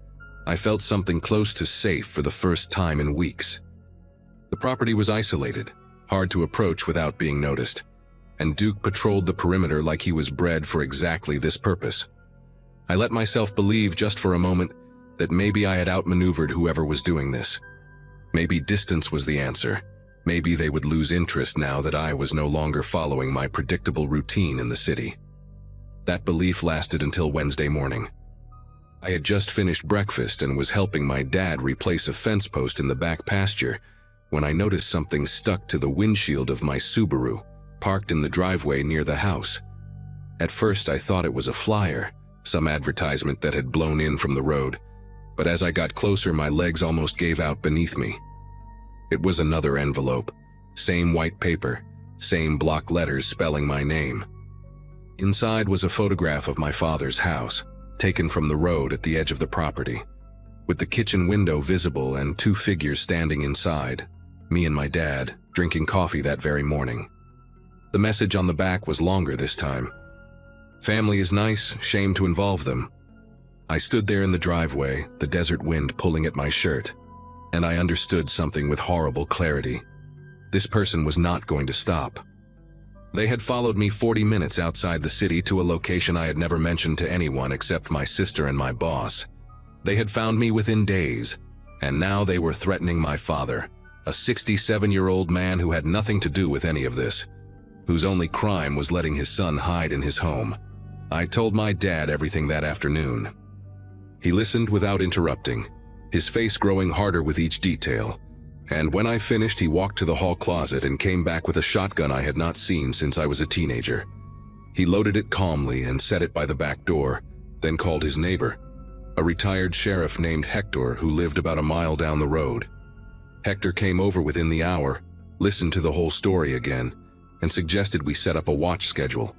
I felt something close to safe for the first time in weeks. The property was isolated, hard to approach without being noticed, and Duke patrolled the perimeter like he was bred for exactly this purpose. I let myself believe just for a moment that maybe I had outmaneuvered whoever was doing this. Maybe distance was the answer. Maybe they would lose interest now that I was no longer following my predictable routine in the city. That belief lasted until Wednesday morning. I had just finished breakfast and was helping my dad replace a fence post in the back pasture when I noticed something stuck to the windshield of my Subaru, parked in the driveway near the house. At first I thought it was a flyer, some advertisement that had blown in from the road, but as I got closer my legs almost gave out beneath me. It was another envelope, same white paper, same block letters spelling my name. Inside was a photograph of my father's house, taken from the road at the edge of the property, with the kitchen window visible and 2 figures standing inside, me and my dad, drinking coffee that very morning. The message on the back was longer this time. Family is nice, shame to involve them. I stood there in the driveway, the desert wind pulling at my shirt, and I understood something with horrible clarity. This person was not going to stop. They had followed me 40 minutes outside the city to a location I had never mentioned to anyone except my sister and my boss. They had found me within days, and now they were threatening my father, a 67-year-old man who had nothing to do with any of this, whose only crime was letting his son hide in his home. I told my dad everything that afternoon. He listened without interrupting, his face growing harder with each detail, and when I finished he walked to the hall closet and came back with a shotgun I had not seen since I was a teenager. He loaded it calmly and set it by the back door, then called his neighbor. a retired sheriff named Hector who lived about a mile down the road. Hector came over within the hour, listened to the whole story again, and suggested we set up a watch schedule.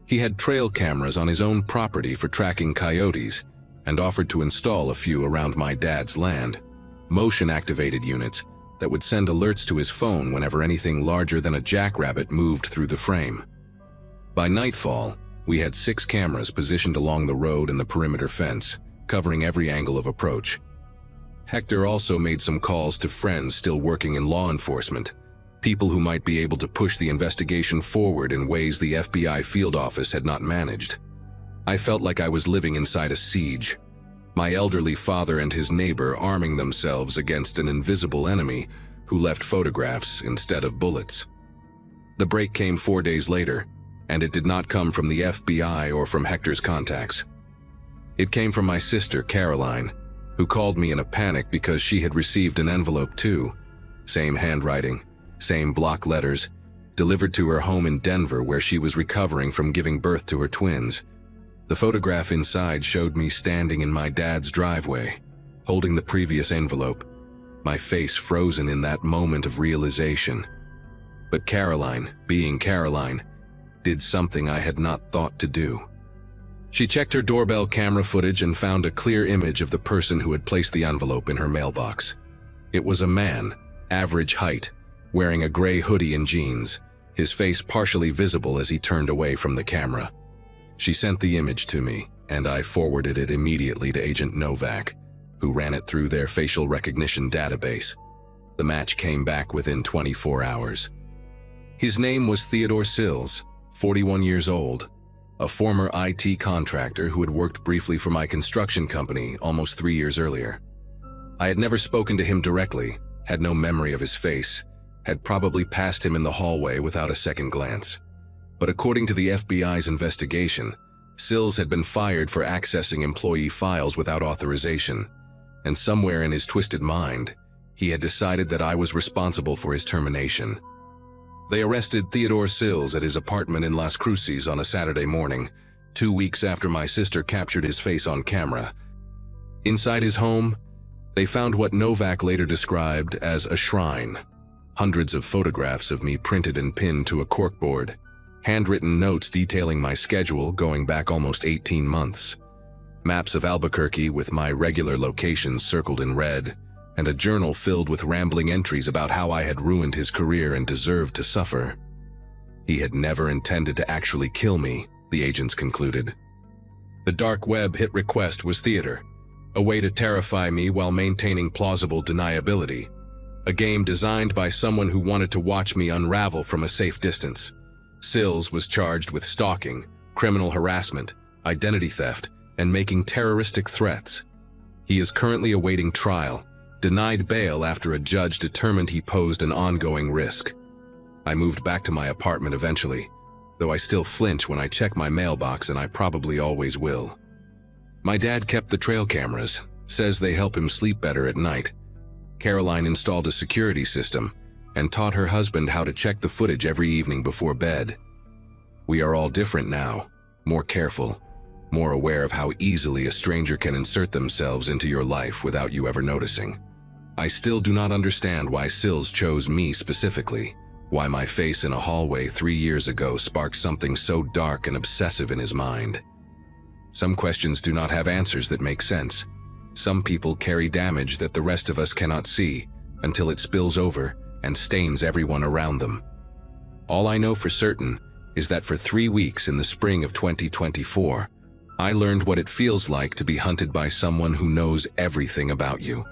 He had trail cameras on his own property for tracking coyotes and offered to install a few around my dad's land, motion-activated units that would send alerts to his phone whenever anything larger than a jackrabbit moved through the frame. By nightfall, we had 6 cameras positioned along the road and the perimeter fence, covering every angle of approach. Hector also made some calls to friends still working in law enforcement, people who might be able to push the investigation forward in ways the FBI field office had not managed. I felt like I was living inside a siege, my elderly father and his neighbor arming themselves against an invisible enemy who left photographs instead of bullets. The break came 4 days later, and it did not come from the FBI or from Hector's contacts. It came from my sister, Caroline, who called me in a panic because she had received an envelope too. Same handwriting, same block letters, delivered to her home in Denver where she was recovering from giving birth to her twins. The photograph inside showed me standing in my dad's driveway, holding the previous envelope, my face frozen in that moment of realization. But Caroline, being Caroline, did something I had not thought to do. She checked her doorbell camera footage and found a clear image of the person who had placed the envelope in her mailbox. It was a man, average height, wearing a gray hoodie and jeans, his face partially visible as he turned away from the camera. She sent the image to me, and I forwarded it immediately to Agent Novak, who ran it through their facial recognition database. The match came back within 24 hours. His name was Theodore Sills, 41 years old, a former IT contractor who had worked briefly for my construction company almost 3 years earlier. I had never spoken to him directly, had no memory of his face, had probably passed him in the hallway without a second glance. But according to the FBI's investigation, Sills had been fired for accessing employee files without authorization, and somewhere in his twisted mind, he had decided that I was responsible for his termination. They arrested Theodore Sills at his apartment in Las Cruces on a Saturday morning, 2 weeks after my sister captured his face on camera. Inside his home, they found what Novak later described as a shrine. Hundreds of photographs of me printed and pinned to a corkboard, handwritten notes detailing my schedule going back almost 18 months, maps of Albuquerque with my regular locations circled in red, and a journal filled with rambling entries about how I had ruined his career and deserved to suffer. He had never intended to actually kill me, the agents concluded. The dark web hit request was theater, a way to terrify me while maintaining plausible deniability, a game designed by someone who wanted to watch me unravel from a safe distance. Sills was charged with stalking, criminal harassment, identity theft, and making terroristic threats. He is currently awaiting trial, denied bail after a judge determined he posed an ongoing risk. I moved back to my apartment eventually, though I still flinch when I check my mailbox, and I probably always will. My dad kept the trail cameras, says they help him sleep better at night. Caroline installed a security system and taught her husband how to check the footage every evening before bed. We are all different now, more careful, more aware of how easily a stranger can insert themselves into your life without you ever noticing. I still do not understand why Sills chose me specifically, why my face in a hallway 3 years ago sparked something so dark and obsessive in his mind. Some questions do not have answers that make sense. Some people carry damage that the rest of us cannot see until it spills over and stains everyone around them. All I know for certain is that for 3 weeks in the spring of 2024, I learned what it feels like to be hunted by someone who knows everything about you,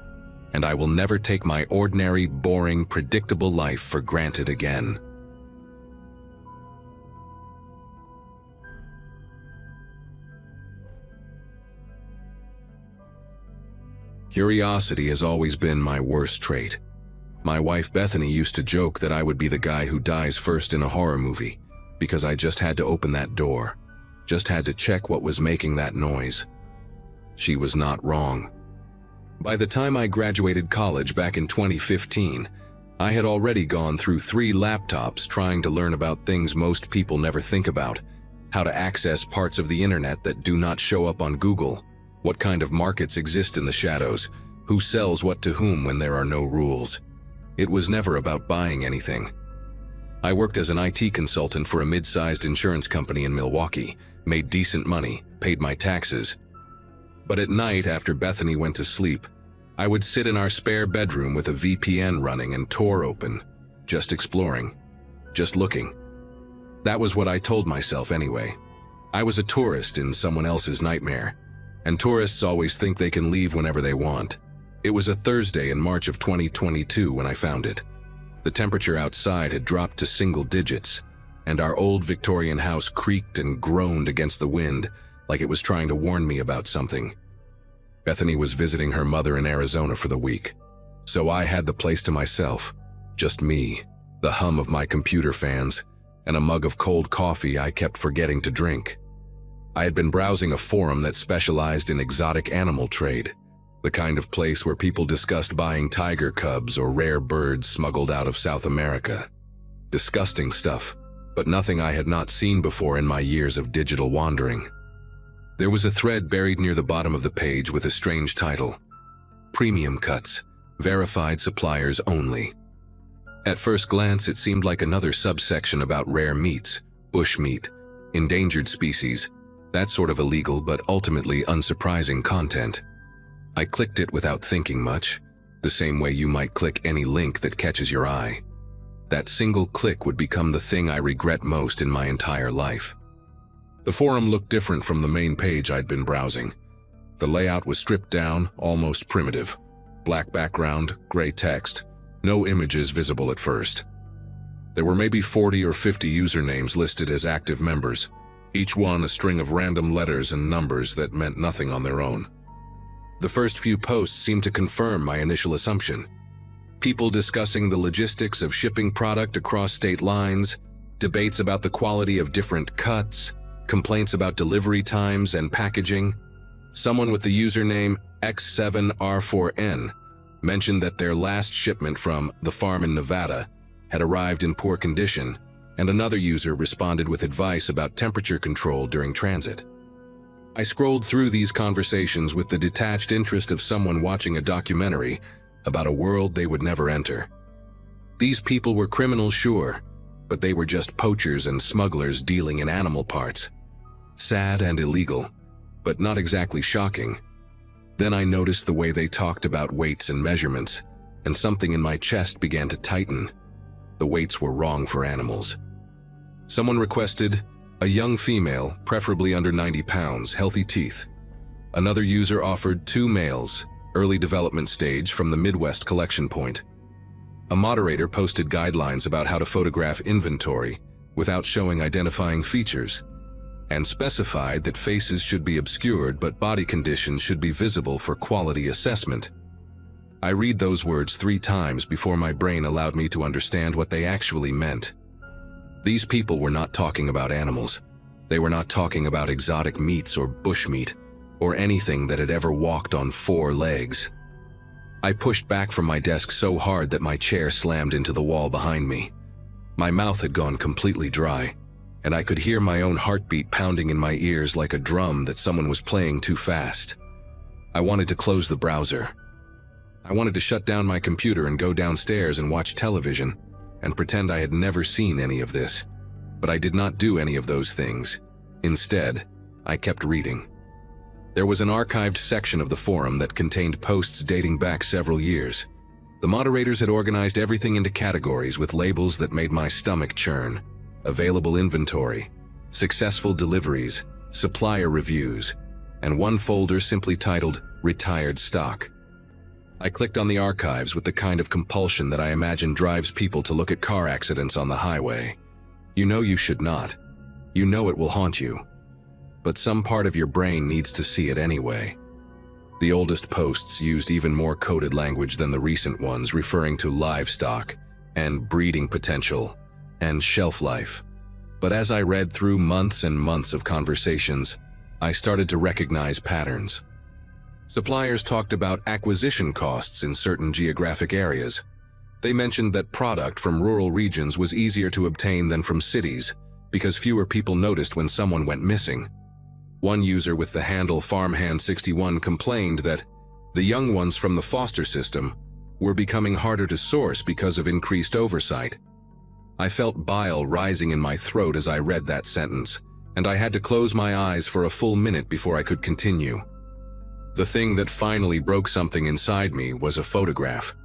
and I will never take my ordinary, boring, predictable life for granted again. Curiosity has always been my worst trait. My wife Bethany used to joke that I would be the guy who dies first in a horror movie, because I just had to open that door, just had to check what was making that noise. She was not wrong. By the time I graduated college back in 2015, I had already gone through 3 laptops trying to learn about things most people never think about, how to access parts of the internet that do not show up on Google, What kind of markets exist in the shadows? Who sells what to whom when there are no rules? It was never about buying anything. I worked as an IT consultant for a mid-sized insurance company in Milwaukee, made decent money, paid my taxes. But at night, after Bethany went to sleep, I would sit in our spare bedroom with a VPN running and Tor open, just exploring, just looking. That was what I told myself anyway. I was a tourist in someone else's nightmare, and tourists always think they can leave whenever they want. It was a Thursday in March of 2022 when I found it. The temperature outside had dropped to single digits, and our old Victorian house creaked and groaned against the wind like it was trying to warn me about something. Bethany was visiting her mother in Arizona for the week, so I had the place to myself. Just me, the hum of my computer fans, and a mug of cold coffee I kept forgetting to drink. I had been browsing a forum that specialized in exotic animal trade, the kind of place where people discussed buying tiger cubs or rare birds smuggled out of South America. Disgusting stuff, but nothing I had not seen before in my years of digital wandering. There was a thread buried near the bottom of the page with a strange title: Premium Cuts, Verified Suppliers Only. At first glance, it seemed like another subsection about rare meats, bush meat, endangered species, that sort of illegal but ultimately unsurprising content. I clicked it without thinking much, the same way you might click any link that catches your eye. That single click would become the thing I regret most in my entire life. The forum looked different from the main page I'd been browsing. The layout was stripped down, almost primitive. Black background, gray text, no images visible at first. There were maybe 40 or 50 usernames listed as active members, each one a string of random letters and numbers that meant nothing on their own. The first few posts seemed to confirm my initial assumption. People discussing the logistics of shipping product across state lines, debates about the quality of different cuts, complaints about delivery times and packaging. Someone with the username X7R4N mentioned that their last shipment from the farm in Nevada had arrived in poor condition, and another user responded with advice about temperature control during transit. I scrolled through these conversations with the detached interest of someone watching a documentary about a world they would never enter. These people were criminals, sure, but they were just poachers and smugglers dealing in animal parts. Sad and illegal, but not exactly shocking. Then I noticed the way they talked about weights and measurements, and something in my chest began to tighten. The weights were wrong for animals. Someone requested a young female, preferably under 90 pounds, healthy teeth. Another user offered 2 males, early development stage from the Midwest collection point. A moderator posted guidelines about how to photograph inventory without showing identifying features, and specified that faces should be obscured but body condition should be visible for quality assessment. I read those words 3 times before my brain allowed me to understand what they actually meant. These people were not talking about animals. They were not talking about exotic meats or bushmeat, or anything that had ever walked on 4 legs. I pushed back from my desk so hard that my chair slammed into the wall behind me. My mouth had gone completely dry, and I could hear my own heartbeat pounding in my ears like a drum that someone was playing too fast. I wanted to close the browser. I wanted to shut down my computer and go downstairs and watch television, and pretend I had never seen any of this. But I did not do any of those things. Instead, I kept reading. There was an archived section of the forum that contained posts dating back several years. The moderators had organized everything into categories with labels that made my stomach churn: available inventory, successful deliveries, supplier reviews, and one folder simply titled Retired Stock. I clicked on the archives with the kind of compulsion that I imagine drives people to look at car accidents on the highway. You know you should not. You know it will haunt you. But some part of your brain needs to see it anyway. The oldest posts used even more coded language than the recent ones, referring to livestock, and breeding potential, and shelf life. But as I read through months and months of conversations, I started to recognize patterns. Suppliers talked about acquisition costs in certain geographic areas. They mentioned that product from rural regions was easier to obtain than from cities because fewer people noticed when someone went missing. One user with the handle Farmhand61 complained that the young ones from the foster system were becoming harder to source because of increased oversight. I felt bile rising in my throat as I read that sentence, and I had to close my eyes for a full minute before I could continue. The thing that finally broke something inside me was a photograph.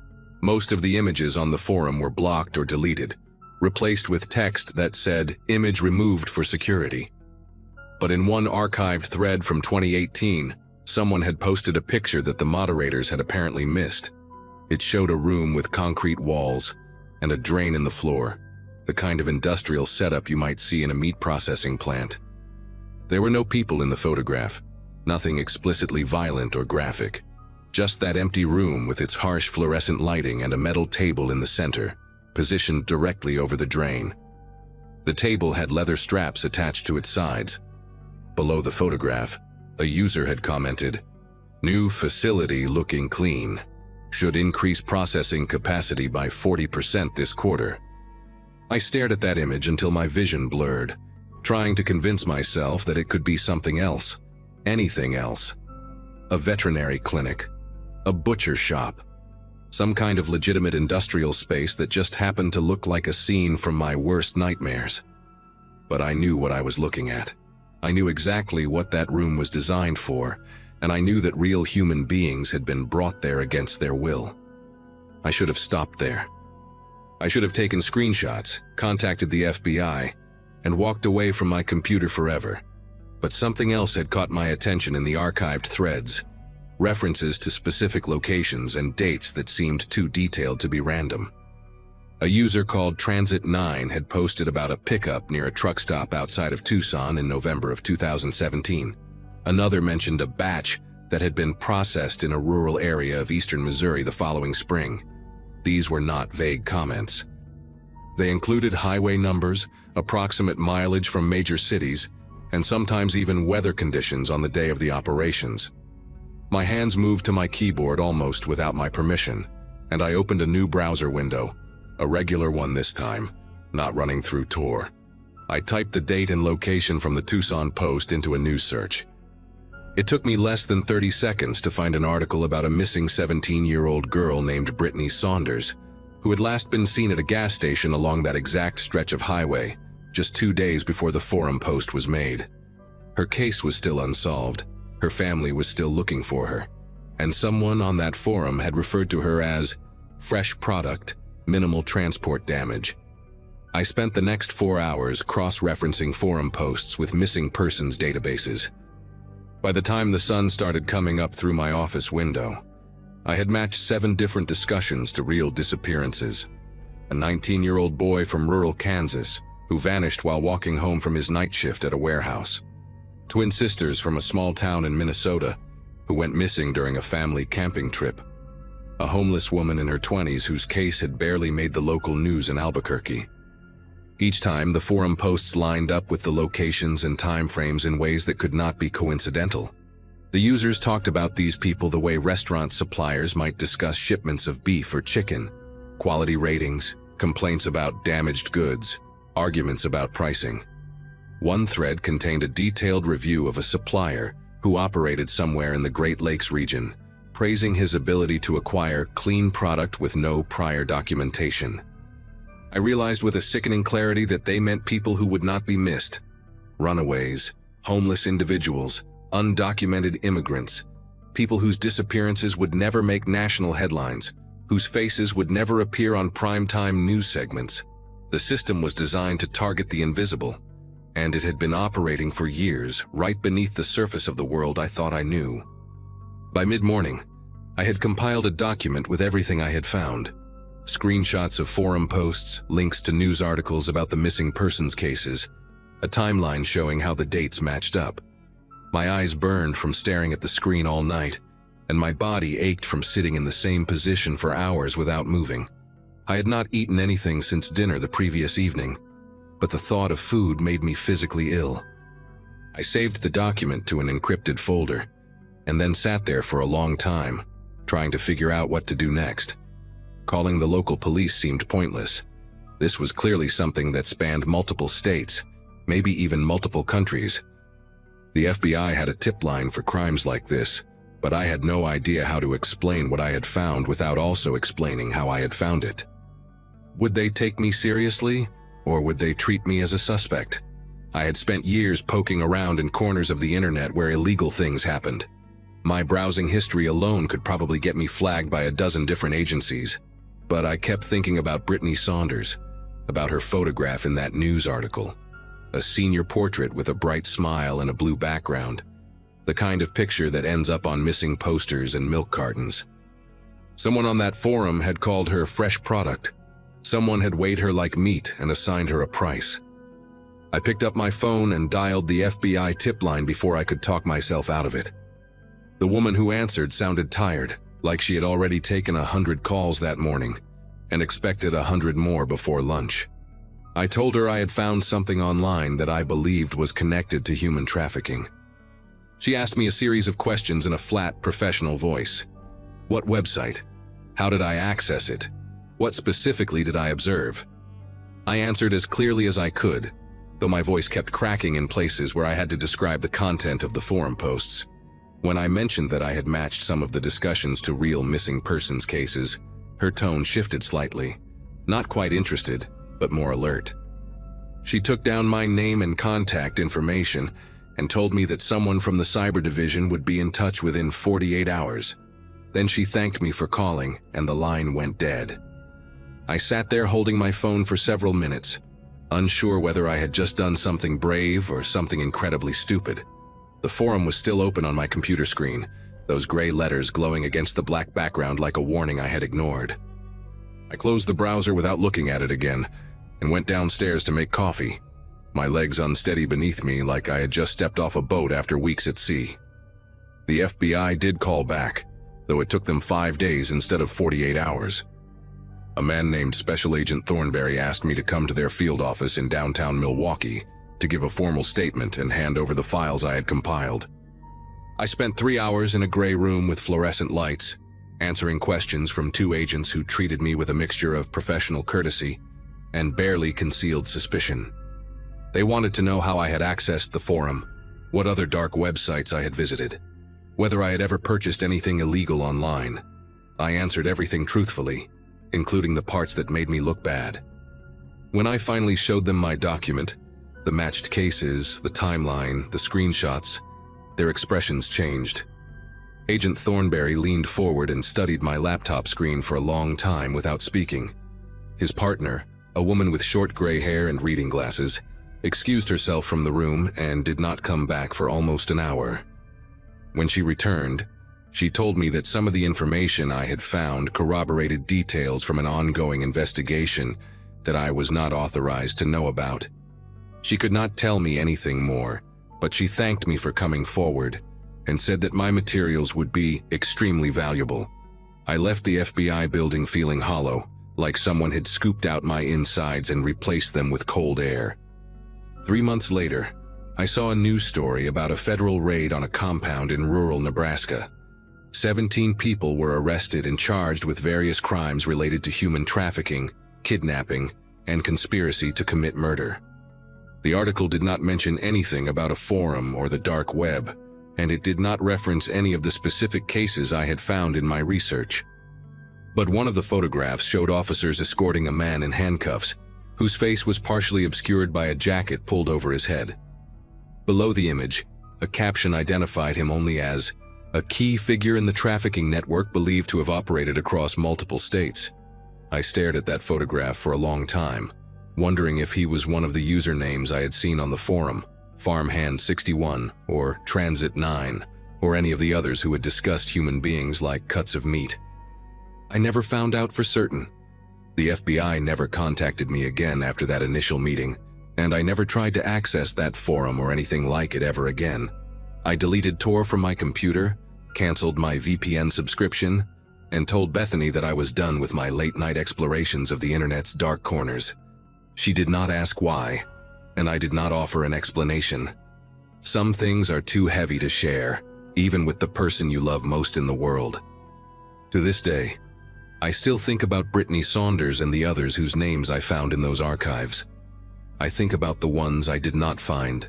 Most of the images on the forum were blocked or deleted, replaced with text that said, "Image removed for security." But in one archived thread from 2018, someone had posted a picture that the moderators had apparently missed. It showed a room with concrete walls and a drain in the floor, the kind of industrial setup you might see in a meat processing plant. There were no people in the photograph, nothing explicitly violent or graphic, just that empty room with its harsh fluorescent lighting and a metal table in the center, positioned directly over the drain. The table had leather straps attached to its sides. Below the photograph, a user had commented, "New facility looking clean. Should increase processing capacity by 40% this quarter." I stared at that image until my vision blurred, trying to convince myself that it could be something else, anything else. A veterinary clinic, a butcher shop, some kind of legitimate industrial space that just happened to look like a scene from my worst nightmares. But I knew what I was looking at. I knew exactly what that room was designed for, and I knew that real human beings had been brought there against their will. I should have stopped there. I should have taken screenshots, contacted the FBI, and walked away from my computer forever. But something else had caught my attention in the archived threads, references to specific locations and dates that seemed too detailed to be random. A user called Transit9 had posted about a pickup near a truck stop outside of Tucson in November of 2017. Another mentioned a batch that had been processed in a rural area of eastern Missouri the following spring. These were not vague comments. They included highway numbers, approximate mileage from major cities, and sometimes even weather conditions on the day of the operations. My hands moved to my keyboard almost without my permission, and I opened a new browser window. A regular one this time, not running through Tor. I typed the date and location from the Tucson Post into a news search. It took me less than 30 seconds to find an article about a missing 17-year-old girl named Brittany Saunders, who had last been seen at a gas station along that exact stretch of highway, just 2 days before the forum post was made. Her case was still unsolved, her family was still looking for her, and someone on that forum had referred to her as fresh product, minimal transport damage. I spent the next 4 hours cross-referencing forum posts with missing persons databases. By the time the sun started coming up through my office window, I had matched 7 different discussions to real disappearances. A 19-year-old boy from rural Kansas who vanished while walking home from his night shift at a warehouse. Twin sisters from a small town in Minnesota who went missing during a family camping trip. A homeless woman in her 20s whose case had barely made the local news in Albuquerque. Each time, the forum posts lined up with the locations and time frames in ways that could not be coincidental. The users talked about these people the way restaurant suppliers might discuss shipments of beef or chicken, quality ratings, complaints about damaged goods, arguments about pricing. One thread contained a detailed review of a supplier who operated somewhere in the Great Lakes region, praising his ability to acquire clean product with no prior documentation. I realized with a sickening clarity that they meant people who would not be missed. Runaways, homeless individuals, undocumented immigrants, people whose disappearances would never make national headlines, whose faces would never appear on primetime news segments. The system was designed to target the invisible, and it had been operating for years right beneath the surface of the world I thought I knew. By mid-morning, I had compiled a document with everything I had found. Screenshots of forum posts, links to news articles about the missing persons cases, a timeline showing how the dates matched up. My eyes burned from staring at the screen all night, and my body ached from sitting in the same position for hours without moving. I had not eaten anything since dinner the previous evening, but the thought of food made me physically ill. I saved the document to an encrypted folder, and then sat there for a long time, trying to figure out what to do next. Calling the local police seemed pointless. This was clearly something that spanned multiple states, maybe even multiple countries. The FBI had a tip line for crimes like this, but I had no idea how to explain what I had found without also explaining how I had found it. Would they take me seriously, or would they treat me as a suspect? I had spent years poking around in corners of the internet where illegal things happened. My browsing history alone could probably get me flagged by a dozen different agencies. But I kept thinking about Brittany Saunders, about her photograph in that news article. A senior portrait with a bright smile and a blue background. The kind of picture that ends up on missing posters and milk cartons. Someone on that forum had called her fresh product. Someone had weighed her like meat and assigned her a price. I picked up my phone and dialed the FBI tip line before I could talk myself out of it. The woman who answered sounded tired, like she had already taken 100 calls that morning and expected 100 more before lunch. I told her I had found something online that I believed was connected to human trafficking. She asked me a series of questions in a flat, professional voice. What website? How did I access it? What specifically did I observe? I answered as clearly as I could, though my voice kept cracking in places where I had to describe the content of the forum posts. When I mentioned that I had matched some of the discussions to real missing persons cases, her tone shifted slightly. Not quite interested, but more alert. She took down my name and contact information and told me that someone from the cyber division would be in touch within 48 hours. Then she thanked me for calling, and the line went dead. I sat there holding my phone for several minutes, unsure whether I had just done something brave or something incredibly stupid. The forum was still open on my computer screen, those gray letters glowing against the black background like a warning I had ignored. I closed the browser without looking at it again, and went downstairs to make coffee, my legs unsteady beneath me like I had just stepped off a boat after weeks at sea. The FBI did call back, though it took them 5 days instead of 48 hours. A man named Special Agent Thornberry asked me to come to their field office in downtown Milwaukee to give a formal statement and hand over the files I had compiled. I spent 3 hours in a gray room with fluorescent lights, answering questions from 2 agents who treated me with a mixture of professional courtesy and barely concealed suspicion. They wanted to know how I had accessed the forum, what other dark websites I had visited, whether I had ever purchased anything illegal online. I answered everything truthfully, including the parts that made me look bad. When I finally showed them my document, the matched cases, the timeline, the screenshots, their expressions changed. Agent Thornberry leaned forward and studied my laptop screen for a long time without speaking. His partner, a woman with short gray hair and reading glasses, excused herself from the room and did not come back for almost an hour. When she returned, she told me that some of the information I had found corroborated details from an ongoing investigation that I was not authorized to know about. She could not tell me anything more, but she thanked me for coming forward and said that my materials would be extremely valuable. I left the FBI building feeling hollow, like someone had scooped out my insides and replaced them with cold air. 3 months later, I saw a news story about a federal raid on a compound in rural Nebraska. 17 people were arrested and charged with various crimes related to human trafficking, kidnapping, and conspiracy to commit murder. The article did not mention anything about a forum or the dark web, and it did not reference any of the specific cases I had found in my research. But one of the photographs showed officers escorting a man in handcuffs, whose face was partially obscured by a jacket pulled over his head. Below the image, a caption identified him only as a key figure in the trafficking network believed to have operated across multiple states. I stared at that photograph for a long time, wondering if he was one of the usernames I had seen on the forum, Farmhand61 or Transit9, or any of the others who had discussed human beings like cuts of meat. I never found out for certain. The FBI never contacted me again after that initial meeting, and I never tried to access that forum or anything like it ever again. I deleted Tor from my computer, canceled my VPN subscription, and told Bethany that I was done with my late-night explorations of the internet's dark corners. She did not ask why, and I did not offer an explanation. Some things are too heavy to share, even with the person you love most in the world. To this day, I still think about Brittany Saunders and the others whose names I found in those archives. I think about the ones I did not find,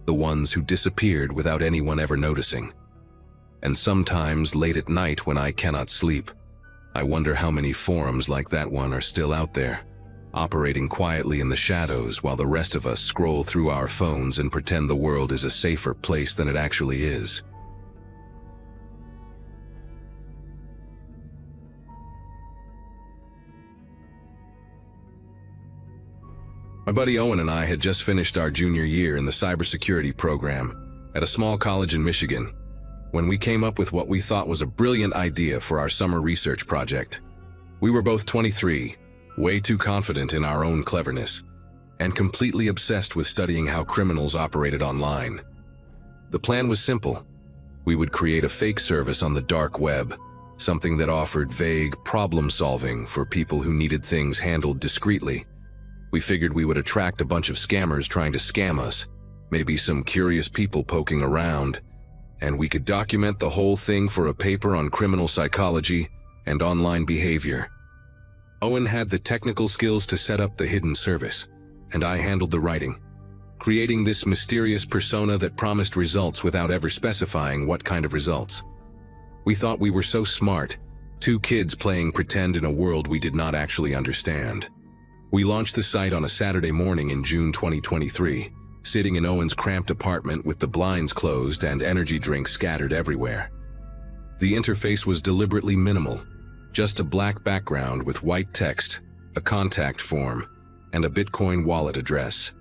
the ones who disappeared without anyone ever noticing. And sometimes, late at night when I cannot sleep, I wonder how many forums like that one are still out there, operating quietly in the shadows while the rest of us scroll through our phones and pretend the world is a safer place than it actually is. My buddy Owen and I had just finished our junior year in the cybersecurity program at a small college in Michigan when we came up with what we thought was a brilliant idea for our summer research project. We were both 23, way too confident in our own cleverness, and completely obsessed with studying how criminals operated online. The plan was simple. We would create a fake service on the dark web, something that offered vague problem solving for people who needed things handled discreetly. We figured we would attract a bunch of scammers trying to scam us, maybe some curious people poking around, and we could document the whole thing for a paper on criminal psychology and online behavior. Owen had the technical skills to set up the hidden service, and I handled the writing, creating this mysterious persona that promised results without ever specifying what kind of results. We thought we were so smart, two kids playing pretend in a world we did not actually understand. We launched the site on a Saturday morning in June 2023, sitting in Owen's cramped apartment with the blinds closed and energy drinks scattered everywhere. The interface was deliberately minimal, just a black background with white text, a contact form, and a Bitcoin wallet address.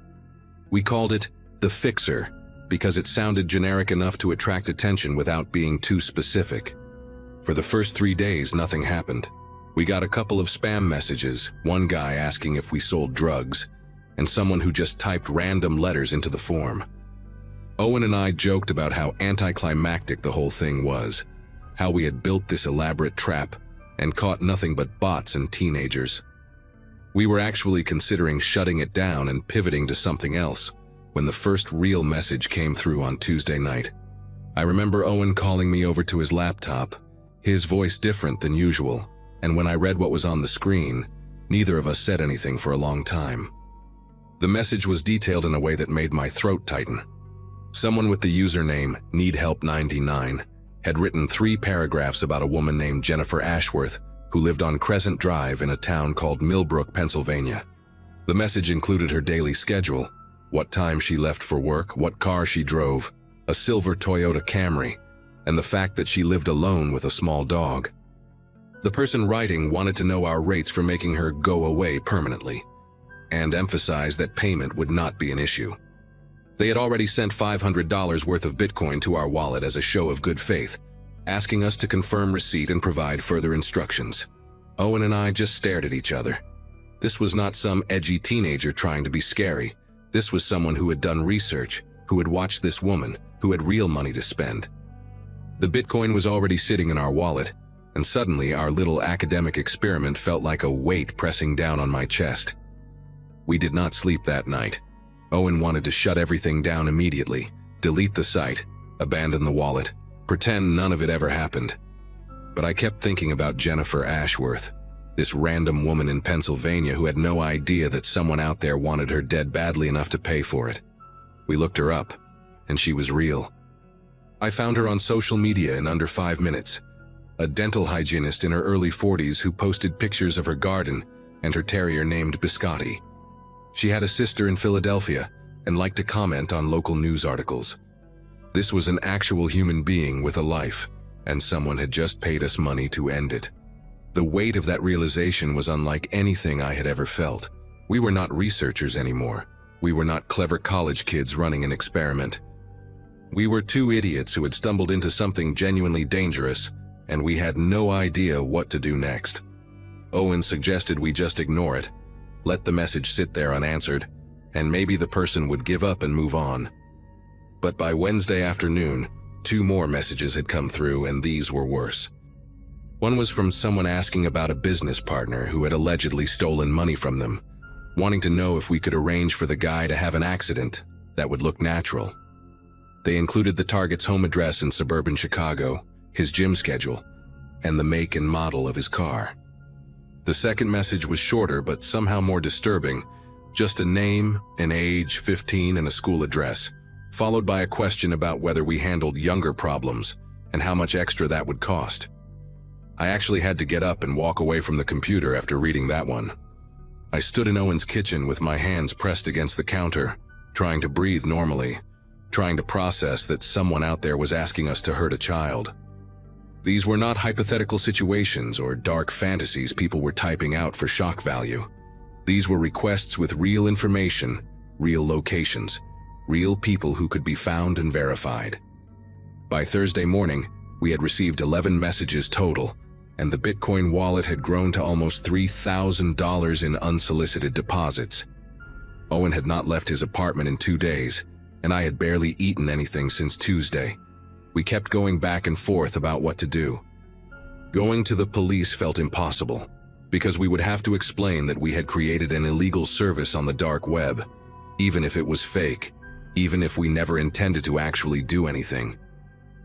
We called it The Fixer because it sounded generic enough to attract attention without being too specific. For the first 3 days, nothing happened. We got a couple of spam messages, one guy asking if we sold drugs, and someone who just typed random letters into the form. Owen and I joked about how anticlimactic the whole thing was, how we had built this elaborate trap and caught nothing but bots and teenagers. We were actually considering shutting it down and pivoting to something else when the first real message came through on Tuesday night. I remember Owen calling me over to his laptop, his voice different than usual, and when I read what was on the screen, neither of us said anything for a long time. The message was detailed in a way that made my throat tighten. Someone with the username NeedHelp99 had written 3 paragraphs about a woman named Jennifer Ashworth who lived on Crescent Drive in a town called Millbrook, Pennsylvania. The message included her daily schedule, what time she left for work, what car she drove, a silver Toyota Camry, and the fact that she lived alone with a small dog. The person writing wanted to know our rates for making her go away permanently, and emphasized that payment would not be an issue. They had already sent $500 worth of Bitcoin to our wallet as a show of good faith, asking us to confirm receipt and provide further instructions. Owen and I just stared at each other. This was not some edgy teenager trying to be scary. This was someone who had done research, who had watched this woman, who had real money to spend. The Bitcoin was already sitting in our wallet, and suddenly our little academic experiment felt like a weight pressing down on my chest. We did not sleep that night. Owen wanted to shut everything down immediately, delete the site, abandon the wallet, pretend none of it ever happened. But I kept thinking about Jennifer Ashworth, this random woman in Pennsylvania who had no idea that someone out there wanted her dead badly enough to pay for it. We looked her up, and she was real. I found her on social media in under 5 minutes. A dental hygienist in her early 40s who posted pictures of her garden and her terrier named Biscotti. She had a sister in Philadelphia and liked to comment on local news articles. This was an actual human being with a life, and someone had just paid us money to end it. The weight of that realization was unlike anything I had ever felt. We were not researchers anymore. We were not clever college kids running an experiment. We were 2 idiots who had stumbled into something genuinely dangerous, and we had no idea what to do next. Owen suggested we just ignore it, let the message sit there unanswered, and maybe the person would give up and move on. But by Wednesday afternoon, 2 more messages had come through, and these were worse. One was from someone asking about a business partner who had allegedly stolen money from them, wanting to know if we could arrange for the guy to have an accident that would look natural. They included the target's home address in suburban Chicago, his gym schedule, and the make and model of his car. The second message was shorter but somehow more disturbing, just a name, an age, 15, and a school address. followed by a question about whether we handled younger problems and how much extra that would cost. I actually had to get up and walk away from the computer after reading that one. I stood in Owen's kitchen with my hands pressed against the counter, trying to breathe normally, trying to process that someone out there was asking us to hurt a child. These were not hypothetical situations or dark fantasies people were typing out for shock value. These were requests with real information, real locations, real people who could be found and verified. By Thursday morning, we had received 11 messages total, and the Bitcoin wallet had grown to almost $3,000 in unsolicited deposits. Owen had not left his apartment in 2 days, and I had barely eaten anything since Tuesday. We kept going back and forth about what to do. Going to the police felt impossible, because we would have to explain that we had created an illegal service on the dark web, even if it was fake, even if we never intended to actually do anything.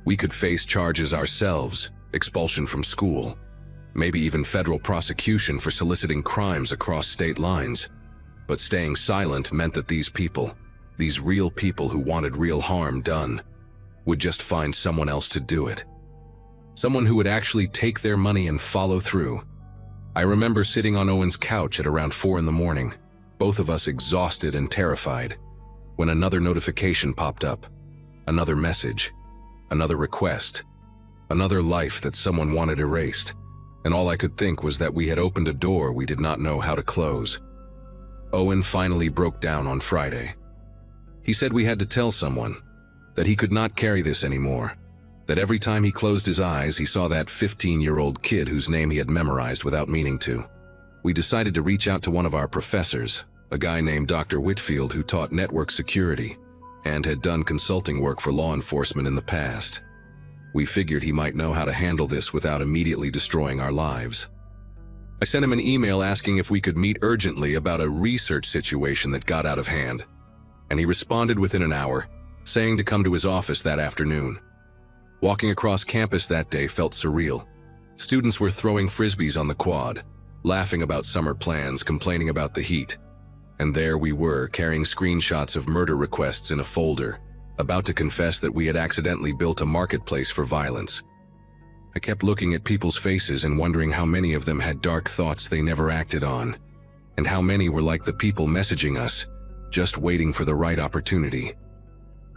We could face charges ourselves, expulsion from school, maybe even federal prosecution for soliciting crimes across state lines. But staying silent meant that these people, these real people who wanted real harm done, would just find someone else to do it. Someone who would actually take their money and follow through. I remember sitting on Owen's couch at around 4 in the morning, both of us exhausted and terrified, when another notification popped up, another message, another request, another life that someone wanted erased, and all I could think was that we had opened a door we did not know how to close. Owen finally broke down on Friday. He said we had to tell someone, that he could not carry this anymore, that every time he closed his eyes he saw that 15-year-old kid whose name he had memorized without meaning to. We decided to reach out to one of our professors, a guy named Dr. Whitfield who taught network security and had done consulting work for law enforcement in the past. We figured he might know how to handle this without immediately destroying our lives. I sent him an email asking if we could meet urgently about a research situation that got out of hand, and he responded within an hour, saying to come to his office that afternoon. Walking across campus that day felt surreal. Students were throwing frisbees on the quad, laughing about summer plans, complaining about the heat. And there we were, carrying screenshots of murder requests in a folder, about to confess that we had accidentally built a marketplace for violence. I kept looking at people's faces and wondering how many of them had dark thoughts they never acted on, and how many were like the people messaging us, just waiting for the right opportunity.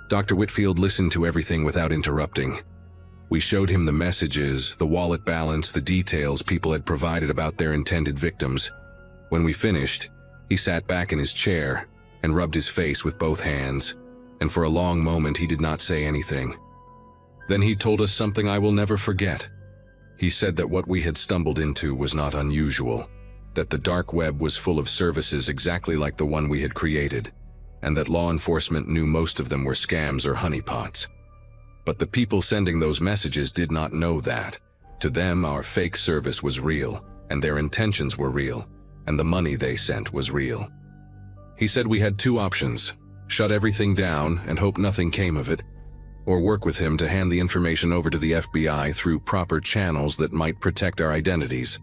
Dr. Whitfield listened to everything without interrupting. We showed him the messages, the wallet balance, the details people had provided about their intended victims. When we finished, he sat back in his chair and rubbed his face with both hands, and for a long moment he did not say anything. Then he told us something I will never forget. He said that what we had stumbled into was not unusual, that the dark web was full of services exactly like the one we had created, and that law enforcement knew most of them were scams or honeypots. But the people sending those messages did not know that. To them, our fake service was real, and their intentions were real, and the money they sent was real. He said we had 2 options: shut everything down and hope nothing came of it, or work with him to hand the information over to the FBI through proper channels that might protect our identities.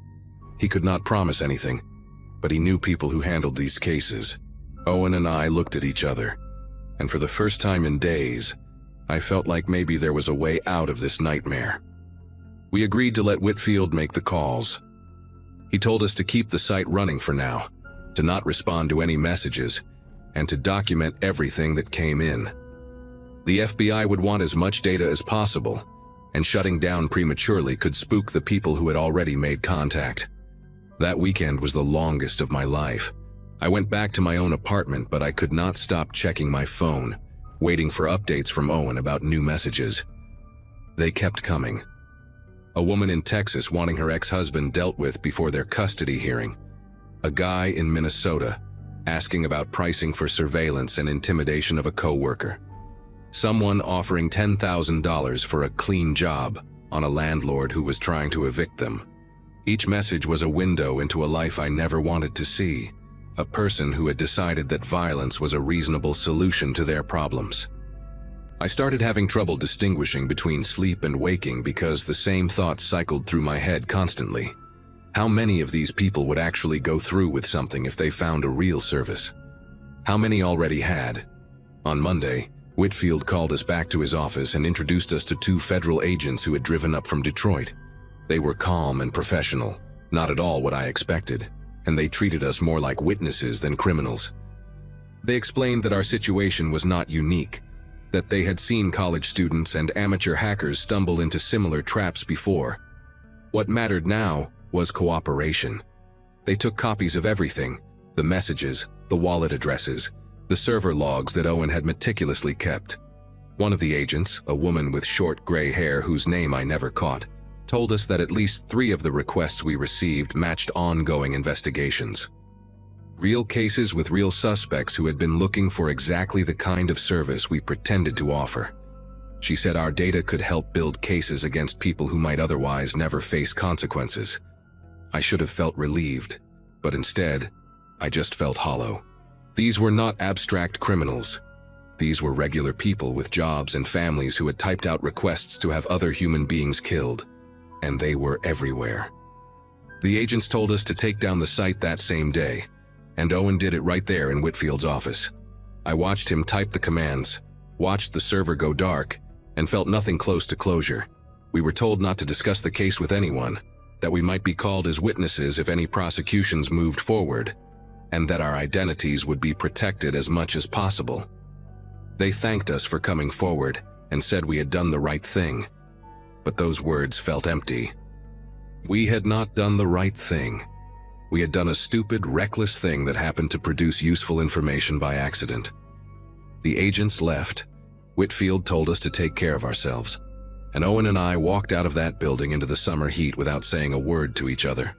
He could not promise anything, but he knew people who handled these cases. Owen and I looked at each other, and for the first time in days, I felt like maybe there was a way out of this nightmare. We agreed to let Whitfield make the calls. He told us to keep the site running for now, to not respond to any messages, and to document everything that came in. The FBI would want as much data as possible, and shutting down prematurely could spook the people who had already made contact. That weekend was the longest of my life. I went back to my own apartment, but I could not stop checking my phone, waiting for updates from Owen about new messages. They kept coming. A woman in Texas wanting her ex-husband dealt with before their custody hearing. A guy in Minnesota asking about pricing for surveillance and intimidation of a coworker. Someone offering $10,000 for a clean job on a landlord who was trying to evict them. Each message was a window into a life I never wanted to see. A person who had decided that violence was a reasonable solution to their problems. I started having trouble distinguishing between sleep and waking because the same thoughts cycled through my head constantly. How many of these people would actually go through with something if they found a real service? How many already had? On Monday, Whitfield called us back to his office and introduced us to two federal agents who had driven up from Detroit. They were calm and professional, not at all what I expected, and they treated us more like witnesses than criminals. They explained that our situation was not unique, that they had seen college students and amateur hackers stumble into similar traps before. What mattered now was cooperation. They took copies of everything: the messages, the wallet addresses, the server logs that Owen had meticulously kept. One of the agents, a woman with short gray hair whose name I never caught, told us that at least 3 of the requests we received matched ongoing investigations. Real cases with real suspects who had been looking for exactly the kind of service we pretended to offer. She said our data could help build cases against people who might otherwise never face consequences. I should have felt relieved, but instead, I just felt hollow. These were not abstract criminals. These were regular people with jobs and families who had typed out requests to have other human beings killed, and they were everywhere. The agents told us to take down the site that same day, and Owen did it right there in Whitfield's office. I watched him type the commands, watched the server go dark, and felt nothing close to closure. We were told not to discuss the case with anyone, that we might be called as witnesses if any prosecutions moved forward, and that our identities would be protected as much as possible. They thanked us for coming forward and said we had done the right thing, but those words felt empty. We had not done the right thing. We had done a stupid, reckless thing that happened to produce useful information by accident. The agents left. Whitfield told us to take care of ourselves, and Owen and I walked out of that building into the summer heat without saying a word to each other.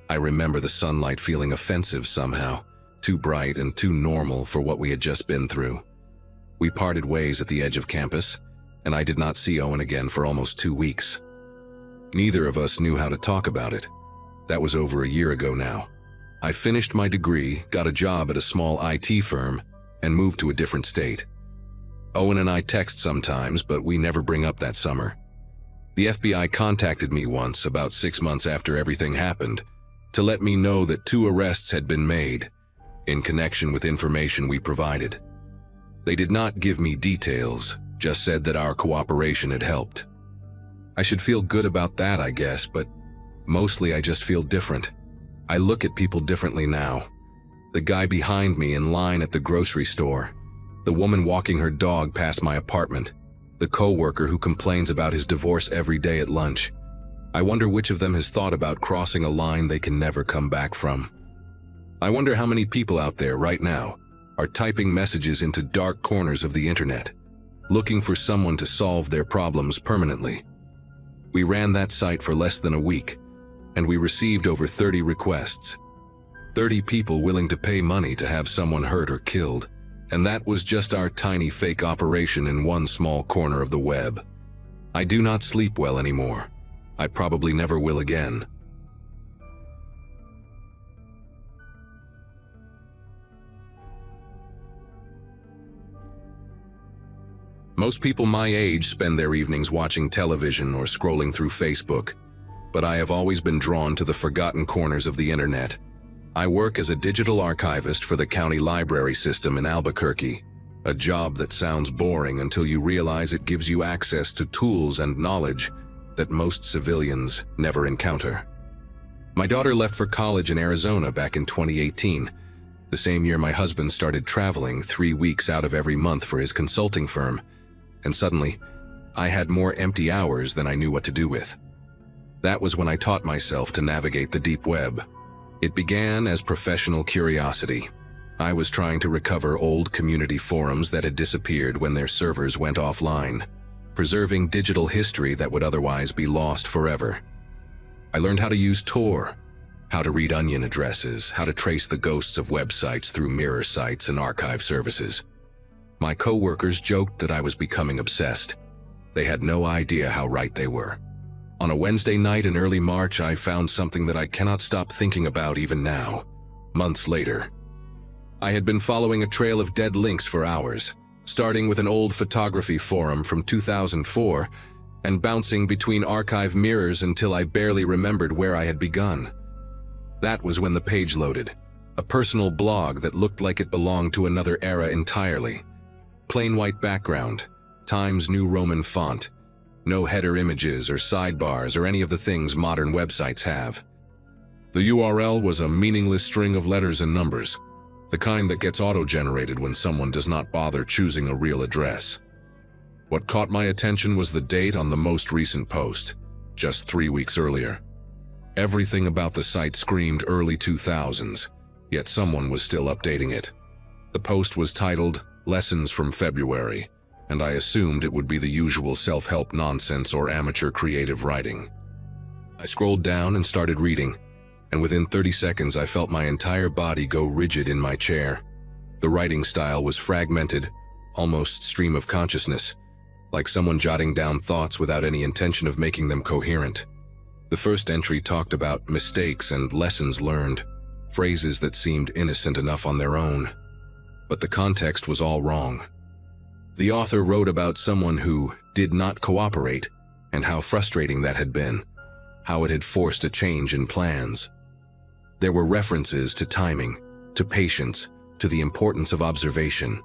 I remember the sunlight feeling offensive somehow, too bright and too normal for what we had just been through. We parted ways at the edge of campus, and I did not see Owen again for almost 2 weeks. Neither of us knew how to talk about it. That was over a year ago now. I finished my degree, got a job at a small IT firm, and moved to a different state. Owen and I text sometimes, but we never bring up that summer. The FBI contacted me once, about 6 months after everything happened, to let me know that 2 arrests had been made, in connection with information we provided. They did not give me details, just said that our cooperation had helped. I should feel good about that, I guess, but mostly I just feel different. I look at people differently now. The guy behind me in line at the grocery store, the woman walking her dog past my apartment, the coworker who complains about his divorce every day at lunch. I wonder which of them has thought about crossing a line they can never come back from. I wonder how many people out there right now are typing messages into dark corners of the internet, looking for someone to solve their problems permanently. We ran that site for less than a week, and we received over 30 requests. 30 people willing to pay money to have someone hurt or killed, and that was just our tiny fake operation in one small corner of the web. I do not sleep well anymore. I probably never will again. Most people my age spend their evenings watching television or scrolling through Facebook, but I have always been drawn to the forgotten corners of the internet. I work as a digital archivist for the county library system in Albuquerque, a job that sounds boring until you realize it gives you access to tools and knowledge that most civilians never encounter. My daughter left for college in Arizona back in 2018, the same year my husband started traveling 3 weeks out of every month for his consulting firm, and suddenly, I had more empty hours than I knew what to do with. That was when I taught myself to navigate the deep web. It began as professional curiosity. I was trying to recover old community forums that had disappeared when their servers went offline, preserving digital history that would otherwise be lost forever. I learned how to use Tor, how to read onion addresses, how to trace the ghosts of websites through mirror sites and archive services. My coworkers joked that I was becoming obsessed. They had no idea how right they were. On a Wednesday night in early March, I found something that I cannot stop thinking about even now, months later. I had been following a trail of dead links for hours, starting with an old photography forum from 2004 and bouncing between archive mirrors until I barely remembered where I had begun. That was when the page loaded, a personal blog that looked like it belonged to another era entirely. Plain white background, Times New Roman font, no header images or sidebars or any of the things modern websites have. The URL was a meaningless string of letters and numbers, the kind that gets auto-generated when someone does not bother choosing a real address. What caught my attention was the date on the most recent post, just 3 weeks earlier. Everything about the site screamed early 2000s, yet someone was still updating it. The post was titled, "Lessons from February," and I assumed it would be the usual self-help nonsense or amateur creative writing. I scrolled down and started reading, and within 30 seconds I felt my entire body go rigid in my chair. The writing style was fragmented, almost stream of consciousness, like someone jotting down thoughts without any intention of making them coherent. The first entry talked about mistakes and lessons learned, phrases that seemed innocent enough on their own. But the context was all wrong. The author wrote about someone who did not cooperate and how frustrating that had been, how it had forced a change in plans. There were references to timing, to patience, to the importance of observation.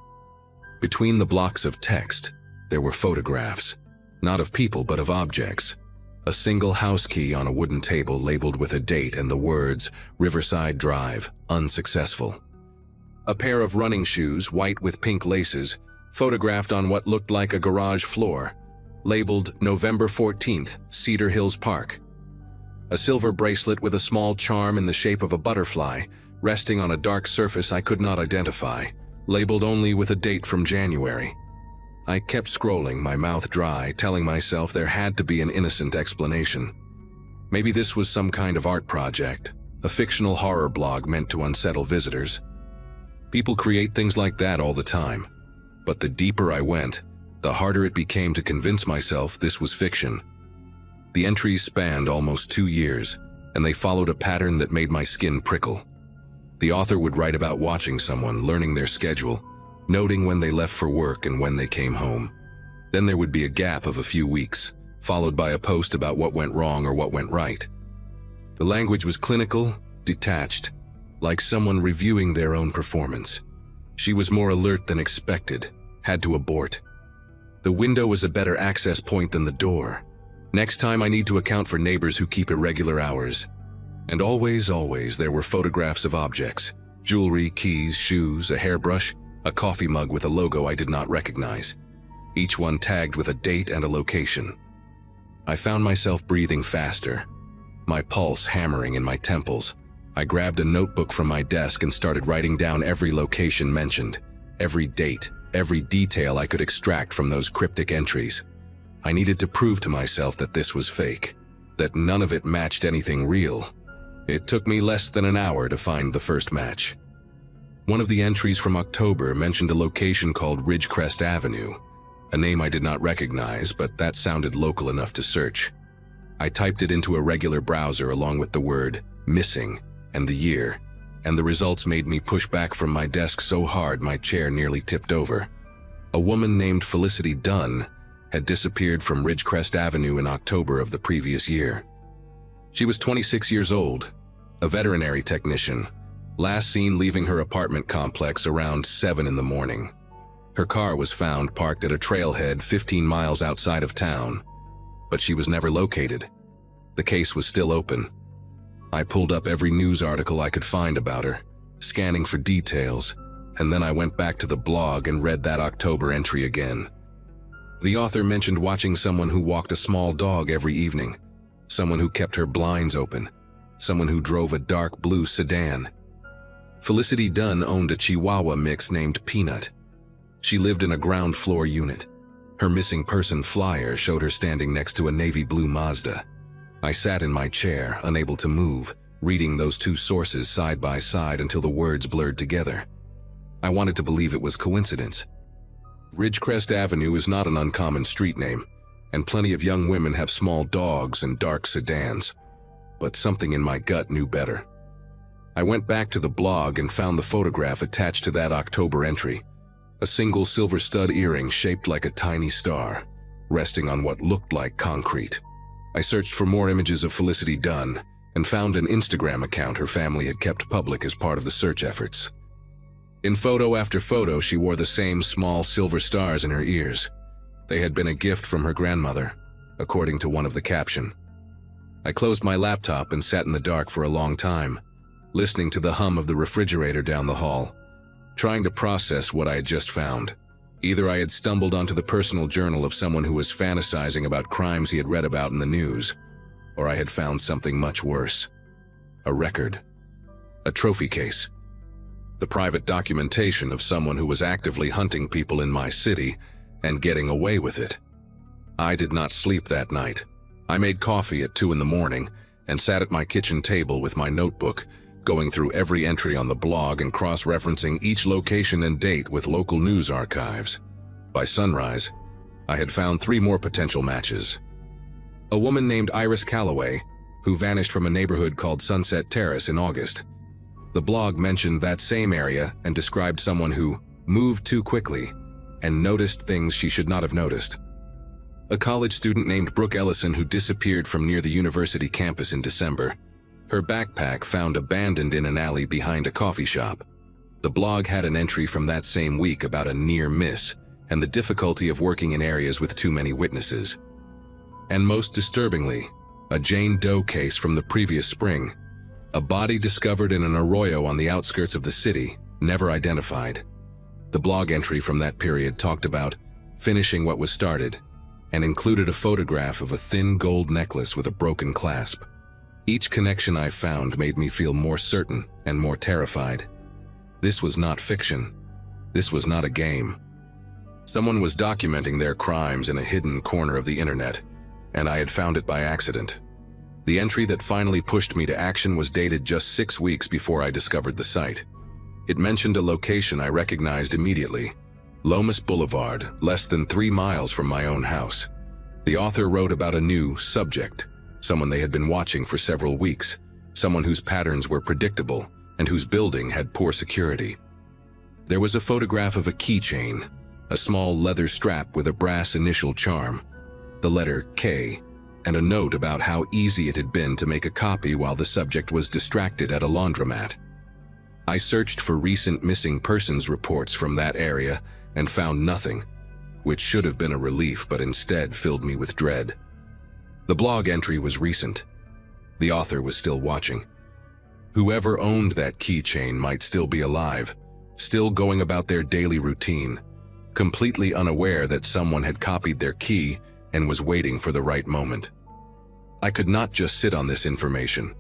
Between the blocks of text, there were photographs, not of people but of objects. A single house key on a wooden table labeled with a date and the words, "Riverside Drive, unsuccessful." A pair of running shoes, white with pink laces, photographed on what looked like a garage floor, labeled November 14th, Cedar Hills Park. A silver bracelet with a small charm in the shape of a butterfly, resting on a dark surface I could not identify, labeled only with a date from January. I kept scrolling, my mouth dry, telling myself there had to be an innocent explanation. Maybe this was some kind of art project, a fictional horror blog meant to unsettle visitors. People create things like that all the time. But the deeper I went, the harder it became to convince myself this was fiction. The entries spanned almost 2 years, and they followed a pattern that made my skin prickle. The author would write about watching someone, learning their schedule, noting when they left for work and when they came home. Then there would be a gap of a few weeks, followed by a post about what went wrong or what went right. The language was clinical, detached, like someone reviewing their own performance. She was more alert than expected, had to abort. The window was a better access point than the door. Next time I need to account for neighbors who keep irregular hours. And always, there were photographs of objects, jewelry, keys, shoes, a hairbrush, a coffee mug with a logo I did not recognize, each one tagged with a date and a location. I found myself breathing faster, my pulse hammering in my temples. I grabbed a notebook from my desk and started writing down every location mentioned, every date, every detail I could extract from those cryptic entries. I needed to prove to myself that this was fake, that none of it matched anything real. It took me less than an hour to find the first match. One of the entries from October mentioned a location called Ridgecrest Avenue, a name I did not recognize, but that sounded local enough to search. I typed it into a regular browser along with the word "missing" and the year, and the results made me push back from my desk so hard my chair nearly tipped over. A woman named Felicity Dunn had disappeared from Ridgecrest Avenue in October of the previous year. She was 26 years old, a veterinary technician, last seen leaving her apartment complex around 7 in the morning. Her car was found parked at a trailhead 15 miles outside of town, but she was never located. The case was still open. I pulled up every news article I could find about her, scanning for details, and then I went back to the blog and read that October entry again. The author mentioned watching someone who walked a small dog every evening, someone who kept her blinds open, someone who drove a dark blue sedan. Felicity Dunn owned a Chihuahua mix named Peanut. She lived in a ground floor unit. Her missing person flyer showed her standing next to a navy blue Mazda. I sat in my chair, unable to move, reading those two sources side by side until the words blurred together. I wanted to believe it was coincidence. Ridgecrest Avenue is not an uncommon street name, and plenty of young women have small dogs and dark sedans. But something in my gut knew better. I went back to the blog and found the photograph attached to that October entry. A single silver stud earring shaped like a tiny star, resting on what looked like concrete. I searched for more images of Felicity Dunn and found an Instagram account her family had kept public as part of the search efforts. In photo after photo, she wore the same small silver stars in her ears. They had been a gift from her grandmother, according to one of the caption. I closed my laptop and sat in the dark for a long time, listening to the hum of the refrigerator down the hall, trying to process what I had just found. Either I had stumbled onto the personal journal of someone who was fantasizing about crimes he had read about in the news, or I had found something much worse. A record. A trophy case. The private documentation of someone who was actively hunting people in my city and getting away with it. I did not sleep that night. I made coffee at 2 in the morning and sat at my kitchen table with my notebook, going through every entry on the blog and cross-referencing each location and date with local news archives. By sunrise, I had found 3 more potential matches. A woman named Iris Calloway, who vanished from a neighborhood called Sunset Terrace in August. The blog mentioned that same area and described someone who moved too quickly and noticed things she should not have noticed. A college student named Brooke Ellison who disappeared from near the university campus in December. Her backpack found abandoned in an alley behind a coffee shop. The blog had an entry from that same week about a near miss and the difficulty of working in areas with too many witnesses. And most disturbingly, a Jane Doe case from the previous spring. A body discovered in an arroyo on the outskirts of the city, never identified. The blog entry from that period talked about finishing what was started and included a photograph of a thin gold necklace with a broken clasp. Each connection I found made me feel more certain and more terrified. This was not fiction. This was not a game. Someone was documenting their crimes in a hidden corner of the internet, and I had found it by accident. The entry that finally pushed me to action was dated just 6 weeks before I discovered the site. It mentioned a location I recognized immediately, Lomas Boulevard, less than 3 miles from my own house. The author wrote about a new subject, someone they had been watching for several weeks, someone whose patterns were predictable and whose building had poor security. There was a photograph of a keychain, a small leather strap with a brass initial charm, the letter K, and a note about how easy it had been to make a copy while the subject was distracted at a laundromat. I searched for recent missing persons reports from that area and found nothing, which should have been a relief but instead filled me with dread. The blog entry was recent. The author was still watching. Whoever owned that keychain might still be alive, still going about their daily routine, completely unaware that someone had copied their key and was waiting for the right moment. I could not just sit on this information.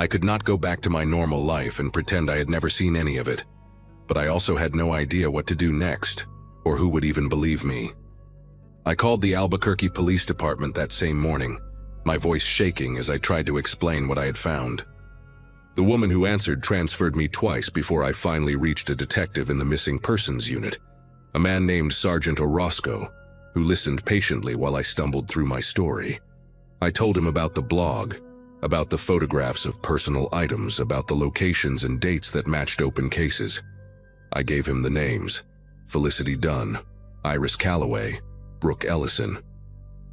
I could not go back to my normal life and pretend I had never seen any of it, but I also had no idea what to do next, or who would even believe me. I called the Albuquerque Police Department that same morning, my voice shaking as I tried to explain what I had found. The woman who answered transferred me twice before I finally reached a detective in the missing persons unit, a man named Sergeant Orozco, who listened patiently while I stumbled through my story. I told him about the blog, about the photographs of personal items, about the locations and dates that matched open cases. I gave him the names: Felicity Dunn, Iris Calloway, Brooke Ellison.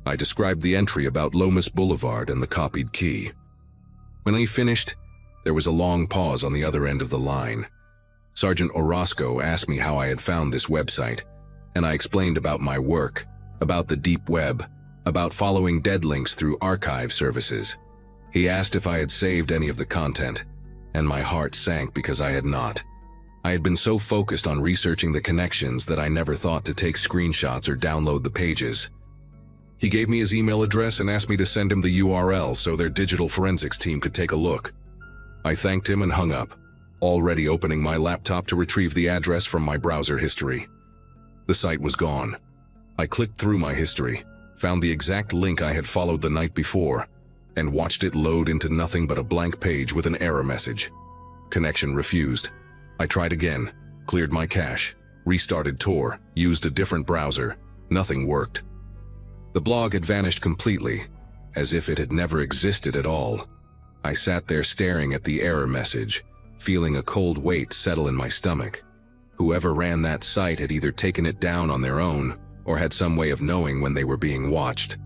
I described the entry about Lomas Boulevard and the copied key. When he finished, there was a long pause on the other end of the line. Sergeant Orozco asked me how I had found this website, and I explained about my work, about the deep web, about following dead links through archive services. He asked if I had saved any of the content, and my heart sank because I had not. I had been so focused on researching the connections that I never thought to take screenshots or download the pages. He gave me his email address and asked me to send him the URL so their digital forensics team could take a look. I thanked him and hung up, already opening my laptop to retrieve the address from my browser history. The site was gone. I clicked through my history, found the exact link I had followed the night before, and watched it load into nothing but a blank page with an error message. Connection refused. I tried again, cleared my cache, restarted Tor, used a different browser. Nothing worked. The blog had vanished completely, as if it had never existed at all. I sat there staring at the error message, feeling a cold weight settle in my stomach. Whoever ran that site had either taken it down on their own or had some way of knowing when they were being watched.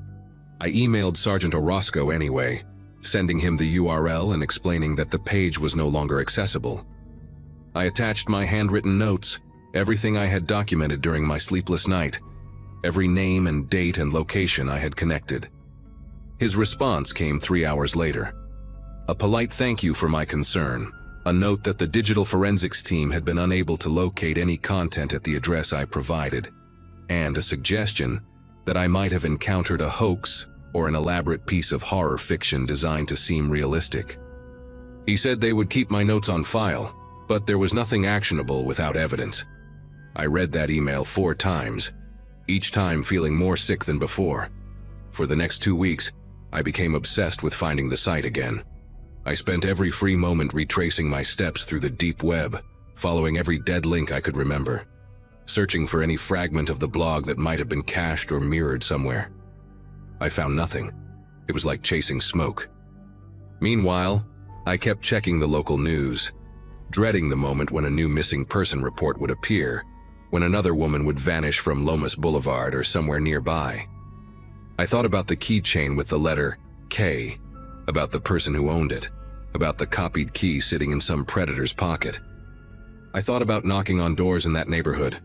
I emailed Sergeant Orozco anyway, sending him the URL and explaining that the page was no longer accessible. I attached my handwritten notes, everything I had documented during my sleepless night, every name and date and location I had connected. His response came 3 hours later. A polite thank you for my concern, a note that the digital forensics team had been unable to locate any content at the address I provided, and a suggestion that I might have encountered a hoax or an elaborate piece of horror fiction designed to seem realistic. He said they would keep my notes on file, but there was nothing actionable without evidence. I read that email 4 times, each time feeling more sick than before. For the next 2 weeks, I became obsessed with finding the site again. I spent every free moment retracing my steps through the deep web, following every dead link I could remember, searching for any fragment of the blog that might have been cached or mirrored somewhere. I found nothing. It was like chasing smoke. Meanwhile, I kept checking the local news, dreading the moment when a new missing person report would appear, when another woman would vanish from Lomas Boulevard or somewhere nearby. I thought about the keychain with the letter K, about the person who owned it, about the copied key sitting in some predator's pocket. I thought about knocking on doors in that neighborhood,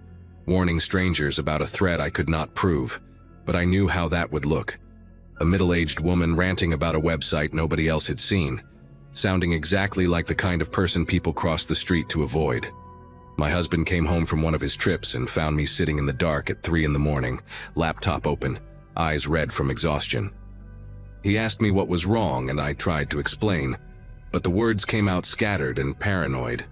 warning strangers about a threat I could not prove, but I knew how that would look. A middle-aged woman ranting about a website nobody else had seen, sounding exactly like the kind of person people cross the street to avoid. My husband came home from one of his trips and found me sitting in the dark at 3 in the morning, laptop open, eyes red from exhaustion. He asked me what was wrong and I tried to explain, but the words came out scattered and paranoid.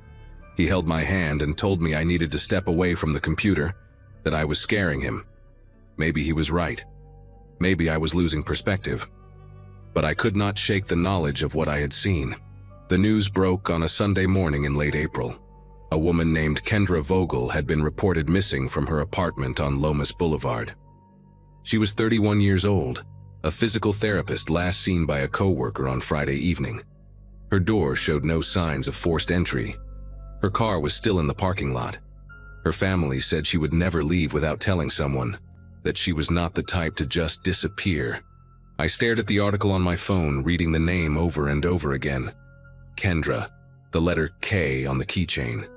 He held my hand and told me I needed to step away from the computer, that I was scaring him. Maybe he was right. Maybe I was losing perspective. But I could not shake the knowledge of what I had seen. The news broke on a Sunday morning in late April. A woman named Kendra Vogel had been reported missing from her apartment on Lomas Boulevard. She was 31 years old, a physical therapist last seen by a coworker on Friday evening. Her door showed no signs of forced entry. Her car was still in the parking lot. Her family said she would never leave without telling someone, that she was not the type to just disappear. I stared at the article on my phone, reading the name over and over again. Kendra, the letter K on the keychain.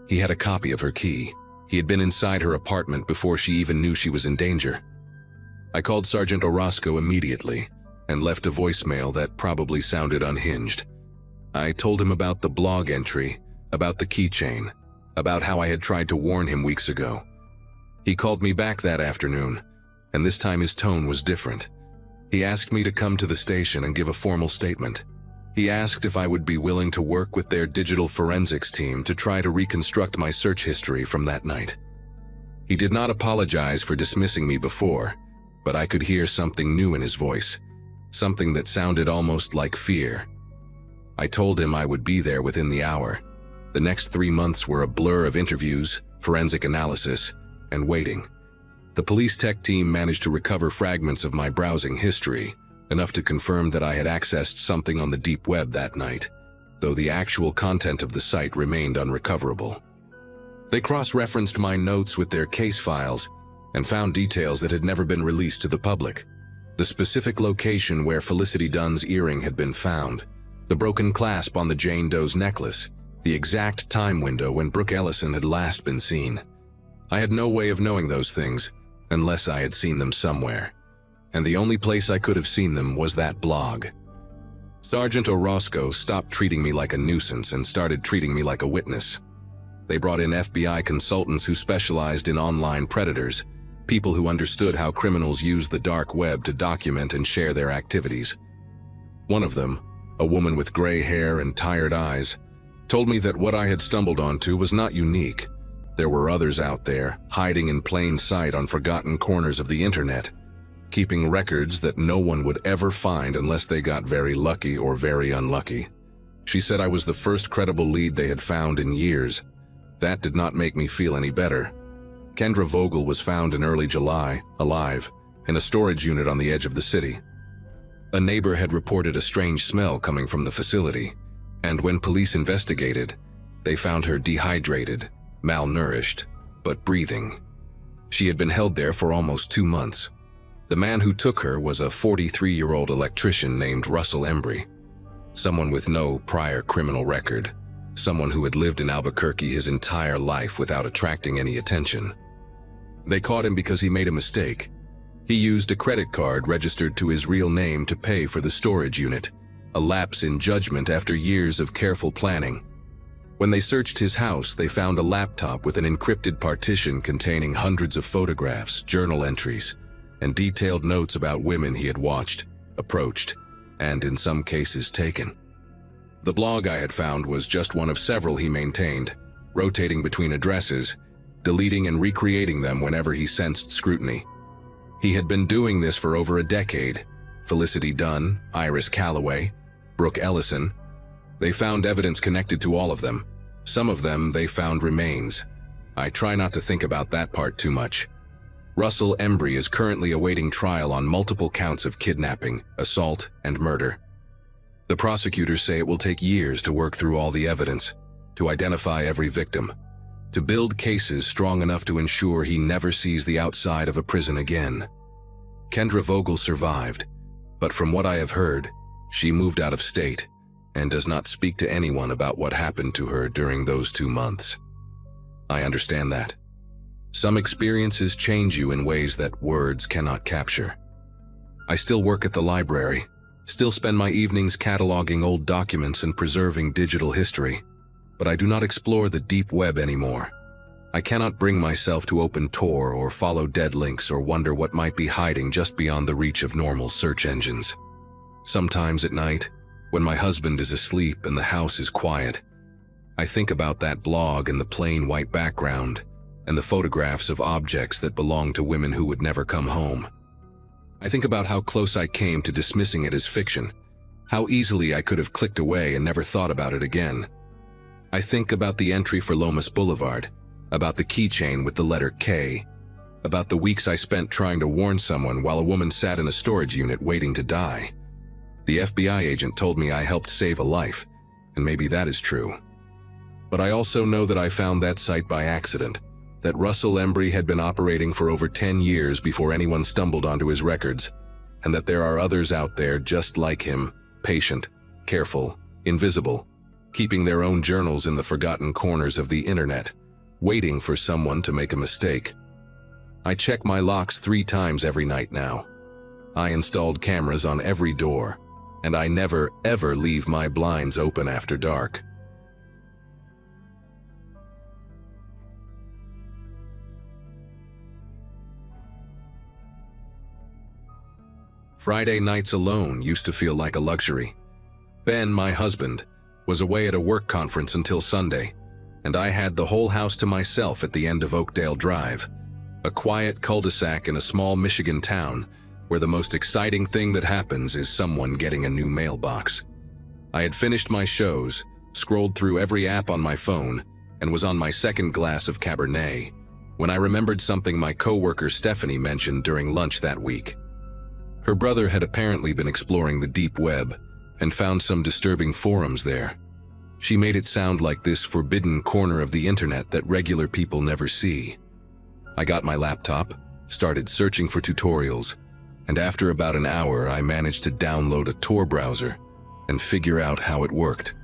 He had a copy of her key. He had been inside her apartment before she even knew she was in danger. I called Sergeant Orozco immediately and left a voicemail that probably sounded unhinged. I told him about the blog entry, about the keychain, about how I had tried to warn him weeks ago. He called me back that afternoon, and this time his tone was different. He asked me to come to the station and give a formal statement. He asked if I would be willing to work with their digital forensics team to try to reconstruct my search history from that night. He did not apologize for dismissing me before, but I could hear something new in his voice, something that sounded almost like fear. I told him I would be there within the hour. The next 3 months were a blur of interviews, forensic analysis, and waiting. The police tech team managed to recover fragments of my browsing history, enough to confirm that I had accessed something on the deep web that night, though the actual content of the site remained unrecoverable. They cross-referenced my notes with their case files and found details that had never been released to the public. The specific location where Felicity Dunn's earring had been found, the broken clasp on the Jane Doe's necklace, the exact time window when Brooke Ellison had last been seen. I had no way of knowing those things unless I had seen them somewhere, and the only place I could have seen them was that blog. Sergeant Orozco stopped treating me like a nuisance and started treating me like a witness. They brought in FBI consultants who specialized in online predators, people who understood how criminals use the dark web to document and share their activities. One of them, a woman with gray hair and tired eyes, told me that what I had stumbled onto was not unique. There were others out there, hiding in plain sight on forgotten corners of the internet, keeping records that no one would ever find unless they got very lucky or very unlucky. She said I was the first credible lead they had found in years. That did not make me feel any better. Kendra Vogel was found in early July, alive, in a storage unit on the edge of the city. A neighbor had reported a strange smell coming from the facility, and when police investigated, they found her dehydrated, malnourished, but breathing. She had been held there for almost 2 months. The man who took her was a 43-year-old electrician named Russell Embry, someone with no prior criminal record, someone who had lived in Albuquerque his entire life without attracting any attention. They caught him because he made a mistake. He used a credit card registered to his real name to pay for the storage unit, a lapse in judgment after years of careful planning. When they searched his house, they found a laptop with an encrypted partition containing hundreds of photographs, journal entries, and detailed notes about women he had watched, approached, and in some cases taken. The blog I had found was just one of several he maintained, rotating between addresses, deleting and recreating them whenever he sensed scrutiny. He had been doing this for over a decade. Felicity Dunn, Iris Calloway, Brooke Ellison. They found evidence connected to all of them. Some of them they found remains. I try not to think about that part too much. Russell Embry is currently awaiting trial on multiple counts of kidnapping, assault, and murder. The prosecutors say it will take years to work through all the evidence, to identify every victim, to build cases strong enough to ensure he never sees the outside of a prison again. Kendra Vogel survived, but from what I have heard, she moved out of state and does not speak to anyone about what happened to her during those 2 months. I understand that. Some experiences change you in ways that words cannot capture. I still work at the library, still spend my evenings cataloging old documents and preserving digital history, but I do not explore the deep web anymore. I cannot bring myself to open Tor or follow dead links or wonder what might be hiding just beyond the reach of normal search engines. Sometimes at night, when my husband is asleep and the house is quiet, I think about that blog and the plain white background and the photographs of objects that belong to women who would never come home. I think about how close I came to dismissing it as fiction, how easily I could have clicked away and never thought about it again. I think about the entry for Lomas Boulevard, about the keychain with the letter K, about the weeks I spent trying to warn someone while a woman sat in a storage unit waiting to die. The FBI agent told me I helped save a life, and maybe that is true. But I also know that I found that site by accident, that Russell Embry had been operating for over 10 years before anyone stumbled onto his records, and that there are others out there just like him, patient, careful, invisible, keeping their own journals in the forgotten corners of the internet, waiting for someone to make a mistake. I check my locks 3 times every night now. I installed cameras on every door, and I never, ever leave my blinds open after dark. Friday nights alone used to feel like a luxury. Ben, my husband, was away at a work conference until Sunday, and I had the whole house to myself at the end of Oakdale Drive, a quiet cul-de-sac in a small Michigan town where the most exciting thing that happens is someone getting a new mailbox. I had finished my shows, scrolled through every app on my phone, and was on my second glass of Cabernet when I remembered something my coworker Stephanie mentioned during lunch that week. Her brother had apparently been exploring the deep web and found some disturbing forums there. She made it sound like this forbidden corner of the internet that regular people never see. I got my laptop, started searching for tutorials, and after about an hour I managed to download a Tor browser and figure out how it worked.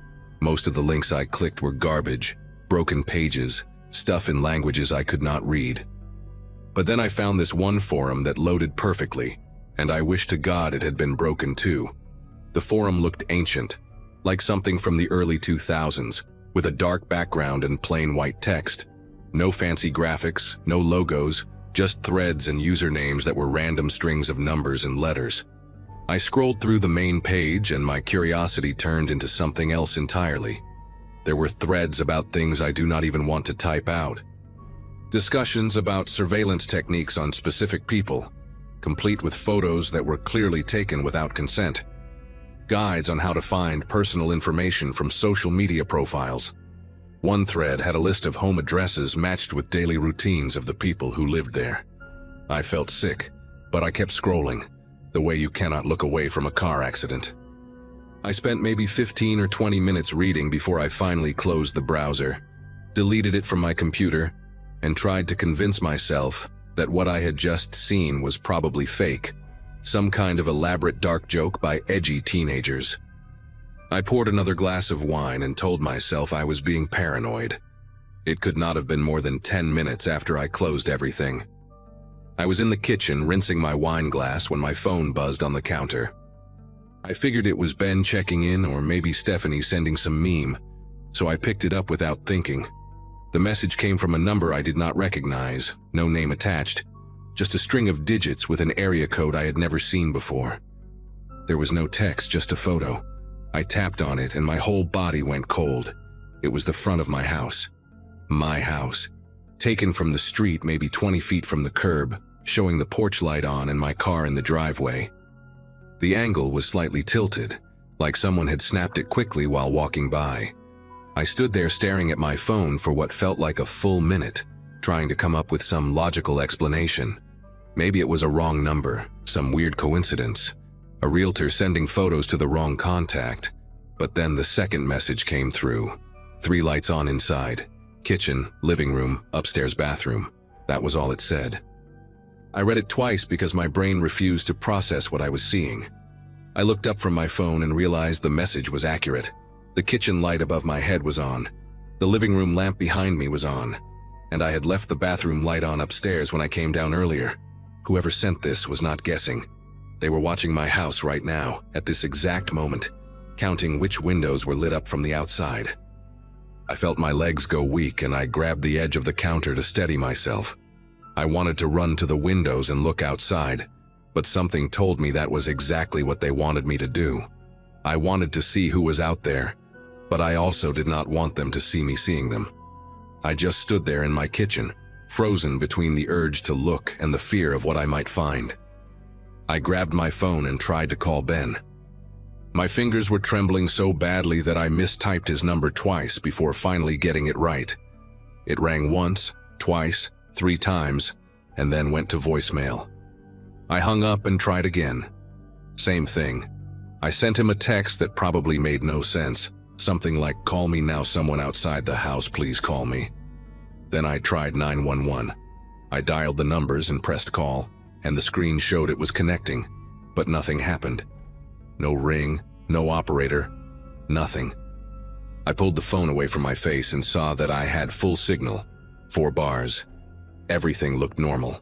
Most of the links I clicked were garbage, broken pages, stuff in languages I could not read. But then I found this one forum that loaded perfectly, and I wish to God it had been broken too. The forum looked ancient, like something from the early 2000s, with a dark background and plain white text. No fancy graphics, no logos, just threads and usernames that were random strings of numbers and letters. I scrolled through the main page and my curiosity turned into something else entirely. There were threads about things I do not even want to type out. Discussions about surveillance techniques on specific people, complete with photos that were clearly taken without consent. Guides on how to find personal information from social media profiles. One thread had a list of home addresses matched with daily routines of the people who lived there. I felt sick, but I kept scrolling, the way you cannot look away from a car accident. I spent maybe 15 or 20 minutes reading before I finally closed the browser, deleted it from my computer, and tried to convince myself that what I had just seen was probably fake, some kind of elaborate dark joke by edgy teenagers. I poured another glass of wine and told myself I was being paranoid. It could not have been more than 10 minutes after I closed everything. I was in the kitchen rinsing my wine glass when my phone buzzed on the counter. I figured it was Ben checking in or maybe Stephanie sending some meme, so I picked it up without thinking. The message came from a number I did not recognize, no name attached, just a string of digits with an area code I had never seen before. There was no text, just a photo. I tapped on it and my whole body went cold. It was the front of my house. My house. Taken from the street maybe 20 feet from the curb, showing the porch light on and my car in the driveway. The angle was slightly tilted, like someone had snapped it quickly while walking by. I stood there staring at my phone for what felt like a full minute, trying to come up with some logical explanation. Maybe it was a wrong number, some weird coincidence, a realtor sending photos to the wrong contact. But then the second message came through. 3 lights on inside. Kitchen, living room, upstairs bathroom. That was all it said. I read it twice because my brain refused to process what I was seeing. I looked up from my phone and realized the message was accurate. The kitchen light above my head was on. The living room lamp behind me was on. And I had left the bathroom light on upstairs when I came down earlier. Whoever sent this was not guessing. They were watching my house right now, at this exact moment, counting which windows were lit up from the outside. I felt my legs go weak and I grabbed the edge of the counter to steady myself. I wanted to run to the windows and look outside, but something told me that was exactly what they wanted me to do. I wanted to see who was out there, but I also did not want them to see me seeing them. I just stood there in my kitchen, frozen between the urge to look and the fear of what I might find. I grabbed my phone and tried to call Ben. My fingers were trembling so badly that I mistyped his number twice before finally getting it right. It rang once, twice, 3 times, and then went to voicemail. I hung up and tried again. Same thing. I sent him a text that probably made no sense, something like, "Call me now, someone outside the house, please call me." Then I tried 911. I dialed the numbers and pressed call, and the screen showed it was connecting, but nothing happened. No ring, no operator, nothing. I pulled the phone away from my face and saw that I had full signal, 4 bars. Everything looked normal.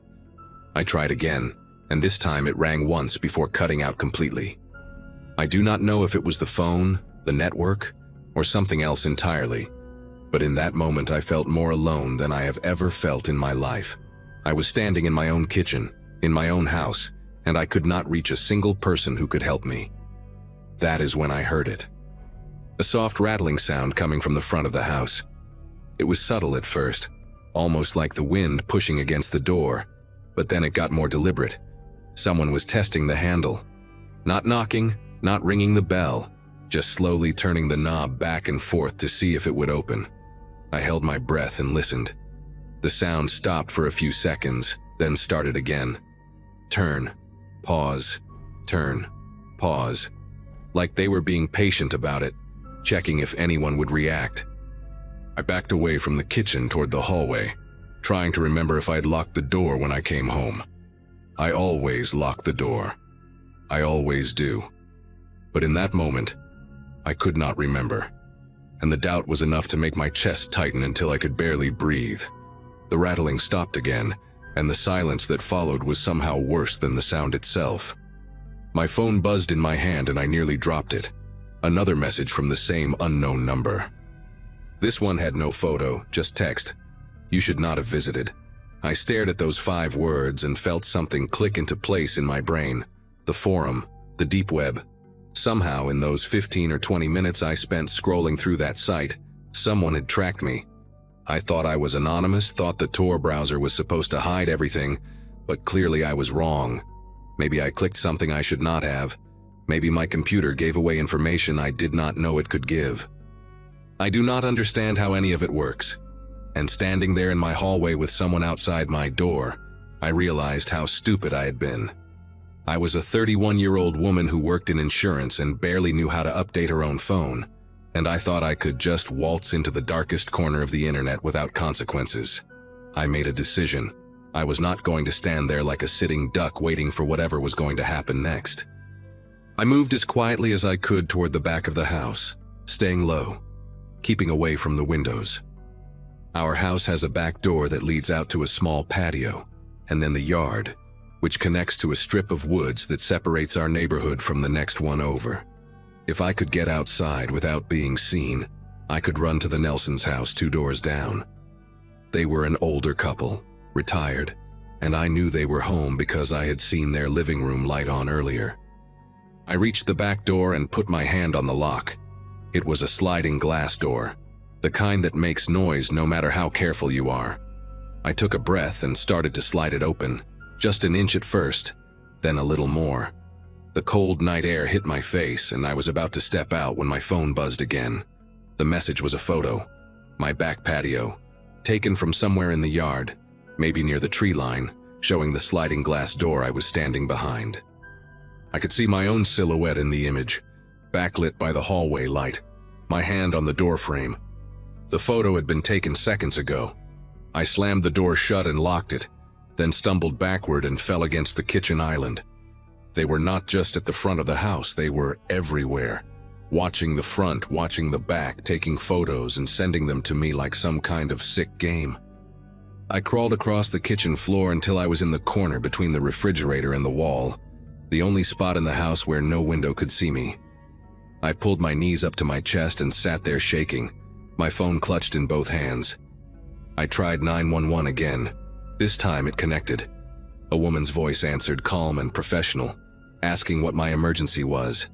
I tried again, and this time it rang once before cutting out completely. I do not know if it was the phone, the network, or something else entirely, but in that moment I felt more alone than I have ever felt in my life. I was standing in my own kitchen, in my own house, and I could not reach a single person who could help me. That is when I heard it. A soft rattling sound coming from the front of the house. It was subtle at first, almost like the wind pushing against the door, but then it got more deliberate. Someone was testing the handle. Not knocking, not ringing the bell, just slowly turning the knob back and forth to see if it would open. I held my breath and listened. The sound stopped for a few seconds, then started again. Turn, pause, turn, pause. Like they were being patient about it, checking if anyone would react. I backed away from the kitchen toward the hallway, trying to remember if I'd locked the door when I came home. I always lock the door. I always do. But in that moment, I could not remember, and the doubt was enough to make my chest tighten until I could barely breathe. The rattling stopped again, and the silence that followed was somehow worse than the sound itself. My phone buzzed in my hand and I nearly dropped it. Another message from the same unknown number. This one had no photo, just text. "You should not have visited." I stared at those 5 words and felt something click into place in my brain. The forum, the deep web. Somehow in those 15 or 20 minutes I spent scrolling through that site, someone had tracked me. I thought I was anonymous, thought the Tor browser was supposed to hide everything, but clearly I was wrong. Maybe I clicked something I should not have. Maybe my computer gave away information I did not know it could give. I do not understand how any of it works. And standing there in my hallway with someone outside my door, I realized how stupid I had been. I was a 31-year-old woman who worked in insurance and barely knew how to update her own phone, and I thought I could just waltz into the darkest corner of the internet without consequences. I made a decision. I was not going to stand there like a sitting duck waiting for whatever was going to happen next. I moved as quietly as I could toward the back of the house, staying low, keeping away from the windows. Our house has a back door that leads out to a small patio, and then the yard, which connects to a strip of woods that separates our neighborhood from the next one over. If I could get outside without being seen, I could run to the Nelson's house 2 doors down. They were an older couple, retired, and I knew they were home because I had seen their living room light on earlier. I reached the back door and put my hand on the lock. It was a sliding glass door, the kind that makes noise no matter how careful you are. I took a breath and started to slide it open, just an inch at first, then a little more. The cold night air hit my face and I was about to step out when my phone buzzed again. The message was a photo, my back patio, taken from somewhere in the yard, maybe near the tree line, showing the sliding glass door I was standing behind. I could see my own silhouette in the image, backlit by the hallway light, my hand on the door frame. The photo had been taken seconds ago. I slammed the door shut and locked it, then stumbled backward and fell against the kitchen island. They were not just at the front of the house, they were everywhere. Watching the front, watching the back, taking photos and sending them to me like some kind of sick game. I crawled across the kitchen floor until I was in the corner between the refrigerator and the wall, the only spot in the house where no window could see me. I pulled my knees up to my chest and sat there shaking, my phone clutched in both hands. I tried 911 again. This time it connected. A woman's voice answered, calm and professional, asking what my emergency was.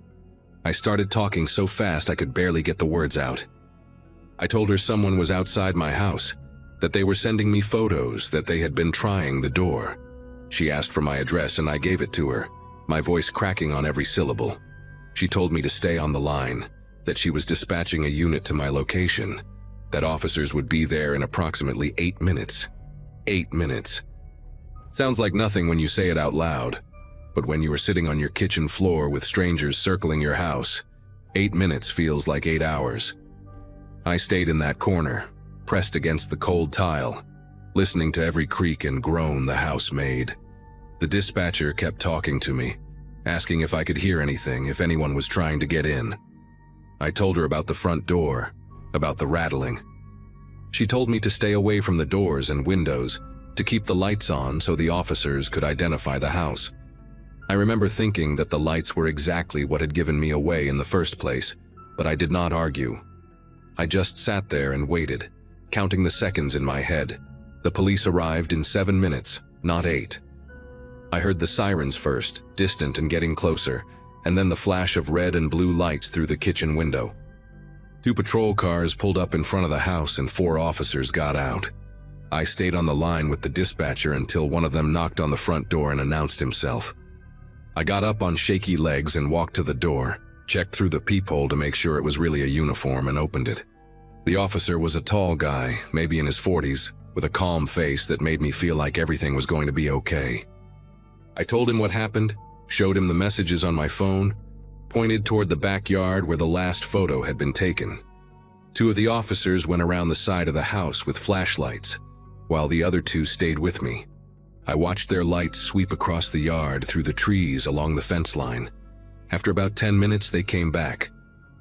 I started talking so fast I could barely get the words out. I told her someone was outside my house, that they were sending me photos, that they had been trying the door. She asked for my address and I gave it to her, my voice cracking on every syllable. She told me to stay on the line, that she was dispatching a unit to my location, that officers would be there in approximately 8 minutes. 8 minutes. Sounds like nothing when you say it out loud, but when you are sitting on your kitchen floor with strangers circling your house, 8 minutes feels like 8 hours. I stayed in that corner, pressed against the cold tile, listening to every creak and groan the house made. The dispatcher kept talking to me, asking if I could hear anything, if anyone was trying to get in. I told her about the front door, about the rattling. She told me to stay away from the doors and windows, to keep the lights on so the officers could identify the house. I remember thinking that the lights were exactly what had given me away in the first place, but I did not argue. I just sat there and waited, counting the seconds in my head. The police arrived in 7 minutes, not 8. I heard the sirens first, distant and getting closer, and then the flash of red and blue lights through the kitchen window. 2 patrol cars pulled up in front of the house and 4 officers got out. I stayed on the line with the dispatcher until one of them knocked on the front door and announced himself. I got up on shaky legs and walked to the door, checked through the peephole to make sure it was really a uniform and opened it. The officer was a tall guy, maybe in his 40s, with a calm face that made me feel like everything was going to be okay. I told him what happened, showed him the messages on my phone, pointed toward the backyard where the last photo had been taken. 2 of the officers went around the side of the house with flashlights, while the other 2 stayed with me. I watched their lights sweep across the yard through the trees along the fence line. After about 10 minutes, they came back.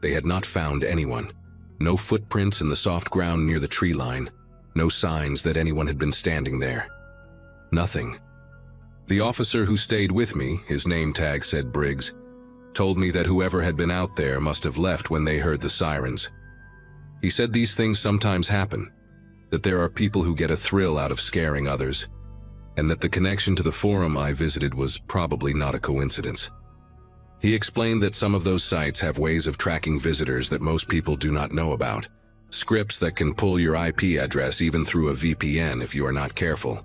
They had not found anyone. No footprints in the soft ground near the tree line. No signs that anyone had been standing there. Nothing. The officer who stayed with me, his name tag said Briggs, told me that whoever had been out there must have left when they heard the sirens. He said these things sometimes happen, that there are people who get a thrill out of scaring others, and that the connection to the forum I visited was probably not a coincidence. He explained that some of those sites have ways of tracking visitors that most people do not know about, scripts that can pull your IP address even through a VPN if you are not careful.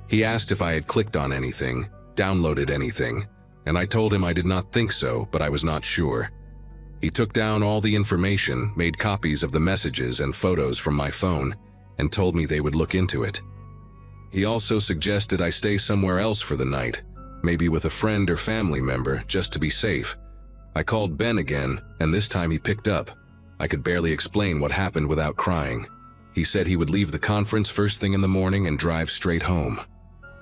He asked if I had clicked on anything, downloaded anything, and I told him I did not think so, but I was not sure. He took down all the information, made copies of the messages and photos from my phone, and told me they would look into it. He also suggested I stay somewhere else for the night, maybe with a friend or family member, just to be safe. I called Ben again, and this time he picked up. I could barely explain what happened without crying. He said he would leave the conference first thing in the morning and drive straight home.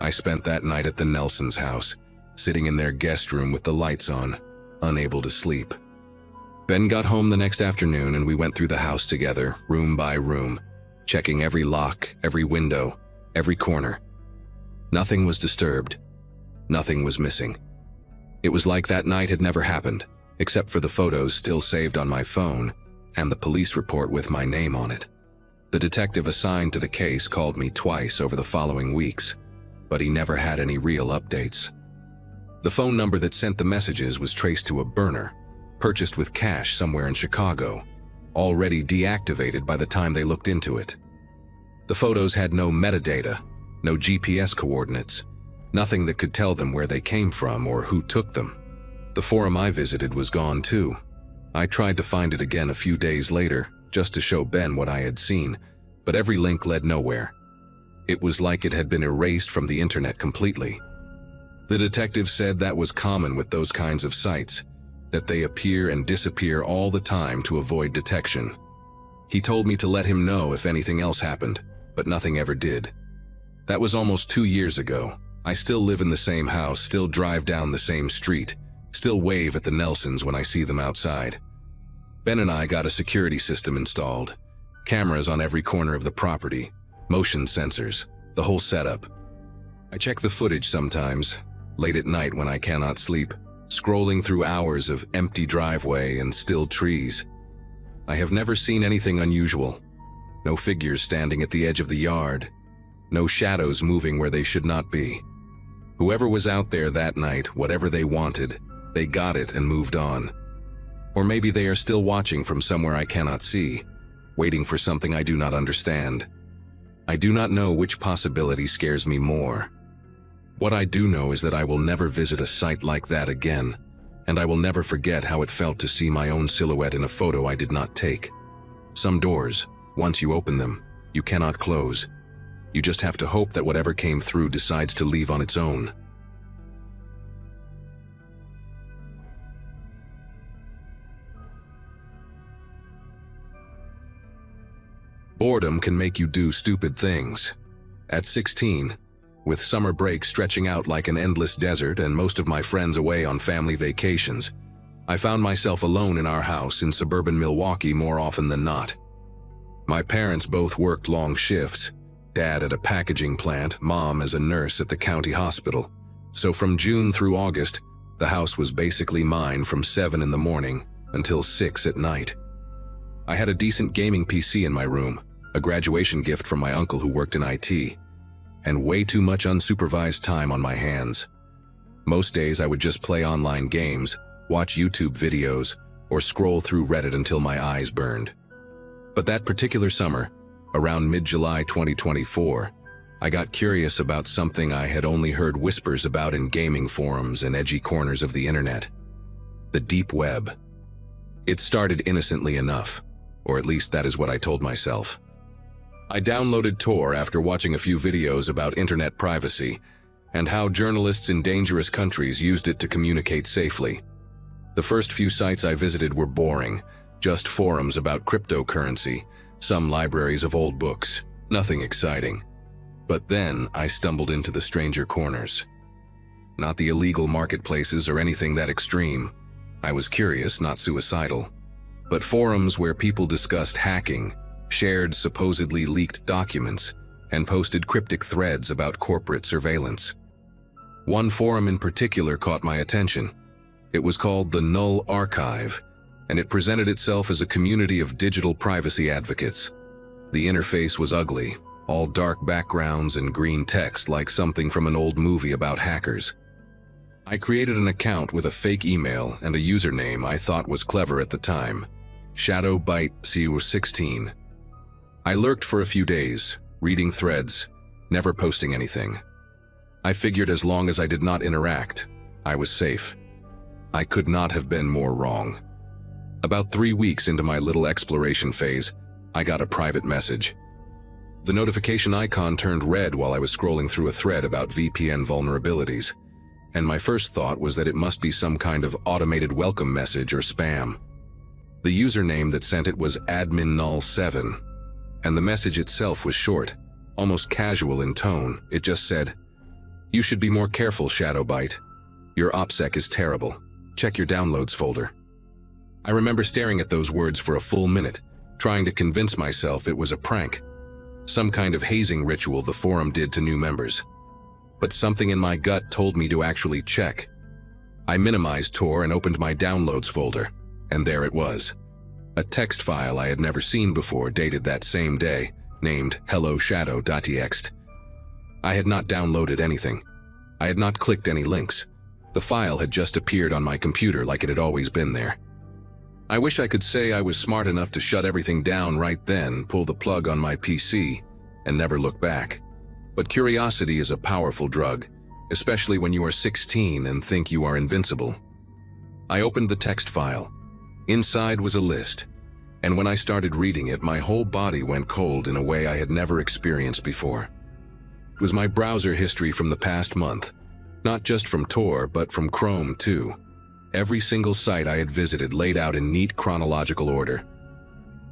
I spent that night at the Nelsons' house, sitting in their guest room with the lights on, unable to sleep. Ben got home the next afternoon and we went through the house together, room by room, checking every lock, every window, every corner. Nothing was disturbed. Nothing was missing. It was like that night had never happened, except for the photos still saved on my phone and the police report with my name on it. The detective assigned to the case called me twice over the following weeks, but he never had any real updates. The phone number that sent the messages was traced to a burner, purchased with cash somewhere in Chicago, already deactivated by the time they looked into it. The photos had no metadata, no GPS coordinates, nothing that could tell them where they came from or who took them. The forum I visited was gone too. I tried to find it again a few days later, just to show Ben what I had seen, but every link led nowhere. It was like it had been erased from the internet completely. The detective said that was common with those kinds of sites, that they appear and disappear all the time to avoid detection. He told me to let him know if anything else happened, but nothing ever did. That was almost 2 years ago. I still live in the same house, still drive down the same street, still wave at the Nelsons when I see them outside. Ben and I got a security system installed, cameras on every corner of the property, motion sensors, the whole setup. I check the footage sometimes, late at night when I cannot sleep, scrolling through hours of empty driveway and still trees. I have never seen anything unusual. No figures standing at the edge of the yard. No shadows moving where they should not be. Whoever was out there that night, whatever they wanted, they got it and moved on. Or maybe they are still watching from somewhere I cannot see, waiting for something I do not understand. I do not know which possibility scares me more. What I do know is that I will never visit a site like that again, and I will never forget how it felt to see my own silhouette in a photo I did not take. Some doors, once you open them, you cannot close. You just have to hope that whatever came through decides to leave on its own. Boredom can make you do stupid things. At 16, with summer break stretching out like an endless desert and most of my friends away on family vacations, I found myself alone in our house in suburban Milwaukee more often than not. My parents both worked long shifts, Dad at a packaging plant, Mom as a nurse at the county hospital. So from June through August, the house was basically mine from 7 in the morning until 6 at night. I had a decent gaming PC in my room, a graduation gift from my uncle who worked in IT, and way too much unsupervised time on my hands. Most days I would just play online games, watch YouTube videos, or scroll through Reddit until my eyes burned. But that particular summer, around mid-July 2024, I got curious about something I had only heard whispers about in gaming forums and edgy corners of the internet: the deep web. It started innocently enough, or at least that is what I told myself. I downloaded Tor after watching a few videos about internet privacy and how journalists in dangerous countries used it to communicate safely. The first few sites I visited were boring, just forums about cryptocurrency, some libraries of old books, nothing exciting. But then I stumbled into the stranger corners. Not the illegal marketplaces or anything that extreme. I was curious, not suicidal. But forums where people discussed hacking, shared supposedly leaked documents, and posted cryptic threads about corporate surveillance. One forum in particular caught my attention. It was called the Null Archive, and it presented itself as a community of digital privacy advocates. The interface was ugly, all dark backgrounds and green text like something from an old movie about hackers. I created an account with a fake email and a username I thought was clever at the time: ShadowBite016. I lurked for a few days, reading threads, never posting anything. I figured as long as I did not interact, I was safe. I could not have been more wrong. About 3 weeks into my little exploration phase, I got a private message. The notification icon turned red while I was scrolling through a thread about VPN vulnerabilities, and my first thought was that it must be some kind of automated welcome message or spam. The username that sent it was adminnull7, and the message itself was short, almost casual in tone. It just said, "You should be more careful, Shadowbite. Your OPSEC is terrible. check your downloads folder. I remember staring at those words for a full minute, trying to convince myself it was a prank, some kind of hazing ritual the forum did to new members. But something in my gut told me to actually check. I minimized Tor and opened my downloads folder, and there it was. A text file I had never seen before, dated that same day, named helloshadow.txt. I had not downloaded anything. I had not clicked any links. The file had just appeared on my computer like it had always been there. I wish I could say I was smart enough to shut everything down right then, pull the plug on my PC, and never look back. But curiosity is a powerful drug, especially when you are 16 and think you are invincible. I opened the text file. Inside was a list, and when I started reading it, my whole body went cold in a way I had never experienced before. It was my browser history from the past month, not just from Tor, but from Chrome too. Every single site I had visited laid out in neat chronological order.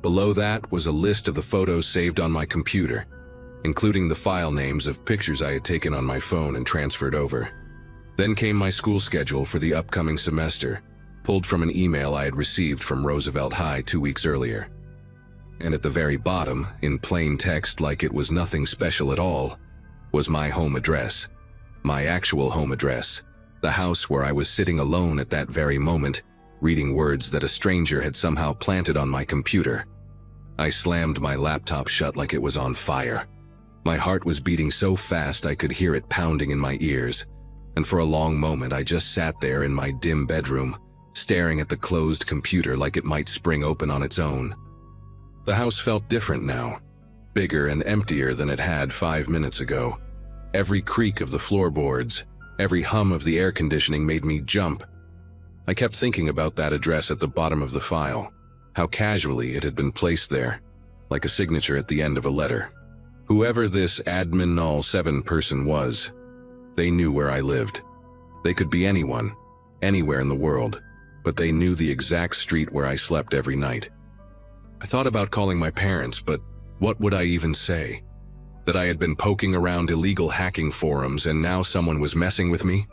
Below that was a list of the photos saved on my computer, including the file names of pictures I had taken on my phone and transferred over. Then came my school schedule for the upcoming semester, pulled from an email I had received from Roosevelt High 2 weeks earlier. And at the very bottom, in plain text like it was nothing special at all, was my home address. My actual home address. The house where I was sitting alone at that very moment, reading words that a stranger had somehow planted on my computer. I slammed my laptop shut like it was on fire. My heart was beating so fast I could hear it pounding in my ears, and for a long moment I just sat there in my dim bedroom, staring at the closed computer like it might spring open on its own. The house felt different now, bigger and emptier than it had 5 minutes ago. Every creak of the floorboards, every hum of the air conditioning made me jump. I kept thinking about that address at the bottom of the file, how casually it had been placed there, like a signature at the end of a letter. Whoever this admin null 7 person was, they knew where I lived. They could be anyone, anywhere in the world, but they knew the exact street where I slept every night. I thought about calling my parents, but what would I even say? That I had been poking around illegal hacking forums and now someone was messing with me?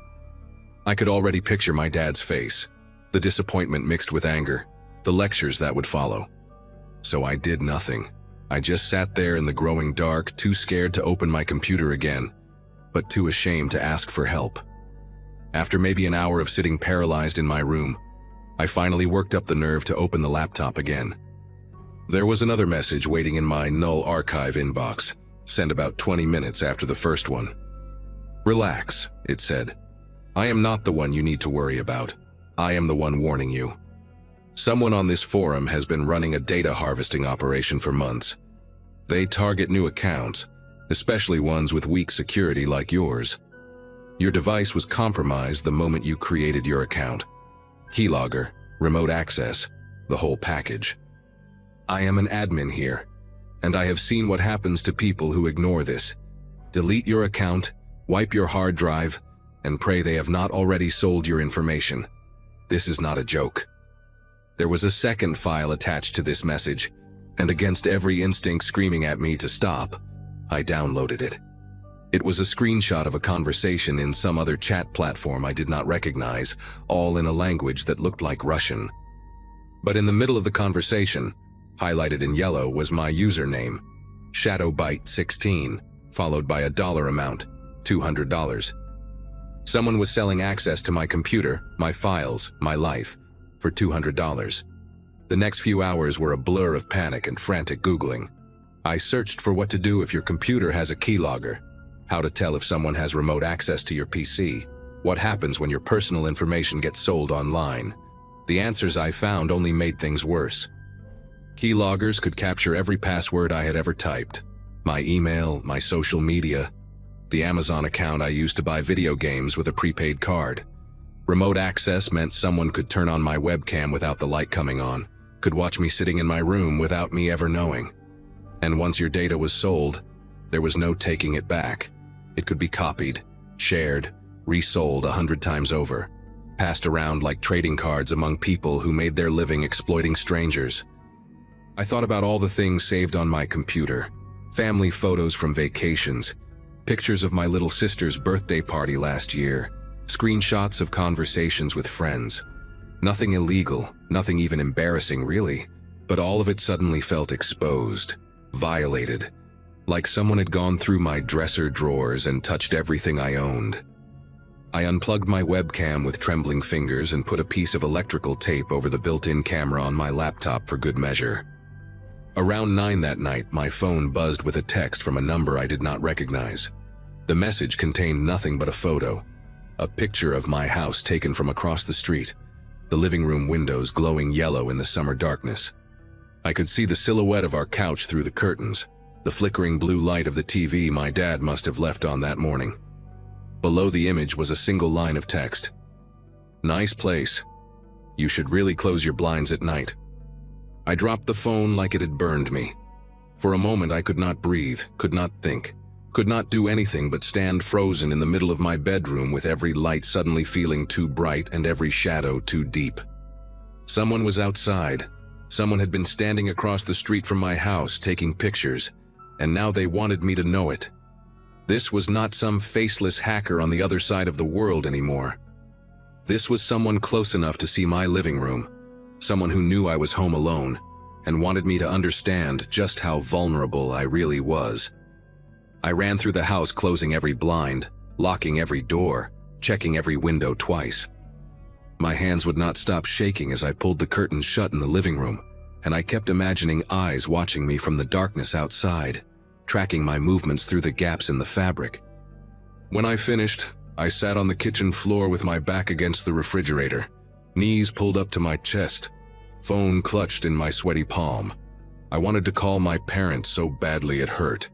I could already picture my dad's face, the disappointment mixed with anger, the lectures that would follow. So I did nothing. I just sat there in the growing dark, too scared to open my computer again, but too ashamed to ask for help. After maybe an hour of sitting paralyzed in my room, I finally worked up the nerve to open the laptop again. There was another message waiting in my null archive inbox, sent about 20 minutes after the first one. "Relax," it said. "I am not the one you need to worry about. I am the one warning you. Someone on this forum has been running a data harvesting operation for months. They target new accounts, especially ones with weak security like yours. Your device was compromised the moment you created your account. Keylogger, remote access, the whole package. I am an admin here, and I have seen what happens to people who ignore this. Delete your account, wipe your hard drive, and pray they have not already sold your information. This is not a joke." There was a second file attached to this message, and against every instinct screaming at me to stop, I downloaded it. It was a screenshot of a conversation in some other chat platform I did not recognize, all in a language that looked like Russian. But in the middle of the conversation, highlighted in yellow, was my username, ShadowBite16, followed by a dollar amount, $200. Someone was selling access to my computer, my files, my life, for $200. The next few hours were a blur of panic and frantic Googling. I searched for what to do if your computer has a keylogger, how to tell if someone has remote access to your PC, what happens when your personal information gets sold online. The answers I found only made things worse. Keyloggers could capture every password I had ever typed, my email, my social media, the Amazon account I used to buy video games with a prepaid card. Remote access meant someone could turn on my webcam without the light coming on, could watch me sitting in my room without me ever knowing. And once your data was sold, there was no taking it back. It could be copied, shared, resold 100 times over, passed around like trading cards among people who made their living exploiting strangers. I thought about all the things saved on my computer, family photos from vacations, pictures of my little sister's birthday party last year, screenshots of conversations with friends. Nothing illegal, nothing even embarrassing really, but all of it suddenly felt exposed, violated, like someone had gone through my dresser drawers and touched everything I owned. I unplugged my webcam with trembling fingers and put a piece of electrical tape over the built-in camera on my laptop for good measure. Around 9 that night, my phone buzzed with a text from a number I did not recognize. The message contained nothing but a photo, a picture of my house taken from across the street, the living room windows glowing yellow in the summer darkness. I could see the silhouette of our couch through the curtains, the flickering blue light of the TV my dad must have left on that morning. Below the image was a single line of text. "Nice place. You should really close your blinds at night." I dropped the phone like it had burned me. For a moment I could not breathe, could not think, could not do anything but stand frozen in the middle of my bedroom with every light suddenly feeling too bright and every shadow too deep. Someone was outside. Someone had been standing across the street from my house taking pictures, and now they wanted me to know it. This was not some faceless hacker on the other side of the world anymore. This was someone close enough to see my living room, someone who knew I was home alone, and wanted me to understand just how vulnerable I really was. I ran through the house closing every blind, locking every door, checking every window twice. My hands would not stop shaking as I pulled the curtains shut in the living room, and I kept imagining eyes watching me from the darkness outside, tracking my movements through the gaps in the fabric. When I finished, I sat on the kitchen floor with my back against the refrigerator, knees pulled up to my chest, phone clutched in my sweaty palm. I wanted to call my parents so badly it hurt,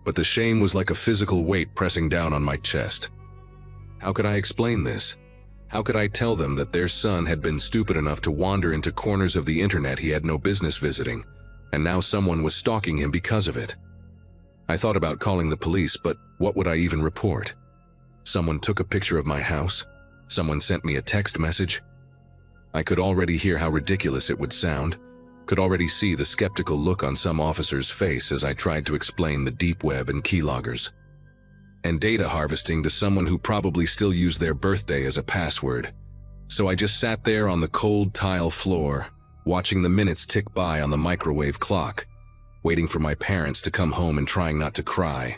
but the shame was like a physical weight pressing down on my chest. How could I explain this? How could I tell them that their son had been stupid enough to wander into corners of the internet he had no business visiting, and now someone was stalking him because of it? I thought about calling the police, but what would I even report? Someone took a picture of my house? Someone sent me a text message? I could already hear how ridiculous it would sound, could already see the skeptical look on some officer's face as I tried to explain the deep web and keyloggers, and data harvesting to someone who probably still used their birthday as a password. So I just sat there on the cold tile floor, watching the minutes tick by on the microwave clock, waiting for my parents to come home and trying not to cry.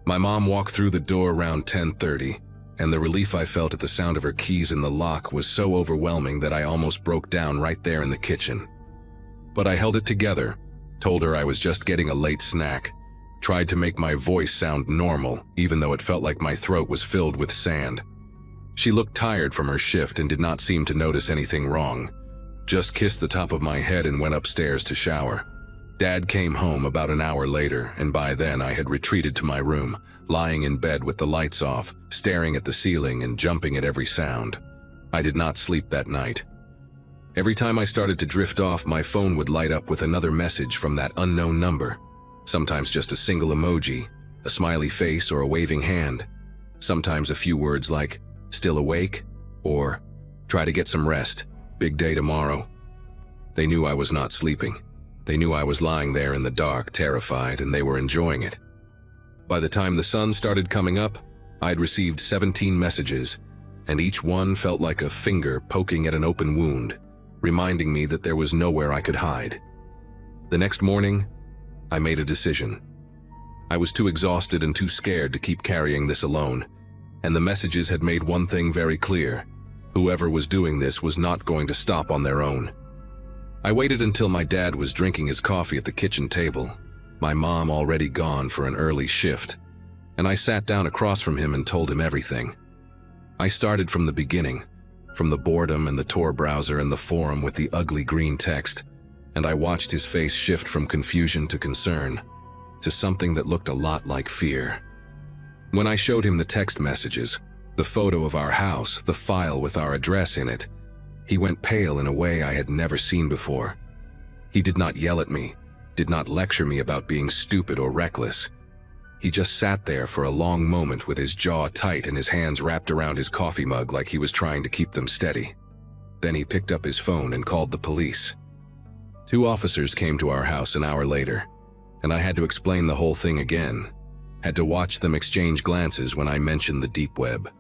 My mom walked through the door around 10:30, and the relief I felt at the sound of her keys in the lock was so overwhelming that I almost broke down right there in the kitchen. But I held it together, told her I was just getting a late snack, tried to make my voice sound normal, even though it felt like my throat was filled with sand. She looked tired from her shift and did not seem to notice anything wrong, just kissed the top of my head and went upstairs to shower. Dad came home about an hour later, and by then I had retreated to my room, lying in bed with the lights off, staring at the ceiling and jumping at every sound. I did not sleep that night. Every time I started to drift off, my phone would light up with another message from that unknown number. Sometimes just a single emoji, a smiley face or a waving hand. Sometimes a few words like, "Still awake?" or "Try to get some rest, big day tomorrow." They knew I was not sleeping. They knew I was lying there in the dark, terrified, and they were enjoying it. By the time the sun started coming up, I'd received 17 messages, and each one felt like a finger poking at an open wound, reminding me that there was nowhere I could hide. The next morning, I made a decision. I was too exhausted and too scared to keep carrying this alone, and the messages had made one thing very clear: whoever was doing this was not going to stop on their own. I waited until my dad was drinking his coffee at the kitchen table, my mom already gone for an early shift, and I sat down across from him and told him everything. I started from the beginning, from the boredom and the Tor browser and the forum with the ugly green text, and I watched his face shift from confusion to concern, to something that looked a lot like fear. When I showed him the text messages, the photo of our house, the file with our address in it, he went pale in a way I had never seen before. He did not yell at me, did not lecture me about being stupid or reckless. He just sat there for a long moment with his jaw tight and his hands wrapped around his coffee mug like he was trying to keep them steady. Then he picked up his phone and called the police. 2 officers came to our house an hour later, and I had to explain the whole thing again. Had to watch them exchange glances when I mentioned the deep web.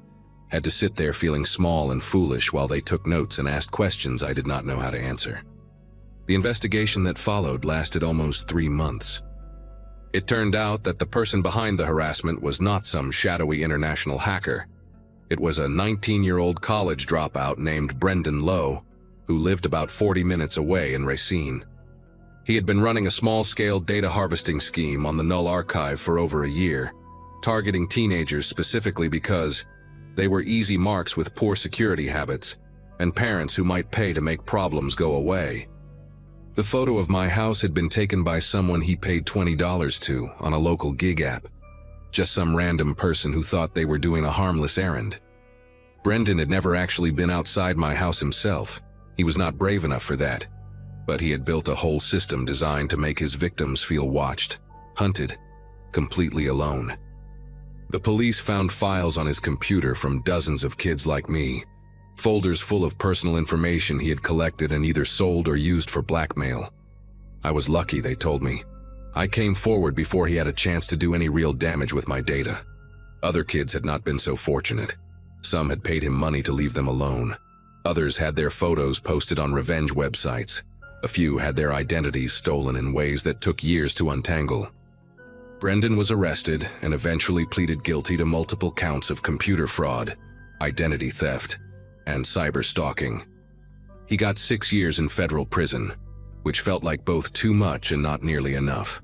Had to sit there feeling small and foolish while they took notes and asked questions I did not know how to answer. The investigation that followed lasted almost 3 months. It turned out that the person behind the harassment was not some shadowy international hacker. It was a 19-year-old college dropout named Brendan Lowe, who lived about 40 minutes away in Racine. He had been running a small-scale data harvesting scheme on the Null archive for over a year, targeting teenagers specifically because they were easy marks with poor security habits and parents who might pay to make problems go away. The photo of my house had been taken by someone he paid $20 to on a local gig app, just some random person who thought they were doing a harmless errand. Brendan had never actually been outside my house himself. He was not brave enough for that, but he had built a whole system designed to make his victims feel watched, hunted, completely alone. The police found files on his computer from dozens of kids like me, folders full of personal information he had collected and either sold or used for blackmail. I was lucky, they told me. I came forward before he had a chance to do any real damage with my data. Other kids had not been so fortunate. Some had paid him money to leave them alone. Others had their photos posted on revenge websites. A few had their identities stolen in ways that took years to untangle. Brendan was arrested and eventually pleaded guilty to multiple counts of computer fraud, identity theft, and cyber stalking. He got 6 years in federal prison, which felt like both too much and not nearly enough.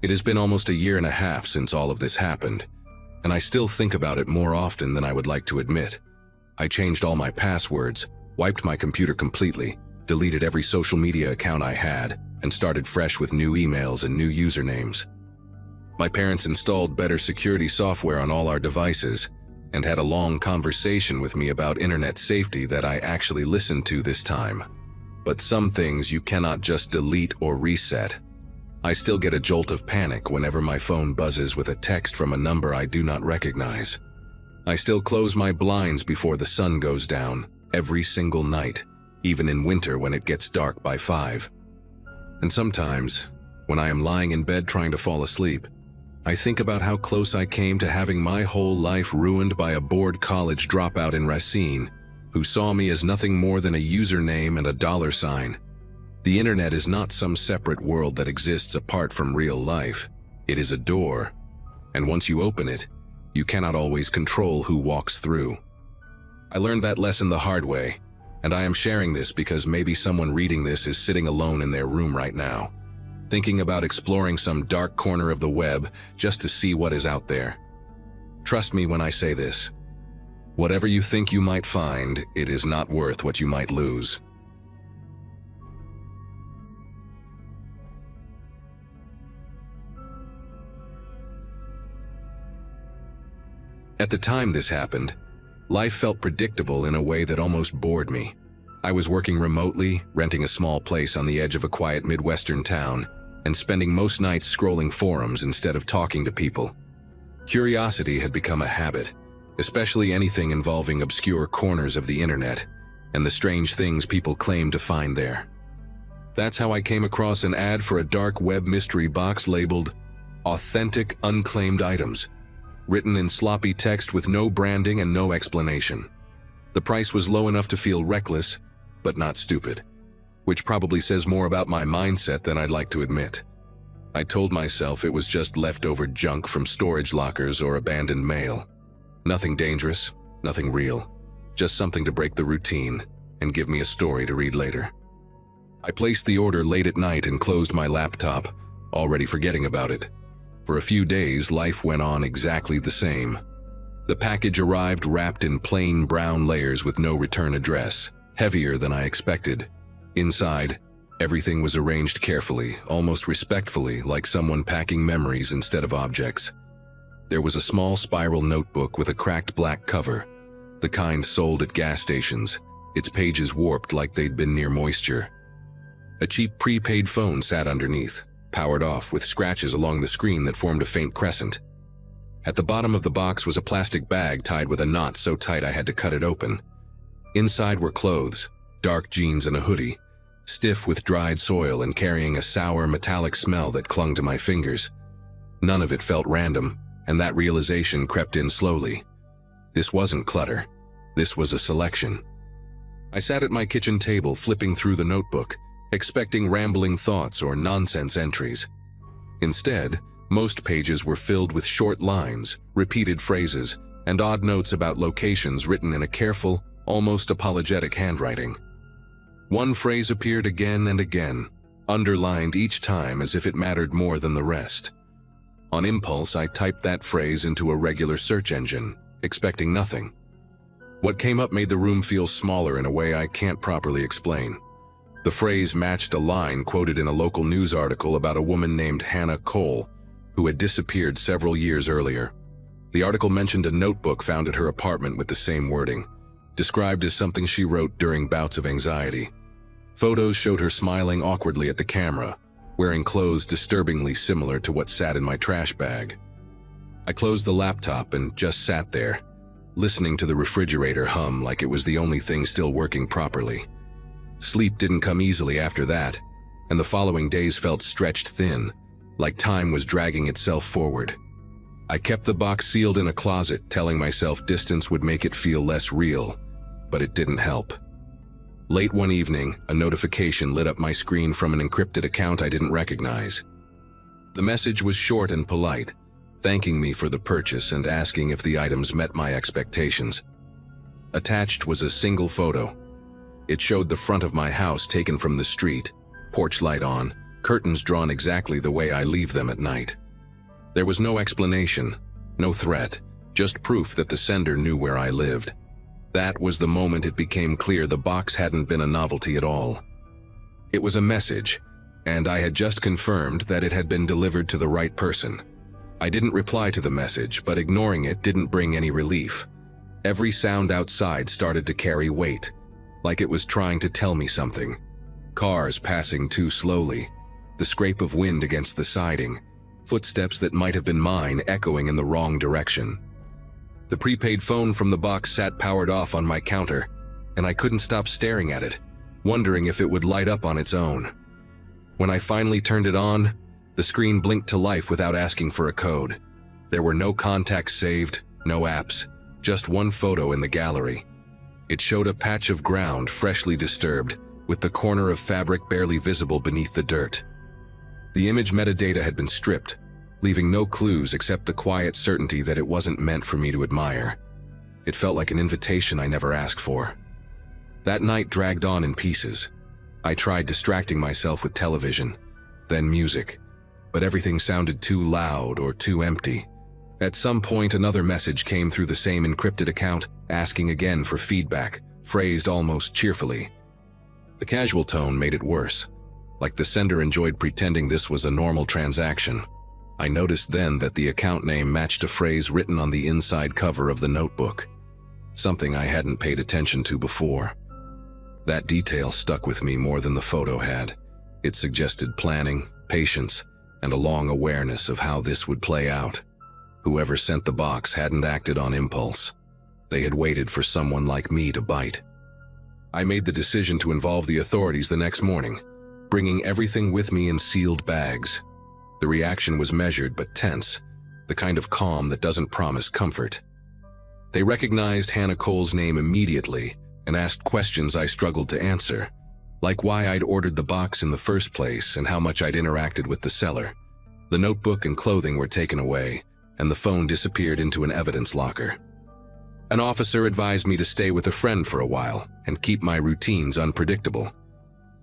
It has been almost 1.5 years since all of this happened, and I still think about it more often than I would like to admit. I changed all my passwords, wiped my computer completely, deleted every social media account I had, and started fresh with new emails and new usernames. My parents installed better security software on all our devices and had a long conversation with me about internet safety that I actually listened to this time. But some things you cannot just delete or reset. I still get a jolt of panic whenever my phone buzzes with a text from a number I do not recognize. I still close my blinds before the sun goes down, every single night, even in winter when it gets dark by 5. And sometimes, when I am lying in bed trying to fall asleep, I think about how close I came to having my whole life ruined by a bored college dropout in Racine, who saw me as nothing more than a username and a $sign. The internet is not some separate world that exists apart from real life. It is a door, and once you open it, you cannot always control who walks through. I learned that lesson the hard way, and I am sharing this because maybe someone reading this is sitting alone in their room right now, thinking about exploring some dark corner of the web just to see what is out there. Trust me when I say this. Whatever you think you might find, it is not worth what you might lose. At the time this happened, life felt predictable in a way that almost bored me. I was working remotely, renting a small place on the edge of a quiet Midwestern town, and spending most nights scrolling forums instead of talking to people. Curiosity had become a habit, especially anything involving obscure corners of the internet and the strange things people claim to find there. That's how I came across an ad for a dark web mystery box labeled "Authentic Unclaimed Items," written in sloppy text with no branding and no explanation. The price was low enough to feel reckless, but not stupid, which probably says more about my mindset than I'd like to admit. I told myself it was just leftover junk from storage lockers or abandoned mail. Nothing dangerous, nothing real, just something to break the routine and give me a story to read later. I placed the order late at night and closed my laptop, already forgetting about it. For a few days, life went on exactly the same. The package arrived wrapped in plain brown layers with no return address, heavier than I expected. Inside, everything was arranged carefully, almost respectfully, like someone packing memories instead of objects. There was a small spiral notebook with a cracked black cover, the kind sold at gas stations, its pages warped like they'd been near moisture. A cheap prepaid phone sat underneath, powered off with scratches along the screen that formed a faint crescent. At the bottom of the box was a plastic bag tied with a knot so tight I had to cut it open. Inside were clothes, dark jeans and a hoodie, stiff with dried soil and carrying a sour metallic smell that clung to my fingers. None of it felt random, and that realization crept in slowly. This wasn't clutter. This was a selection. I sat at my kitchen table flipping through the notebook, expecting rambling thoughts or nonsense entries. Instead, most pages were filled with short lines, repeated phrases, and odd notes about locations written in a careful, almost apologetic handwriting. One phrase appeared again and again, underlined each time as if it mattered more than the rest. On impulse, I typed that phrase into a regular search engine, expecting nothing. What came up made the room feel smaller in a way I can't properly explain. The phrase matched a line quoted in a local news article about a woman named Hannah Cole, who had disappeared several years earlier. The article mentioned a notebook found at her apartment with the same wording, described as something she wrote during bouts of anxiety. Photos showed her smiling awkwardly at the camera, wearing clothes disturbingly similar to what sat in my trash bag. I closed the laptop and just sat there, listening to the refrigerator hum like it was the only thing still working properly. Sleep didn't come easily after that, and the following days felt stretched thin, like time was dragging itself forward. I kept the box sealed in a closet, telling myself distance would make it feel less real, but it didn't help. Late one evening, a notification lit up my screen from an encrypted account I didn't recognize. The message was short and polite, thanking me for the purchase and asking if the items met my expectations. Attached was a single photo. It showed the front of my house taken from the street, porch light on, curtains drawn exactly the way I leave them at night. There was no explanation, no threat, just proof that the sender knew where I lived. That was the moment it became clear the box hadn't been a novelty at all. It was a message, and I had just confirmed that it had been delivered to the right person. I didn't reply to the message, but ignoring it didn't bring any relief. Every sound outside started to carry weight, like it was trying to tell me something. Cars passing too slowly, the scrape of wind against the siding, footsteps that might have been mine echoing in the wrong direction. The prepaid phone from the box sat powered off on my counter, and I couldn't stop staring at it, wondering if it would light up on its own. When I finally turned it on, the screen blinked to life without asking for a code. There were no contacts saved, no apps, just one photo in the gallery. It showed a patch of ground freshly disturbed, with the corner of fabric barely visible beneath the dirt. The image metadata had been stripped, leaving no clues except the quiet certainty that it wasn't meant for me to admire. It felt like an invitation I never asked for. That night dragged on in pieces. I tried distracting myself with television, then music, but everything sounded too loud or too empty. At some point, another message came through the same encrypted account, asking again for feedback, phrased almost cheerfully. The casual tone made it worse, like the sender enjoyed pretending this was a normal transaction. I noticed then that the account name matched a phrase written on the inside cover of the notebook, something I hadn't paid attention to before. That detail stuck with me more than the photo had. It suggested planning, patience, and a long awareness of how this would play out. Whoever sent the box hadn't acted on impulse. They had waited for someone like me to bite. I made the decision to involve the authorities the next morning, bringing everything with me in sealed bags. The reaction was measured but tense, the kind of calm that doesn't promise comfort. They recognized Hannah Cole's name immediately and asked questions I struggled to answer, like why I'd ordered the box in the first place and how much I'd interacted with the seller. The notebook and clothing were taken away, and the phone disappeared into an evidence locker. An officer advised me to stay with a friend for a while and keep my routines unpredictable,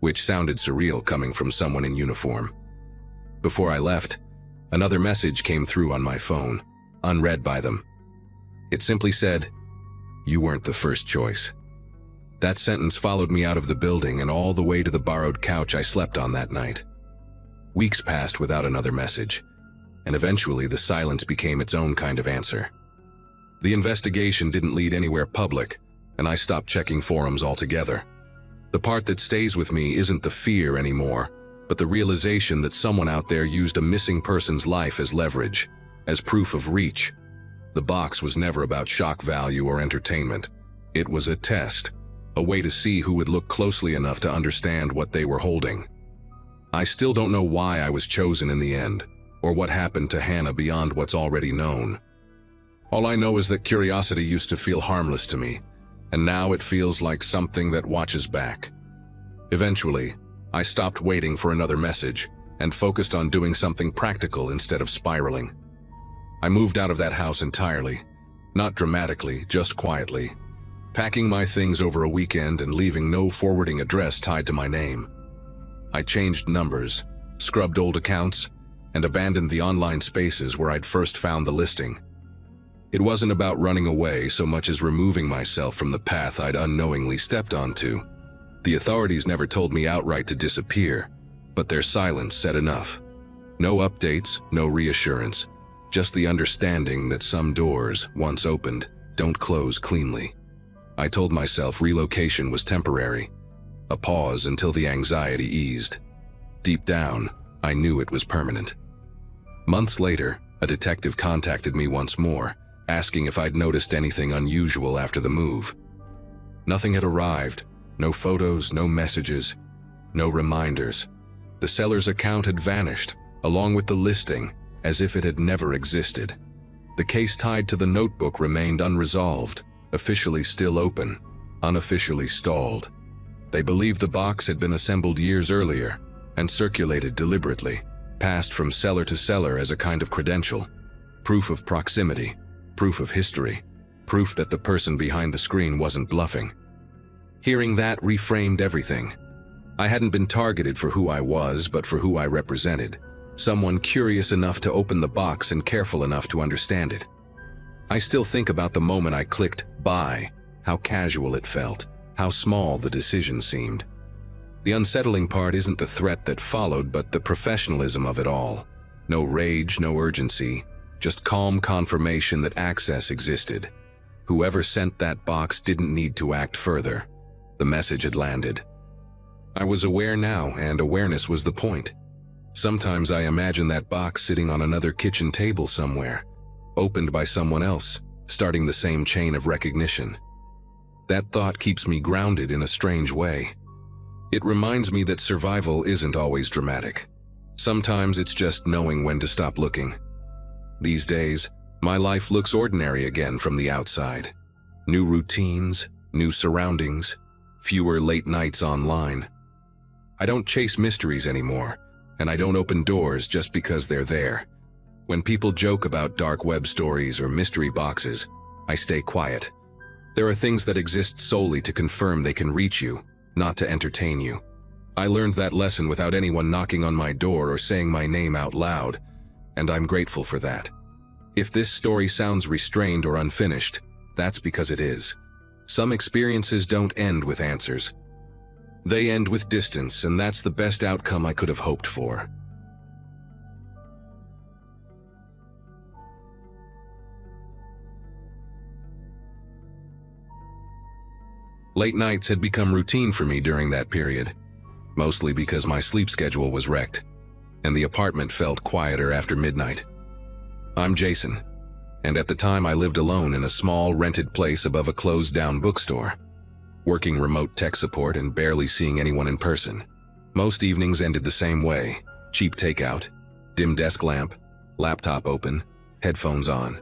which sounded surreal coming from someone in uniform. Before I left, another message came through on my phone, unread by them. It simply said, "You weren't the first choice." That sentence followed me out of the building and all the way to the borrowed couch I slept on that night. Weeks passed without another message, and eventually the silence became its own kind of answer. The investigation didn't lead anywhere public, and I stopped checking forums altogether. The part that stays with me isn't the fear anymore, but the realization that someone out there used a missing person's life as leverage, as proof of reach. The box was never about shock value or entertainment. It was a test, a way to see who would look closely enough to understand what they were holding. I still don't know why I was chosen in the end, or what happened to Hannah beyond what's already known. All I know is that curiosity used to feel harmless to me, and now it feels like something that watches back. Eventually, I stopped waiting for another message and focused on doing something practical instead of spiraling. I moved out of that house entirely, not dramatically, just quietly, packing my things over a weekend and leaving no forwarding address tied to my name. I changed numbers, scrubbed old accounts, and abandoned the online spaces where I'd first found the listing. It wasn't about running away so much as removing myself from the path I'd unknowingly stepped onto. The authorities never told me outright to disappear, but their silence said enough. No updates, no reassurance, just the understanding that some doors, once opened, don't close cleanly. I told myself relocation was temporary, a pause until the anxiety eased. Deep down, I knew it was permanent. Months later, a detective contacted me once more, asking if I'd noticed anything unusual after the move. Nothing had arrived, no photos, no messages, no reminders. The seller's account had vanished, along with the listing, as if it had never existed. The case tied to the notebook remained unresolved, officially still open, unofficially stalled. They believed the box had been assembled years earlier and circulated deliberately, passed from seller to seller as a kind of credential, proof of proximity, proof of history, proof that the person behind the screen wasn't bluffing. Hearing that reframed everything. I hadn't been targeted for who I was, but for who I represented. Someone curious enough to open the box and careful enough to understand it. I still think about the moment I clicked buy, how casual it felt, how small the decision seemed. The unsettling part isn't the threat that followed, but the professionalism of it all. No rage, no urgency, just calm confirmation that access existed. Whoever sent that box didn't need to act further. The message had landed. I was aware now, and awareness was the point. Sometimes I imagine that box sitting on another kitchen table somewhere, opened by someone else, starting the same chain of recognition. That thought keeps me grounded in a strange way. It reminds me that survival isn't always dramatic. Sometimes it's just knowing when to stop looking. These days, my life looks ordinary again from the outside. New routines, new surroundings, fewer late nights online. I don't chase mysteries anymore, and I don't open doors just because they're there. When people joke about dark web stories or mystery boxes, I stay quiet. There are things that exist solely to confirm they can reach you, not to entertain you. I learned that lesson without anyone knocking on my door or saying my name out loud, and I'm grateful for that. If this story sounds restrained or unfinished, that's because it is. Some experiences don't end with answers. They end with distance, and that's the best outcome I could have hoped for. Late nights had become routine for me during that period, mostly because my sleep schedule was wrecked, and the apartment felt quieter after midnight. I'm Jason, and at the time I lived alone in a small rented place above a closed-down bookstore, working remote tech support and barely seeing anyone in person. Most evenings ended the same way: cheap takeout, dim desk lamp, laptop open, headphones on.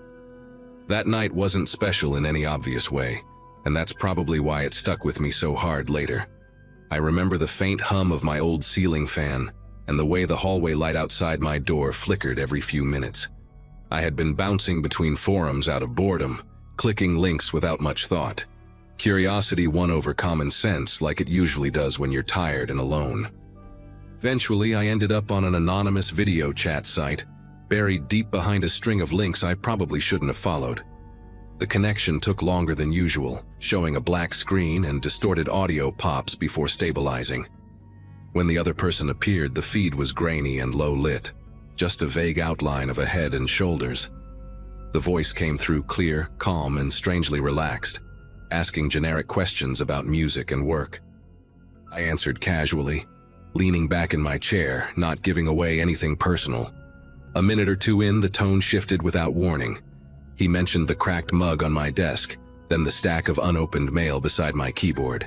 That night wasn't special in any obvious way, and that's probably why it stuck with me so hard later. I remember the faint hum of my old ceiling fan and the way the hallway light outside my door flickered every few minutes. I had been bouncing between forums out of boredom, clicking links without much thought. Curiosity won over common sense like it usually does when you're tired and alone. Eventually, I ended up on an anonymous video chat site, buried deep behind a string of links I probably shouldn't have followed. The connection took longer than usual, showing a black screen and distorted audio pops before stabilizing. When the other person appeared, the feed was grainy and low-lit, just a vague outline of a head and shoulders. The voice came through clear, calm, and strangely relaxed, asking generic questions about music and work. I answered casually, leaning back in my chair, not giving away anything personal. A minute or two in, the tone shifted without warning. He mentioned the cracked mug on my desk, then the stack of unopened mail beside my keyboard.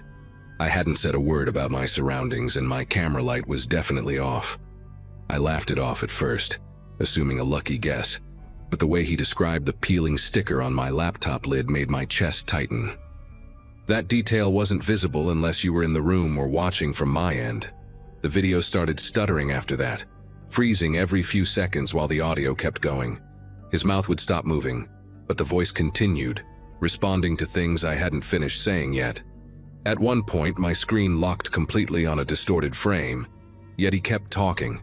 I hadn't said a word about my surroundings, and my camera light was definitely off. I laughed it off at first, assuming a lucky guess, but the way he described the peeling sticker on my laptop lid made my chest tighten. That detail wasn't visible unless you were in the room or watching from my end. The video started stuttering after that, freezing every few seconds while the audio kept going. His mouth would stop moving, but the voice continued, responding to things I hadn't finished saying yet. At one point, my screen locked completely on a distorted frame, yet he kept talking,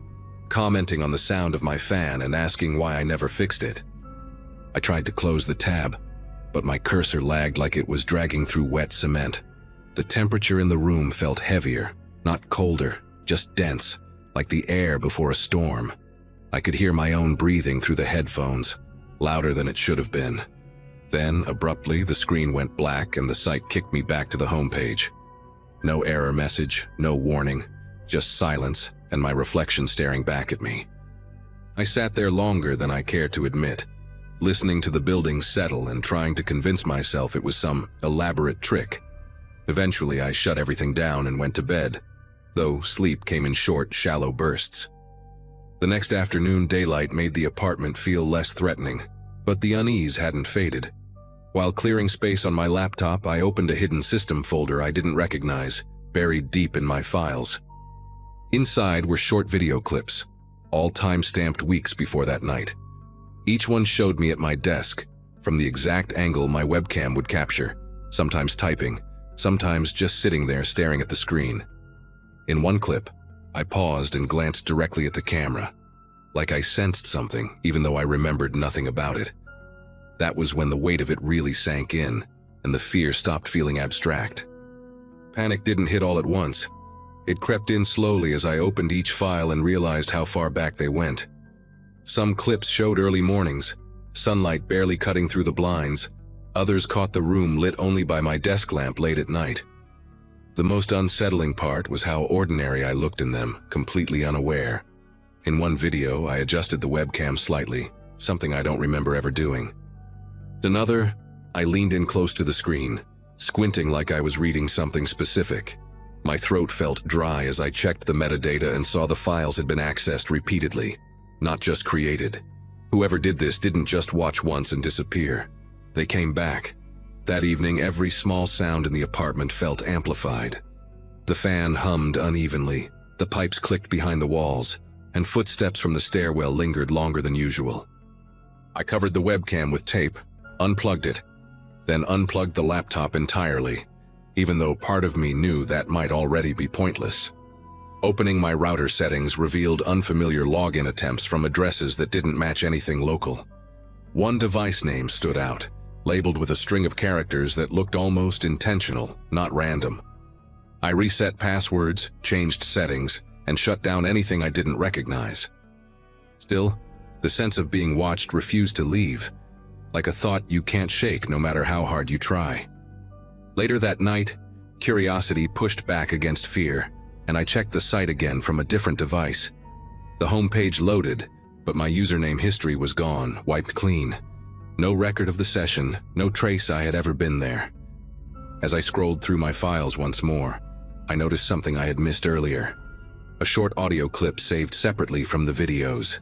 commenting on the sound of my fan and asking why I never fixed it. I tried to close the tab, but my cursor lagged like it was dragging through wet cement. The temperature in the room felt heavier, not colder, just dense, like the air before a storm. I could hear my own breathing through the headphones, louder than it should have been. Then, abruptly, the screen went black and the site kicked me back to the homepage. No error message, no warning, just silence and my reflection staring back at me. I sat there longer than I cared to admit, listening to the building settle and trying to convince myself it was some elaborate trick. Eventually, I shut everything down and went to bed, though sleep came in short, shallow bursts. The next afternoon, daylight made the apartment feel less threatening, but the unease hadn't faded. While clearing space on my laptop, I opened a hidden system folder I didn't recognize, buried deep in my files. Inside were short video clips, all time-stamped weeks before that night. Each one showed me at my desk, from the exact angle my webcam would capture, sometimes typing, sometimes just sitting there staring at the screen. In one clip, I paused and glanced directly at the camera, like I sensed something, even though I remembered nothing about it. That was when the weight of it really sank in, and the fear stopped feeling abstract. Panic didn't hit all at once. It crept in slowly as I opened each file and realized how far back they went. Some clips showed early mornings, sunlight barely cutting through the blinds. Others caught the room lit only by my desk lamp late at night. The most unsettling part was how ordinary I looked in them, completely unaware. In one video, I adjusted the webcam slightly, something I don't remember ever doing. Another, I leaned in close to the screen, squinting like I was reading something specific. My throat felt dry as I checked the metadata and saw the files had been accessed repeatedly, not just created. Whoever did this didn't just watch once and disappear. They came back. That evening, every small sound in the apartment felt amplified. The fan hummed unevenly, the pipes clicked behind the walls, and footsteps from the stairwell lingered longer than usual. I covered the webcam with tape, unplugged it, then unplugged the laptop entirely, even though part of me knew that might already be pointless. Opening my router settings revealed unfamiliar login attempts from addresses that didn't match anything local. One device name stood out, labeled with a string of characters that looked almost intentional, not random. I reset passwords, changed settings, and shut down anything I didn't recognize. Still, the sense of being watched refused to leave, like a thought you can't shake no matter how hard you try. Later that night, curiosity pushed back against fear, and I checked the site again from a different device. The homepage loaded, but my username history was gone, wiped clean. No record of the session, no trace I had ever been there. As I scrolled through my files once more, I noticed something I had missed earlier. A short audio clip saved separately from the videos.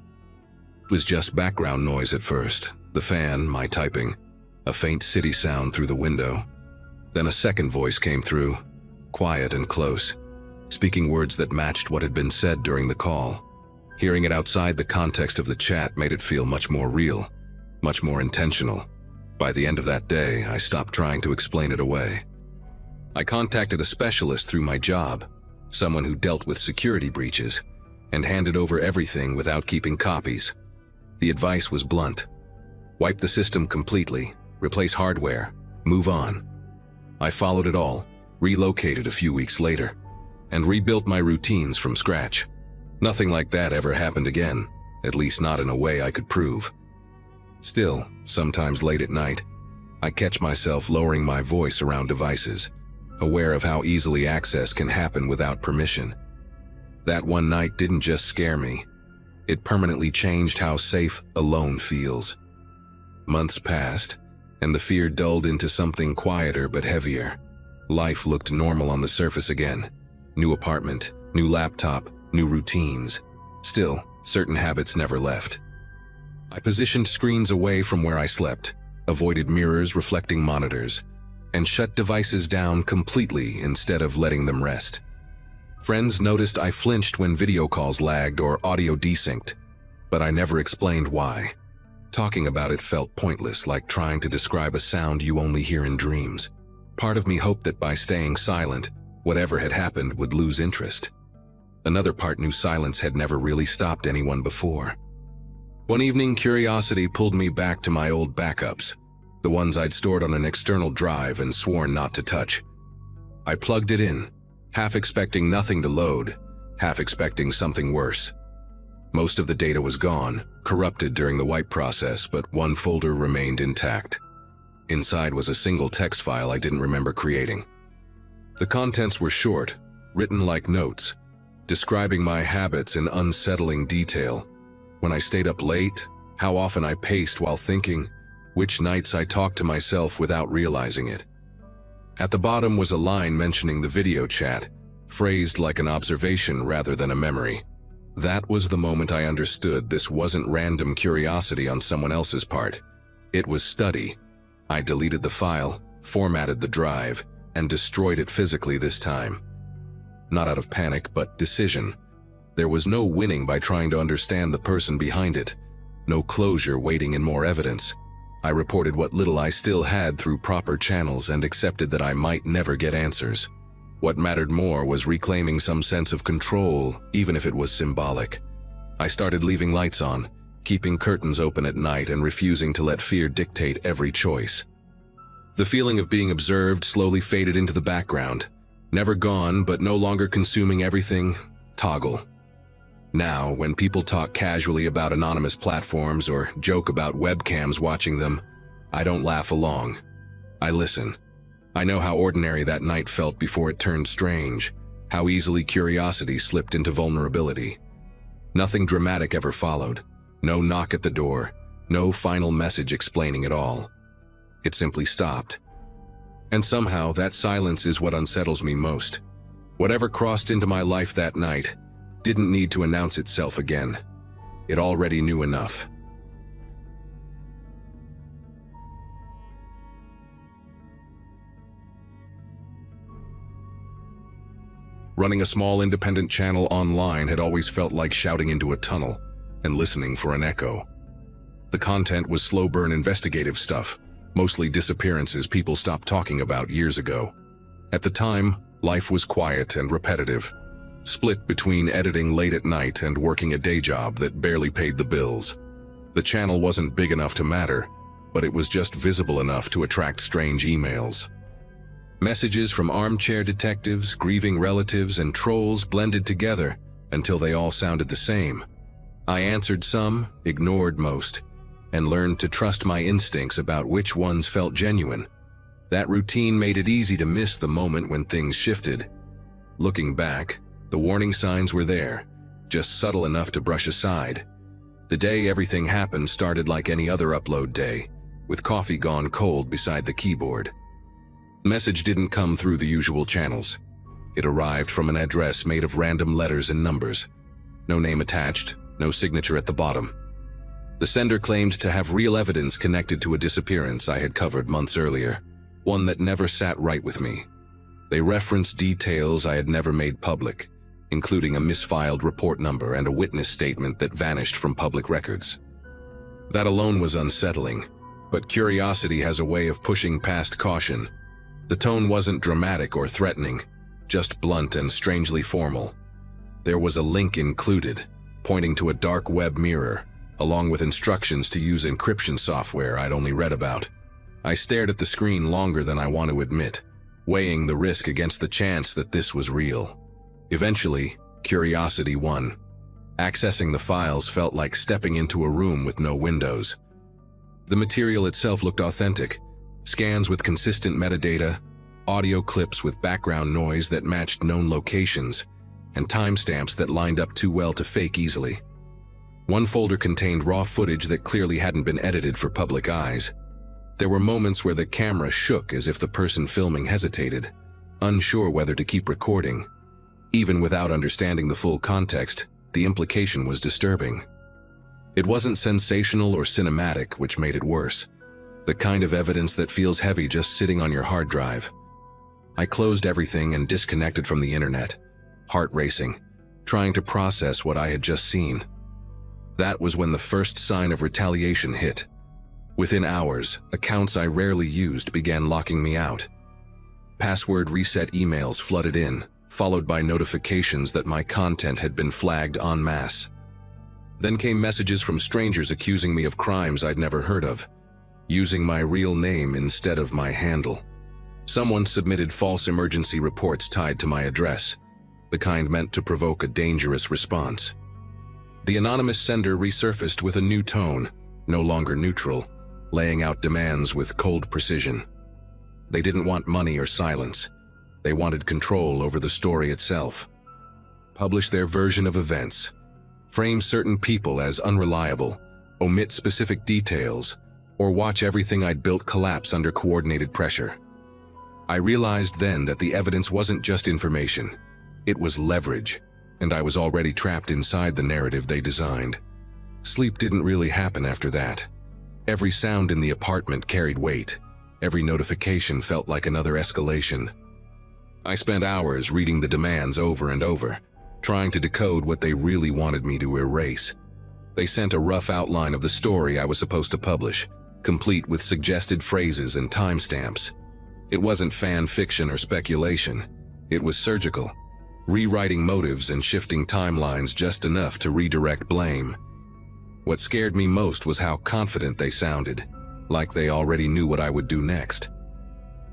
It was just background noise at first, the fan, my typing, a faint city sound through the window. Then a second voice came through, quiet and close, speaking words that matched what had been said during the call. Hearing it outside the context of the chat made it feel much more real, much more intentional. By the end of that day, I stopped trying to explain it away. I contacted a specialist through my job, someone who dealt with security breaches, and handed over everything without keeping copies. The advice was blunt. Wipe the system completely, replace hardware, move on. I followed it all, relocated a few weeks later, and rebuilt my routines from scratch. Nothing like that ever happened again, at least not in a way I could prove. Still, sometimes late at night, I catch myself lowering my voice around devices, aware of how easily access can happen without permission. That one night didn't just scare me, it permanently changed how safe alone feels. Months passed, and the fear dulled into something quieter but heavier. Life looked normal on the surface again. New apartment, new laptop, new routines. Still, certain habits never left. I positioned screens away from where I slept, avoided mirrors reflecting monitors, and shut devices down completely instead of letting them rest. Friends noticed I flinched when video calls lagged or audio desynced, but I never explained why. Talking about it felt pointless, like trying to describe a sound you only hear in dreams. Part of me hoped that by staying silent, whatever had happened would lose interest. Another part knew silence had never really stopped anyone before. One evening, curiosity pulled me back to my old backups, the ones I'd stored on an external drive and sworn not to touch. I plugged it in, half expecting nothing to load, half expecting something worse. Most of the data was gone, corrupted during the wipe process, but one folder remained intact. Inside was a single text file I didn't remember creating. The contents were short, written like notes, describing my habits in unsettling detail. When I stayed up late, how often I paced while thinking, which nights I talked to myself without realizing it. At the bottom was a line mentioning the video chat, phrased like an observation rather than a memory. That was the moment I understood this wasn't random curiosity on someone else's part. It was study. I deleted the file, formatted the drive, and destroyed it physically this time. Not out of panic, but decision. There was no winning by trying to understand the person behind it. No closure waiting in more evidence. I reported what little I still had through proper channels and accepted that I might never get answers. What mattered more was reclaiming some sense of control, even if it was symbolic. I started leaving lights on, keeping curtains open at night and refusing to let fear dictate every choice. The feeling of being observed slowly faded into the background. Never gone, but no longer consuming everything. Toggle. Now, when people talk casually about anonymous platforms or joke about webcams watching them, I don't laugh along. I listen. I know how ordinary that night felt before it turned strange, how easily curiosity slipped into vulnerability. Nothing dramatic ever followed. No knock at the door, no final message explaining it all. It simply stopped. And somehow that silence is what unsettles me most. Whatever crossed into my life that night didn't need to announce itself again. It already knew enough. Running a small independent channel online had always felt like shouting into a tunnel and listening for an echo. The content was slow-burn investigative stuff, mostly disappearances people stopped talking about years ago. At the time, life was quiet and repetitive, split between editing late at night and working a day job that barely paid the bills. The channel wasn't big enough to matter, but it was just visible enough to attract strange emails. Messages from armchair detectives, grieving relatives, and trolls blended together until they all sounded the same. I answered some, ignored most, and learned to trust my instincts about which ones felt genuine. That routine made it easy to miss the moment when things shifted. Looking back, the warning signs were there, just subtle enough to brush aside. The day everything happened started like any other upload day, with coffee gone cold beside the keyboard. Message didn't come through the usual channels. It arrived from an address made of random letters and numbers. No name attached, no signature at the bottom. The sender claimed to have real evidence connected to a disappearance I had covered months earlier, one that never sat right with me. They referenced details I had never made public, including a misfiled report number and a witness statement that vanished from public records. That alone was unsettling, but curiosity has a way of pushing past caution. The tone wasn't dramatic or threatening, just blunt and strangely formal. There was a link included, pointing to a dark web mirror, along with instructions to use encryption software I'd only read about. I stared at the screen longer than I want to admit, weighing the risk against the chance that this was real. Eventually, curiosity won. Accessing the files felt like stepping into a room with no windows. The material itself looked authentic. Scans with consistent metadata, audio clips with background noise that matched known locations, and timestamps that lined up too well to fake easily. One folder contained raw footage that clearly hadn't been edited for public eyes. There were moments where the camera shook as if the person filming hesitated, unsure whether to keep recording. Even without understanding the full context, the implication was disturbing. It wasn't sensational or cinematic, which made it worse. The kind of evidence that feels heavy just sitting on your hard drive. I closed everything and disconnected from the internet, heart racing, trying to process what I had just seen. That was when the first sign of retaliation hit. Within hours, accounts I rarely used began locking me out. Password reset emails flooded in, followed by notifications that my content had been flagged en masse. Then came messages from strangers accusing me of crimes I'd never heard of, using my real name instead of my handle. Someone submitted false emergency reports tied to my address, the kind meant to provoke a dangerous response. The anonymous sender resurfaced with a new tone, no longer neutral, laying out demands with cold precision. They didn't want money or silence. They wanted control over the story itself. Publish their version of events. Frame certain people as unreliable, omit specific details, or watch everything I'd built collapse under coordinated pressure. I realized then that the evidence wasn't just information. It was leverage, and I was already trapped inside the narrative they designed. Sleep didn't really happen after that. Every sound in the apartment carried weight. Every notification felt like another escalation. I spent hours reading the demands over and over, trying to decode what they really wanted me to erase. They sent a rough outline of the story I was supposed to publish, complete with suggested phrases and timestamps. It wasn't fan fiction or speculation. It was surgical, rewriting motives and shifting timelines just enough to redirect blame. What scared me most was how confident they sounded, like they already knew what I would do next.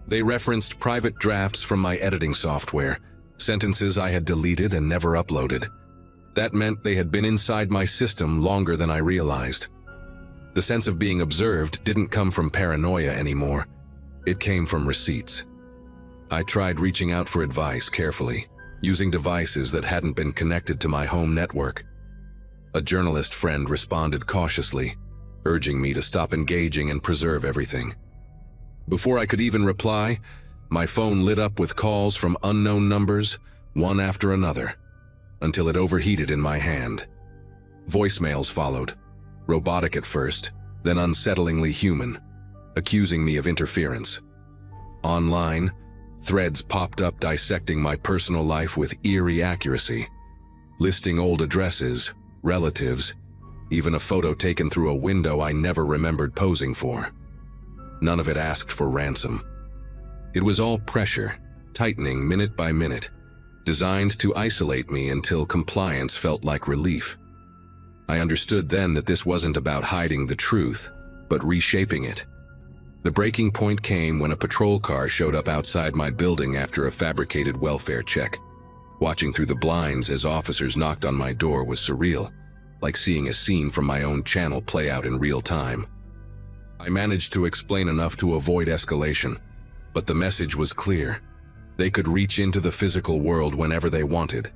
They referenced private drafts from my editing software, sentences I had deleted and never uploaded. That meant they had been inside my system longer than I realized. The sense of being observed didn't come from paranoia anymore. It came from receipts. I tried reaching out for advice carefully, using devices that hadn't been connected to my home network. A journalist friend responded cautiously, urging me to stop engaging and preserve everything. Before I could even reply, my phone lit up with calls from unknown numbers, one after another, until it overheated in my hand. Voicemails followed, robotic at first, then unsettlingly human, accusing me of interference. Online, threads popped up dissecting my personal life with eerie accuracy, listing old addresses, relatives, even a photo taken through a window I never remembered posing for. None of it asked for ransom. It was all pressure, tightening minute by minute, designed to isolate me until compliance felt like relief. I understood then that this wasn't about hiding the truth, but reshaping it. The breaking point came when a patrol car showed up outside my building after a fabricated welfare check. Watching through the blinds as officers knocked on my door was surreal, like seeing a scene from my own channel play out in real time. I managed to explain enough to avoid escalation, but the message was clear. They could reach into the physical world whenever they wanted.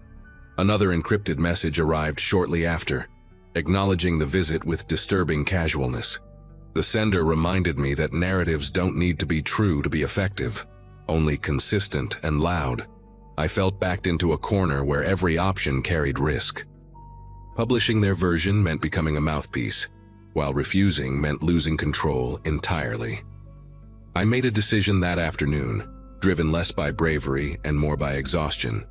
Another encrypted message arrived shortly after, acknowledging the visit with disturbing casualness. The sender reminded me that narratives don't need to be true to be effective, only consistent and loud. I felt backed into a corner where every option carried risk. Publishing their version meant becoming a mouthpiece, while refusing meant losing control entirely. I made a decision that afternoon, driven less by bravery and more by exhaustion.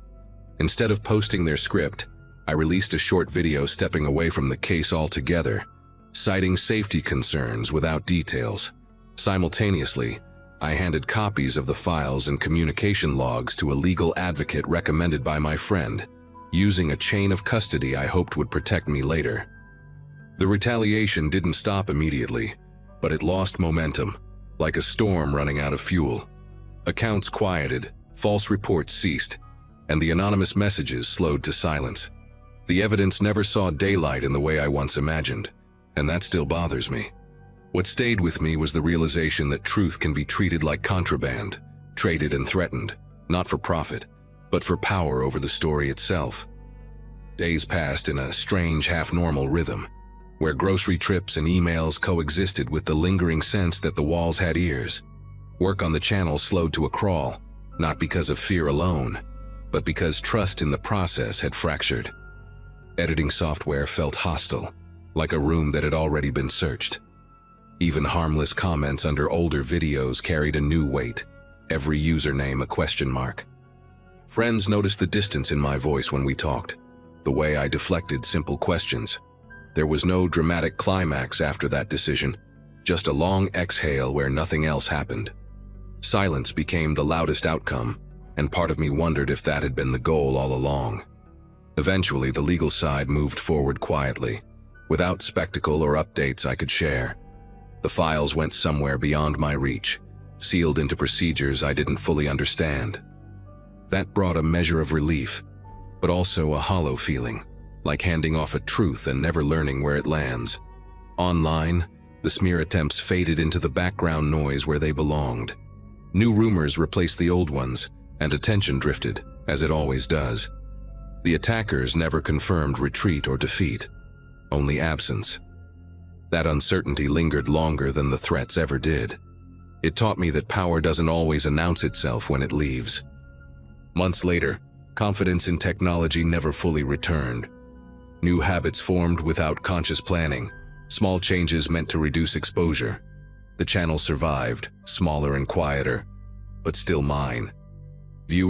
Instead of posting their script, I released a short video stepping away from the case altogether, citing safety concerns without details. Simultaneously, I handed copies of the files and communication logs to a legal advocate recommended by my friend, using a chain of custody I hoped would protect me later. The retaliation didn't stop immediately, but it lost momentum, like a storm running out of fuel. Accounts quieted, false reports ceased, and the anonymous messages slowed to silence. The evidence never saw daylight in the way I once imagined, and that still bothers me. What stayed with me was the realization that truth can be treated like contraband, traded and threatened, not for profit, but for power over the story itself. Days passed in a strange half-normal rhythm, where grocery trips and emails coexisted with the lingering sense that the walls had ears. Work on the channel slowed to a crawl, not because of fear alone, but because trust in the process had fractured. Editing software felt hostile, like a room that had already been searched. Even harmless comments under older videos carried a new weight, every username a question mark. Friends noticed the distance in my voice when we talked, the way I deflected simple questions. There was no dramatic climax after that decision, just a long exhale where nothing else happened. Silence became the loudest outcome, and part of me wondered if that had been the goal all along. Eventually, the legal side moved forward quietly, without spectacle or updates I could share. The files went somewhere beyond my reach, sealed into procedures I didn't fully understand. That brought a measure of relief, but also a hollow feeling, like handing off a truth and never learning where it lands. Online, the smear attempts faded into the background noise where they belonged. New rumors replaced the old ones, and attention drifted, as it always does. The attackers never confirmed retreat or defeat, only absence. That uncertainty lingered longer than the threats ever did. It taught me that power doesn't always announce itself when it leaves. Months later, confidence in technology never fully returned. New habits formed without conscious planning. Small changes meant to reduce exposure. The channel survived, smaller and quieter, but still mine. Viewers